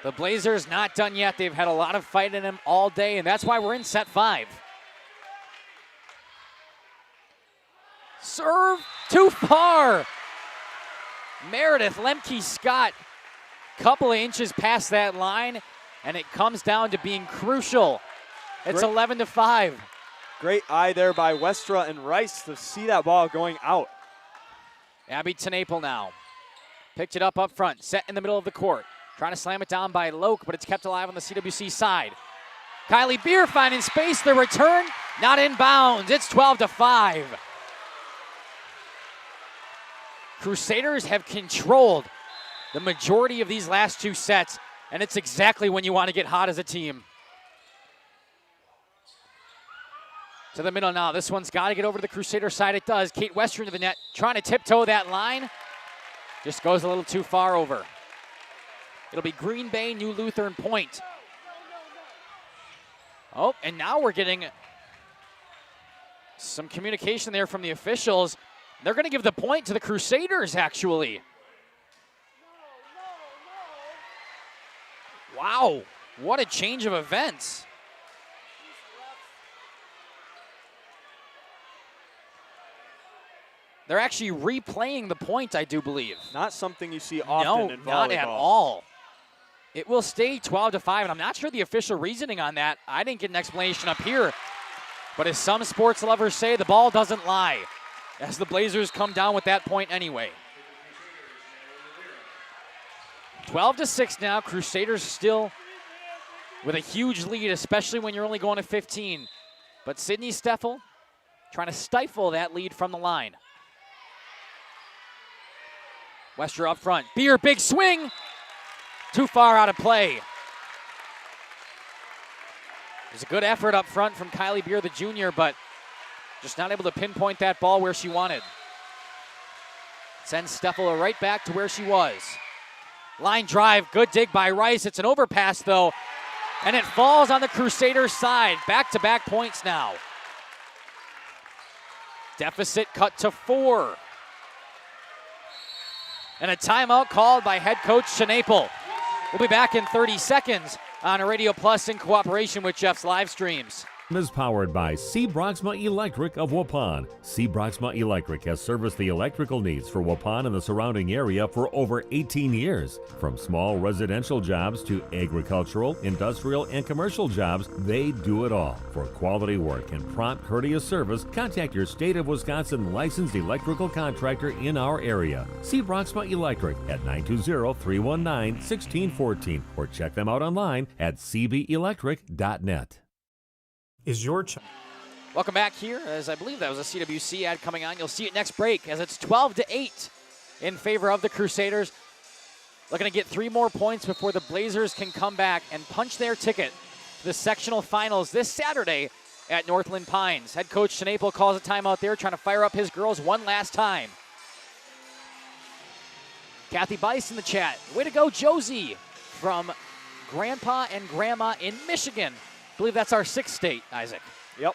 The Blazers not done yet. They've had a lot of fight in them all day, and that's why we're in set 5. Serve too far. Meredith Lemke-Scott, couple of inches past that line, and it comes down to being crucial. It's 11-5. Great eye there by Westra and Rice to see that ball going out. Abby Tenaple now. Picked it up front, set in the middle of the court. Trying to slam it down by Loke, but it's kept alive on the CWC side. Kylie Beer finding space. The return, not in bounds. It's 12-5. Crusaders have controlled the majority of these last 2 sets, and it's exactly when you want to get hot as a team. To the middle now. This one's got to get over to the Crusader side. It does. Kate Westra into the net, trying to tiptoe that line. Just goes a little too far over. It'll be Green Bay New Lutheran point. Oh, and now we're getting some communication there from the officials. They're going to give the point to the Crusaders, actually. Wow, what a change of events. They're actually replaying the point, I do believe. Not something you see often in volleyball. No, not at all. It will stay 12-5, and I'm not sure the official reasoning on that. I didn't get an explanation up here. But as some sports lovers say, the ball doesn't lie, as the Blazers come down with that point anyway. 12-6 now. Crusaders still with a huge lead, especially when you're only going to 15. But Sydney Steffel trying to stifle that lead from the line. Wester up front. Beer, big swing. Too far out of play. There's a good effort up front from Kylie Beer, the junior, but just not able to pinpoint that ball where she wanted. Sends Steffel right back to where she was. Line drive, good dig by Rice. It's an overpass, though, and it falls on the Crusaders' side. Back-to-back points now. Deficit cut to 4. And a timeout called by head coach Schnapel. We'll be back in 30 seconds on Radio Plus in cooperation with Jeff's live streams. Is powered by C. Broxma Electric of Waupun. C. Broxma Electric has serviced the electrical needs for Waupun and the surrounding area for over 18 years. From small residential jobs to agricultural, industrial, and commercial jobs, they do it all. For quality work and prompt, courteous service, contact your State of Wisconsin licensed electrical contractor in our area. C. Broxma Electric at 920-319-1614 or check them out online at cbelectric.net. Is your child. Welcome back here, as I believe that was a CWC ad coming on. You'll see it next break as it's 12-8 in favor of the Crusaders. Looking to get 3 more points before the Blazers can come back and punch their ticket to the sectional finals this Saturday at Northland Pines. Head coach Schnapel calls a timeout there, trying to fire up his girls one last time. Kathy Bice in the chat. Way to go, Josie, from Grandpa and Grandma in Michigan. I believe that's our 6th state, Isaac. Yep.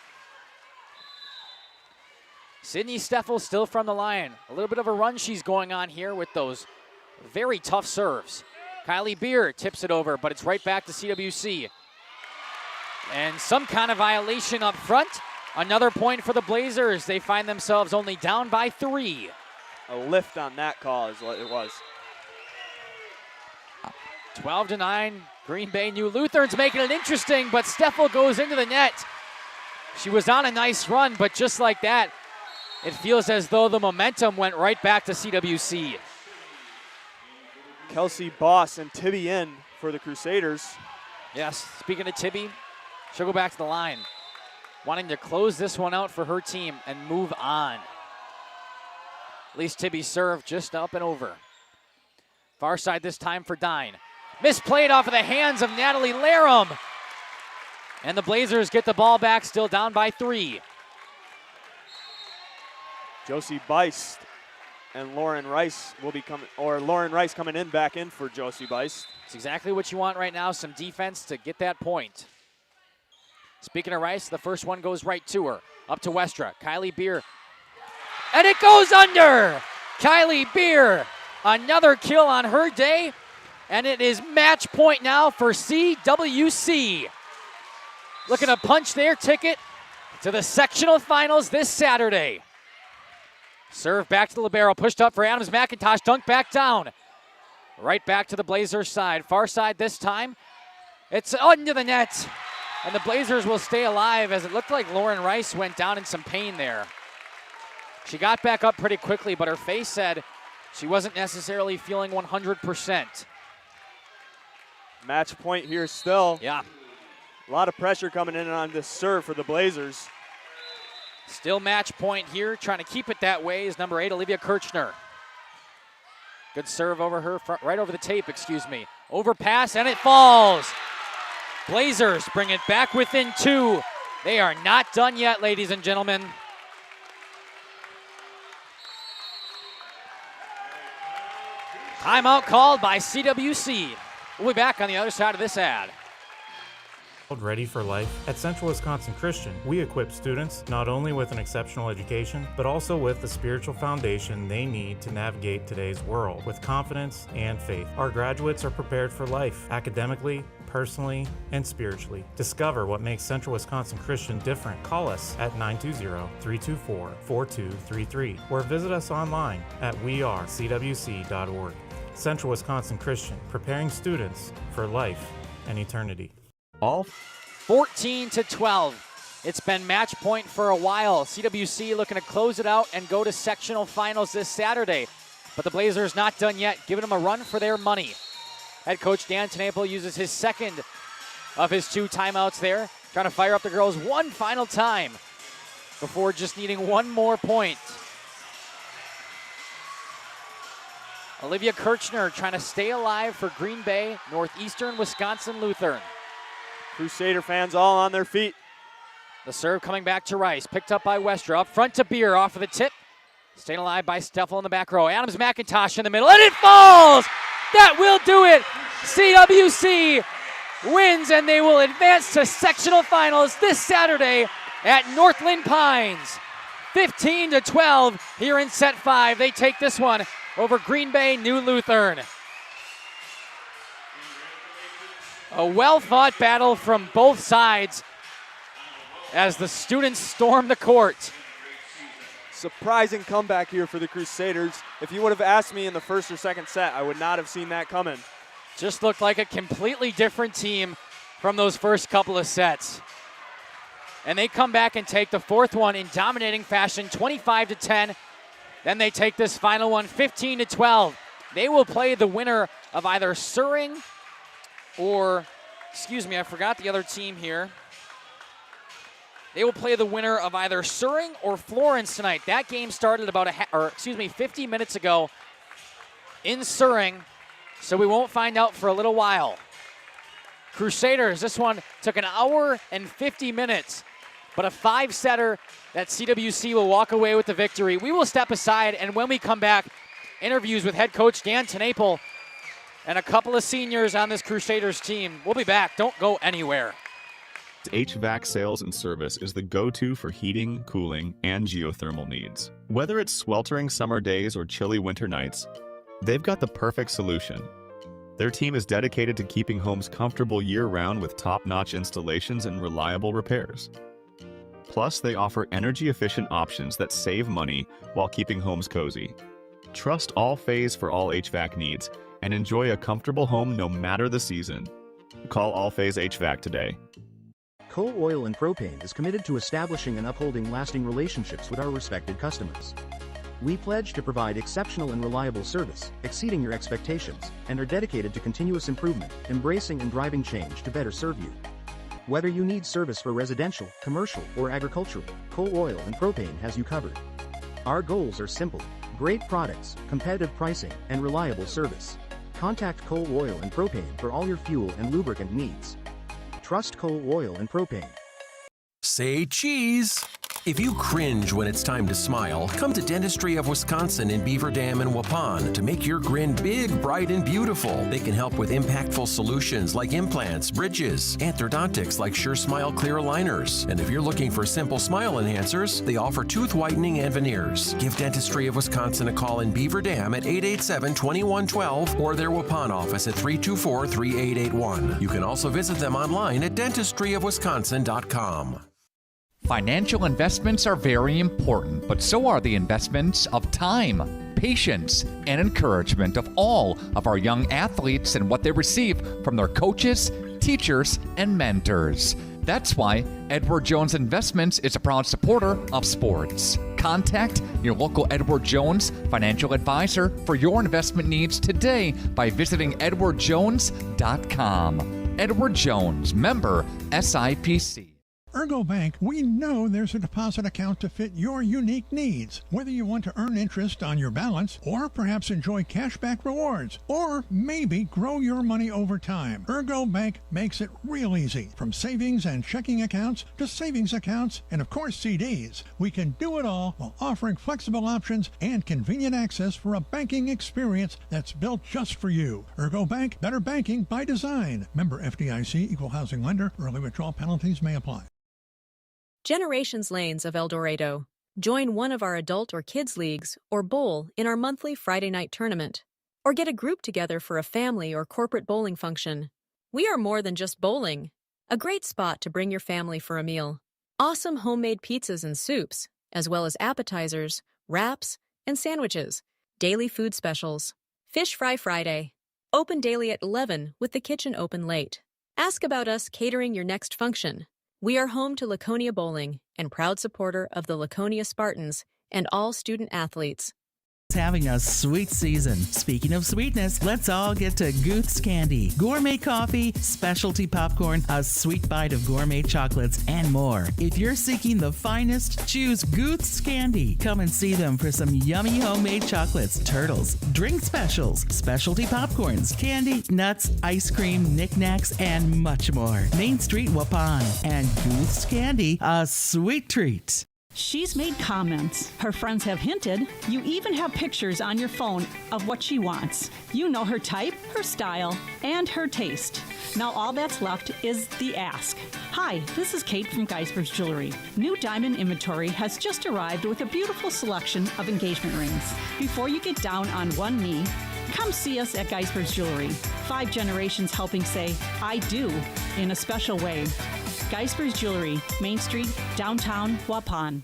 Sydney Steffel still from the line. A little bit of a run she's going on here with those very tough serves. Kylie Beer tips it over, but it's right back to CWC. And some kind of violation up front. Another point for the Blazers. They find themselves only down by 3. A lift on that call is what it was. 12-9. Green Bay New Lutherans making it interesting, but Steffel goes into the net. She was on a nice run, but just like that, it feels as though the momentum went right back to CWC. Kelsey Boss and Tibby in for the Crusaders. Yes, speaking of Tibby, she'll go back to the line, wanting to close this one out for her team and move on. At least Tibby's serve just up and over. Far side this time for Dine. Misplayed off of the hands of Natalie Larum. And the Blazers get the ball back, still down by 3. Josie Bice and Lauren Rice will be coming, or Lauren Rice coming in back in for Josie Bice. It's exactly what you want right now, some defense to get that point. Speaking of Rice, the first one goes right to her. Up to Westra, Kylie Beer. And it goes under! Kylie Beer, another kill on her day. And it is match point now for CWC. Looking to punch their ticket to the sectional finals this Saturday. Serve back to the libero, pushed up for Adams McIntosh, dunked back down. Right back to the Blazers side. Far side this time. It's under the net. And the Blazers will stay alive as it looked like Lauren Rice went down in some pain there. She got back up pretty quickly, but her face said she wasn't necessarily feeling 100%. Match point here still. Yeah. A lot of pressure coming in on this serve for the Blazers. Still match point here. Trying to keep it that way is number 8, Olivia Kirchner. Good serve over her, right over the tape, excuse me. Overpass, and it falls. Blazers bring it back within 2. They are not done yet, ladies and gentlemen. Timeout called by CWC. We'll be back on the other side of this ad. Ready for life? At Central Wisconsin Christian, we equip students not only with an exceptional education, but also with the spiritual foundation they need to navigate today's world with confidence and faith. Our graduates are prepared for life, academically, personally, and spiritually. Discover what makes Central Wisconsin Christian different. Call us at 920-324-4233 or visit us online at wearecwc.org. Central Wisconsin Christian, preparing students for life and eternity. All 14-12. It's been match point for a while. CWC looking to close it out and go to sectional finals this Saturday. But the Blazers not done yet, giving them a run for their money. Head coach Dan T.N.E.W. uses his second of his 2 timeouts there, trying to fire up the girls one final time before just needing one more point. Olivia Kirchner trying to stay alive for Green Bay, Northeastern Wisconsin Lutheran. Crusader fans all on their feet. The serve coming back to Rice, picked up by Westra. Up front to Beer, off of the tip. Staying alive by Steffel in the back row. Adams McIntosh in the middle, and it falls! That will do it! CWC wins, and they will advance to sectional finals this Saturday at Northland Pines. 15-12 here in set 5. They take this one over Green Bay New Lutheran. A well-fought battle from both sides as the students storm the court. Surprising comeback here for the Crusaders. If you would have asked me in the first or second set, I would not have seen that coming. Just looked like a completely different team from those first couple of sets. And they come back and take the fourth one in dominating fashion, 25-10. Then they take this final one, 15-12. They will play the winner of either Suring or, excuse me, I forgot the other team here. They will play the winner of either Suring or Florence tonight. That game started about 50 minutes ago in Suring, so we won't find out for a little while. Crusaders, this one took an hour and 50 minutes, but a 5-setter that CWC will walk away with the victory. We will step aside, and when we come back, interviews with head coach Dan T.N.E.W. and a couple of seniors on this Crusaders team. We'll be back. Don't go anywhere. HVAC sales and service is the go-to for heating, cooling, and geothermal needs. Whether it's sweltering summer days or chilly winter nights, they've got the perfect solution. Their team is dedicated to keeping homes comfortable year-round with top-notch installations and reliable repairs. Plus, they offer energy-efficient options that save money while keeping homes cozy. Trust All-Phase for all HVAC needs and enjoy a comfortable home no matter the season. Call All-Phase HVAC today. Coal Oil and Propane is committed to establishing and upholding lasting relationships with our respected customers. We pledge to provide exceptional and reliable service, exceeding your expectations, and are dedicated to continuous improvement, embracing and driving change to better serve you. Whether you need service for residential, commercial, or agricultural, Coal Oil and Propane has you covered. Our goals are simple: great products, competitive pricing, and reliable service. Contact Coal Oil and Propane for all your fuel and lubricant needs. Trust Coal Oil and Propane. Say cheese! If you cringe when it's time to smile, come to Dentistry of Wisconsin in Beaver Dam and Waupun to make your grin big, bright, and beautiful. They can help with impactful solutions like implants, bridges, orthodontics like Sure Smile clear aligners. And if you're looking for simple smile enhancers, they offer tooth whitening and veneers. Give Dentistry of Wisconsin a call in Beaver Dam at 887-2112 or their Waupun office at 324-3881. You can also visit them online at dentistryofwisconsin.com. Financial investments are very important, but so are the investments of time, patience, and encouragement of all of our young athletes and what they receive from their coaches, teachers, and mentors. That's why Edward Jones Investments is a proud supporter of sports. Contact your local Edward Jones financial advisor for your investment needs today by visiting edwardjones.com. Edward Jones, member SIPC. Ergo Bank, we know there's a deposit account to fit your unique needs. Whether you want to earn interest on your balance, or perhaps enjoy cashback rewards, or maybe grow your money over time, Ergo Bank makes it real easy. From savings and checking accounts to savings accounts and, of course, CDs. We can do it all while offering flexible options and convenient access for a banking experience that's built just for you. Ergo Bank, better banking by design. Member FDIC, equal housing lender. Early withdrawal penalties may apply. Generations Lanes of El Dorado. Join one of our adult or kids leagues or bowl in our monthly Friday night tournament. Or get a group together for a family or corporate bowling function. We are more than just bowling. A great spot to bring your family for a meal. Awesome homemade pizzas and soups, as well as appetizers, wraps, and sandwiches. Daily food specials. Fish Fry Friday. Open daily at 11 with the kitchen open late. Ask about us catering your next function. We are home to Laconia Bowling and proud supporter of the Laconia Spartans and all student athletes. Having a sweet season. Speaking of sweetness, let's all get to Gooth's Candy. Gourmet coffee, specialty popcorn, a sweet bite of gourmet chocolates, and more. If you're seeking the finest, choose Gooth's Candy. Come and see them for some yummy homemade chocolates, turtles, drink specials, specialty popcorns, candy, nuts, ice cream, knickknacks, and much more. Main Street, Waupun. And Gooth's Candy, a sweet treat. She's made comments. Her friends have hinted. You even have pictures on your phone of what she wants. You know her type, her style, and her taste. Now all that's left is the ask. Hi, this is Kate from Geisberg's Jewelry. New diamond inventory has just arrived with a beautiful selection of engagement rings. Before you get down on one knee, come see us at Geisberg's Jewelry. 5 generations helping say, I do, in a special way. Geisberg's Jewelry, Main Street, downtown Waupun.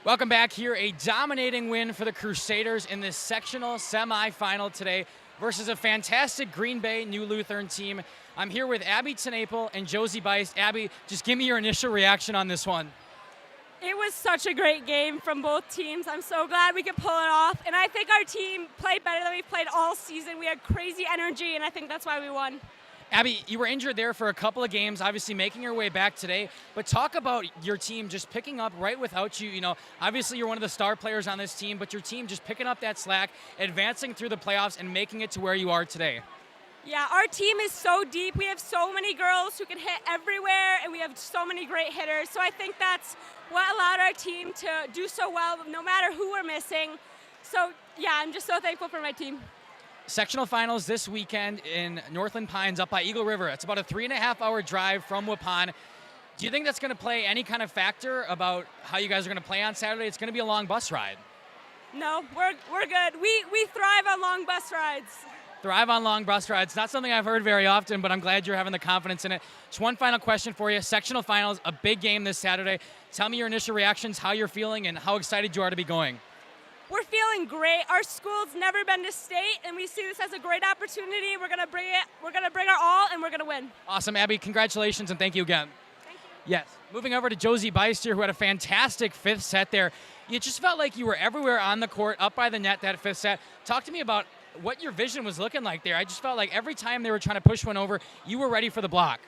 Welcome back here. A dominating win for the Crusaders in this sectional semifinal today versus a fantastic Green Bay New Lutheran team. I'm here with Abby Tenaple and Josie Beist. Abby, just give me your initial reaction on this one. It was such a great game from both teams. I'm so glad we could pull it off. And I think our team played better than we've played all season. We had crazy energy, and I think that's why we won. Abby, you were injured there for a couple of games, obviously making your way back today, but talk about your team just picking up right without you. You know, obviously you're one of the star players on this team, but your team just picking up that slack, advancing through the playoffs, and making it to where you are today. Yeah, our team is so deep. We have so many girls who can hit everywhere, and we have so many great hitters. So I think that's what allowed our team to do so well, no matter who we're missing. So, yeah, I'm just so thankful for my team. Sectional finals this weekend in Northland Pines up by Eagle River. It's about a 3.5-hour drive from Waupun. Do you think that's going to play any kind of factor about how you guys are going to play on Saturday? It's going to be a long bus ride. No, we're good. We thrive on long bus rides. Thrive on long bus rides. Not something I've heard very often, but I'm glad you're having the confidence in it. Just one final question for you. Sectional finals, a big game this Saturday. Tell me your initial reactions, how you're feeling, and how excited you are to be going. We're feeling great. Our school's never been to state, and we see this as a great opportunity. We're going to bring it. We're going to bring our all, and we're going to win. Awesome, Abby. Congratulations, and thank you again. Thank you. Yes. Moving over to Josie Beist here, who had a fantastic fifth set there. You just felt like you were everywhere on the court, up by the net that fifth set. Talk to me about what your vision was looking like there. I just felt like every time they were trying to push one over, you were ready for the block.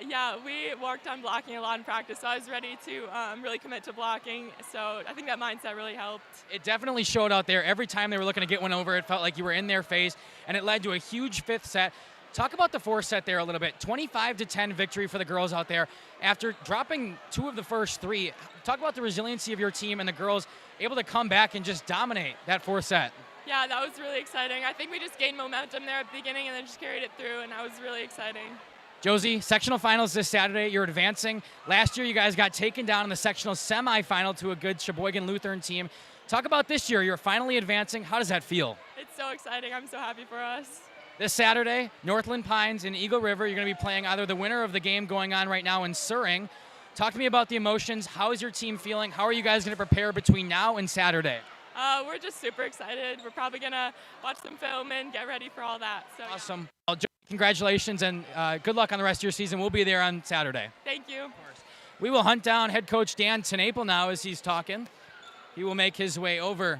Yeah, we worked on blocking a lot in practice, so I was ready to really commit to blocking, so I think that mindset really helped. It definitely showed out there. Every time they were looking to get one over, it felt like you were in their face, and it led to a huge fifth set. Talk about the fourth set there a little bit. 25-10 victory for the girls out there. After dropping 2 of the first 3, talk about the resiliency of your team and the girls able to come back and just dominate that fourth set. Yeah, that was really exciting. I think we just gained momentum there at the beginning and then just carried it through, and that was really exciting. Josie, sectional finals this Saturday. You're advancing. Last year, you guys got taken down in the sectional semifinal to a good Sheboygan Lutheran team. Talk about this year. You're finally advancing. How does that feel? It's so exciting. I'm so happy for us. This Saturday, Northland Pines and Eagle River. You're going to be playing either the winner of the game going on right now in Suring. Talk to me about the emotions. How is your team feeling? How are you guys going to prepare between now and Saturday? We're just super excited. We're probably going to watch some film and get ready for all that. So, awesome. Yeah. Well, congratulations and good luck on the rest of your season. We'll be there on Saturday. Thank you. We will hunt down head coach Dan Tenaple now as he's talking. He will make his way over.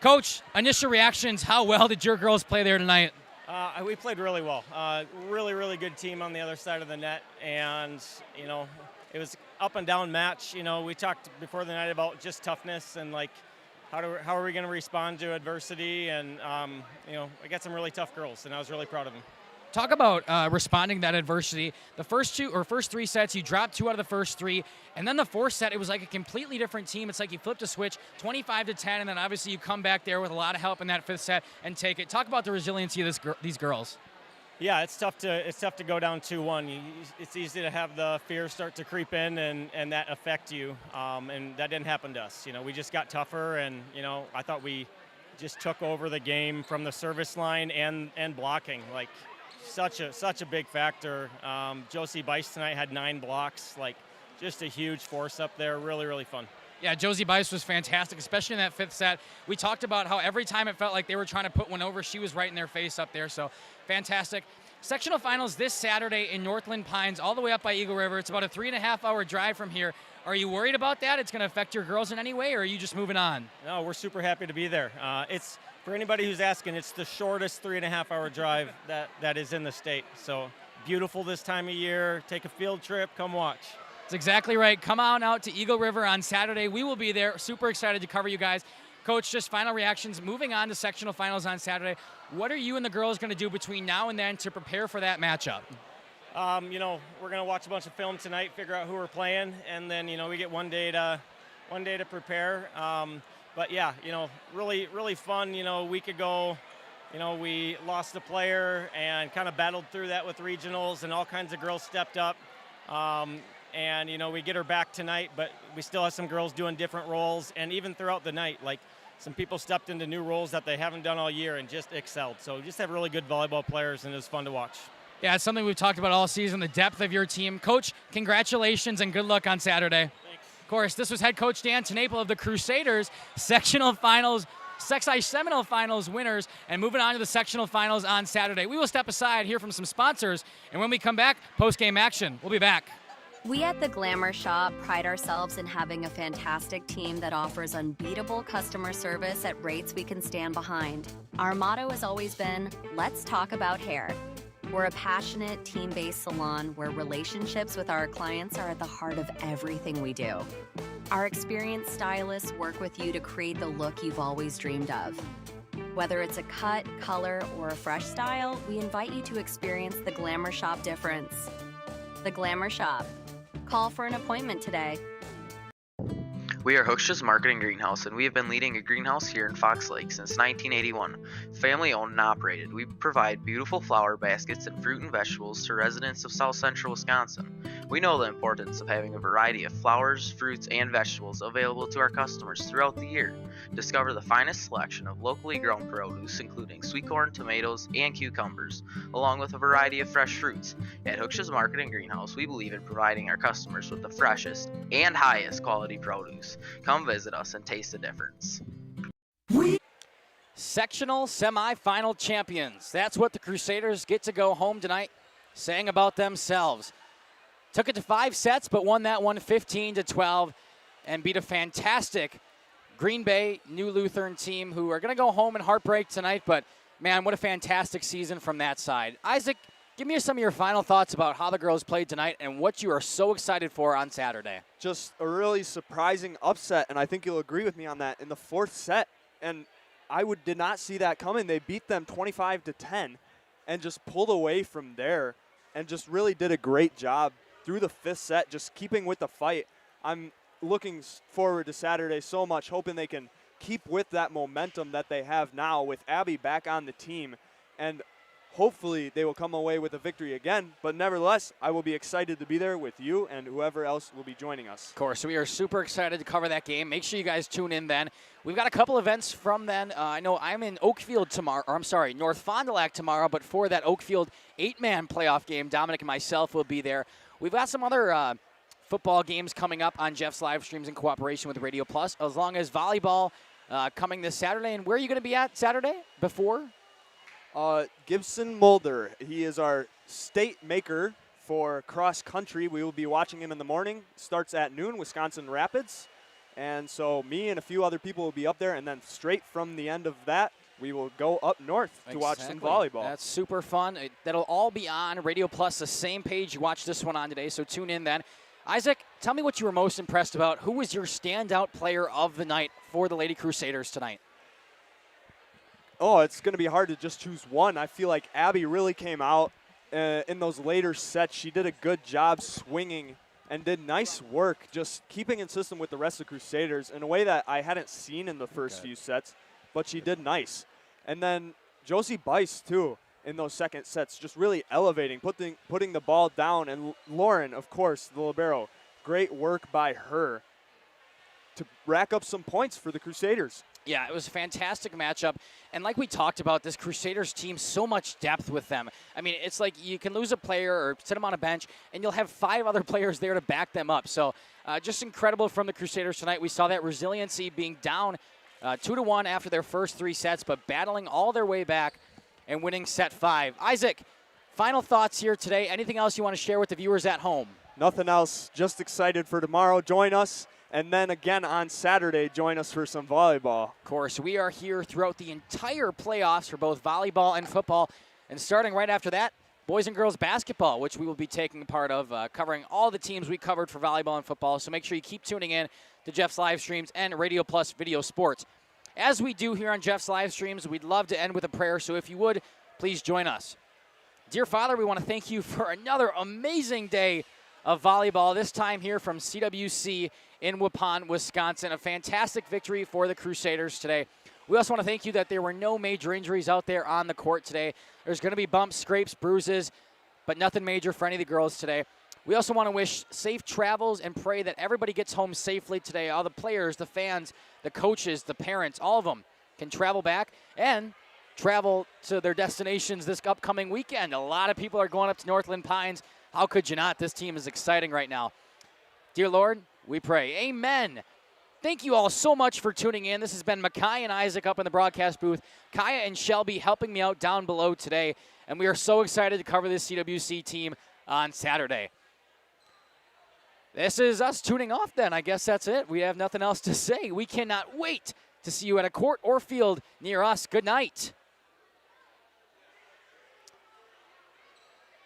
Coach, initial reactions. How well did your girls play there tonight? We played really well. Really good team on the other side of the net, and it was up and down match. We talked before the night about just toughness and like how are we going to respond to adversity, and I got some really tough girls, and I was really proud of them. Talk about responding to that adversity. The first 3 sets, you dropped 2 out of the first 3, and then the 4th set, it was like a completely different team. It's like you flipped a switch, 25-10, and then obviously you come back there with a lot of help in that 5th set and take it. Talk about the resiliency of these girls. Yeah, it's tough to go down 2-1. It's easy to have the fear start to creep in and that affect you, and that didn't happen to us. We just got tougher, and I thought we just took over the game from the service line and blocking. Like, such a big factor. Josie Bice tonight had 9 blocks, like just a huge force up there. Really fun. Yeah, Josie Bice was fantastic, especially in that 5th set. We talked about how every time it felt like they were trying to put one over, she was right in their face up there, so fantastic. Sectional finals this Saturday in Northland Pines, all the way up by Eagle River. It's about a 3.5-hour drive from here. Are you worried about that? It's going to affect your girls in any way, or are you just moving on? No, we're super happy to be there. It's for anybody who's asking, it's the shortest 3.5-hour drive that is in the state. So beautiful this time of year. Take a field trip, come watch. That's exactly right. Come on out to Eagle River on Saturday. We will be there. Super excited to cover you guys. Coach, just final reactions. Moving on to sectional finals on Saturday, what are you and the girls going to do between now and then to prepare for that matchup? We're going to watch a bunch of film tonight, figure out who we're playing, and then we get one day to prepare. But yeah, really fun. A week ago, we lost a player and kind of battled through that with regionals, and all kinds of girls stepped up. And we get her back tonight, but we still have some girls doing different roles, and even throughout the night, like some people stepped into new roles that they haven't done all year and just excelled. So just have really good volleyball players, and it was fun to watch. Yeah, it's something we've talked about all season, the depth of your team. Coach, congratulations and good luck on Saturday. Thanks. Of course, this was head coach Dan Tenaple of the Crusaders, sectional finals, Seminole finals winners, and moving on to the sectional finals on Saturday. We will step aside, hear from some sponsors, and when we come back, post-game action. We'll be back. We at the Glamour Shop pride ourselves in having a fantastic team that offers unbeatable customer service at rates we can stand behind. Our motto has always been, let's talk about hair. We're a passionate, team-based salon where relationships with our clients are at the heart of everything we do. Our experienced stylists work with you to create the look you've always dreamed of. Whether it's a cut, color, or a fresh style, we invite you to experience the Glamour Shop difference. The Glamour Shop. Call for an appointment today. We are Hooksha's Marketing Greenhouse, and we have been leading a greenhouse here in Fox Lake since 1981. Family owned and operated, we provide beautiful flower baskets and fruit and vegetables to residents of South Central Wisconsin. We know the importance of having a variety of flowers, fruits, and vegetables available to our customers throughout the year. Discover the finest selection of locally grown produce, including sweet corn, tomatoes, and cucumbers, along with a variety of fresh fruits. At Hooksha's Marketing Greenhouse, we believe in providing our customers with the freshest and highest quality produce. Come visit us and taste the difference. Sectional semifinal champions. That's what the Crusaders get to go home tonight saying about themselves. Took it to 5 sets, but won that one 15-12 and beat a fantastic Green Bay New Lutheran team who are going to go home in heartbreak tonight. But, man, what a fantastic season from that side. Isaac, give me some of your final thoughts about how the girls played tonight and what you are so excited for on Saturday. Just a really surprising upset, and I think you'll agree with me on that, in the 4th set. And I did not see that coming. They beat them 25-10 and just pulled away from there and just really did a great job through the 5th set, just keeping with the fight. I'm looking forward to Saturday so much, hoping they can keep with that momentum that they have now with Abby back on the team. And hopefully they will come away with a victory again. But nevertheless, I will be excited to be there with you and whoever else will be joining us. Of course, we are super excited to cover that game. Make sure you guys tune in then. We've got a couple events from then. I know I'm in Oakfield tomorrow, North Fond du Lac tomorrow, but for that Oakfield 8-man playoff game, Dominic and myself will be there. We've got some other football games coming up on Jeff's live streams in cooperation with Radio Plus, as long as volleyball coming this Saturday. And where are you going to be at Saturday before? Gibson Mulder. He is our state maker for cross country. We will be watching him in the morning. Starts at noon, Wisconsin Rapids. And so me and a few other people will be up there. And then straight from the end of that, we will go up north to watch some volleyball. That's super fun. That'll all be on Radio Plus, the same page you watch this one on today, so tune in then. Isaac, tell me what you were most impressed about. Who was your standout player of the night for the Lady Crusaders tonight? Oh, it's going to be hard to just choose one. I feel like Abby really came out in those later sets. She did a good job swinging and did nice work just keeping in system with the rest of the Crusaders in a way that I hadn't seen in the first few sets, but she did nice. And then Josie Bice, too, in those second sets, just really elevating, putting the ball down. And Lauren, of course, the libero, great work by her to rack up some points for the Crusaders. Yeah, it was a fantastic matchup. And like we talked about, this Crusaders team, so much depth with them. I mean, it's like you can lose a player or sit them on a bench, and you'll have 5 other players there to back them up. So just incredible from the Crusaders tonight. We saw that resiliency being down 2-1 after their first 3 sets, but battling all their way back and winning set 5. Isaac, final thoughts here today. Anything else you want to share with the viewers at home? Nothing else. Just excited for tomorrow. Join us. And then again on Saturday, join us for some volleyball. Of course, we are here throughout the entire playoffs for both volleyball and football. And starting right after that, boys and girls basketball, which we will be taking part of, covering all the teams we covered for volleyball and football. So make sure you keep tuning in to Jeff's live streams and Radio Plus Video Sports. As we do here on Jeff's live streams, we'd love to end with a prayer. So if you would, please join us. Dear Father, we want to thank you for another amazing day of volleyball, this time here from CWC in Waupun, Wisconsin. A fantastic victory for the Crusaders today. We also want to thank you that there were no major injuries out there on the court today. There's going to be bumps, scrapes, bruises, but nothing major for any of the girls today. We also want to wish safe travels and pray that everybody gets home safely today. All the players, the fans, the coaches, the parents, all of them can travel back and travel to their destinations this upcoming weekend. A lot of people are going up to Northland Pines. How could you not? This team is exciting right now. Dear Lord, we pray. Amen. Thank you all so much for tuning in. This has been Makai and Isaac up in the broadcast booth. Kaya and Shelby helping me out down below today. And we are so excited to cover this CWC team on Saturday. This is us tuning off then. I guess that's it. We have nothing else to say. We cannot wait to see you at a court or field near us. Good night.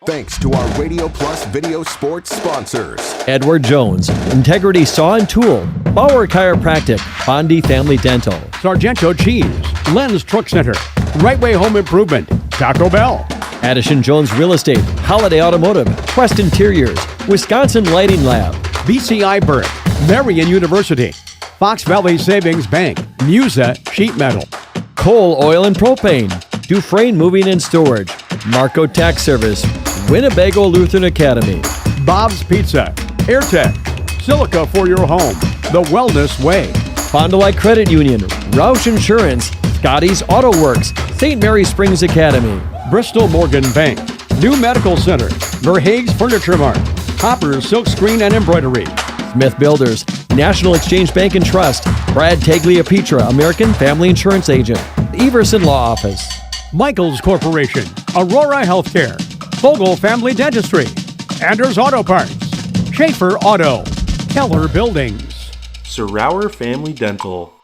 Thanks to our Radio Plus Video Sports sponsors. Edward Jones, Integrity Saw and Tool, Bauer Chiropractic, Bondi Family Dental, Sargento Cheese, Len's Truck Center, Right Way Home Improvement, Taco Bell, Addison Jones Real Estate, Holiday Automotive, Quest Interiors, Wisconsin Lighting Lab, BCI Burke, Marion University, Fox Valley Savings Bank, Musa Sheet Metal, Coal, Oil and Propane, Dufresne Moving and Storage, Marco Tax Service, Winnebago Lutheran Academy, Bob's Pizza, AirTech, Silica for your home, The Wellness Way, Fond du Lac Credit Union, Roush Insurance, Scotty's Auto Works, St. Mary Springs Academy, Bristol Morgan Bank, New Medical Center, Verhaeg's Furniture Mart, Hopper's Silk Screen and Embroidery, Smith Builders, National Exchange Bank and Trust, Brad Tagliapietra, American Family Insurance Agent, the Everson Law Office, Michaels Corporation, Aurora Healthcare, Vogel Family Dentistry, Anders Auto Parts, Schaefer Auto, Keller Buildings, Sirauer Family Dental,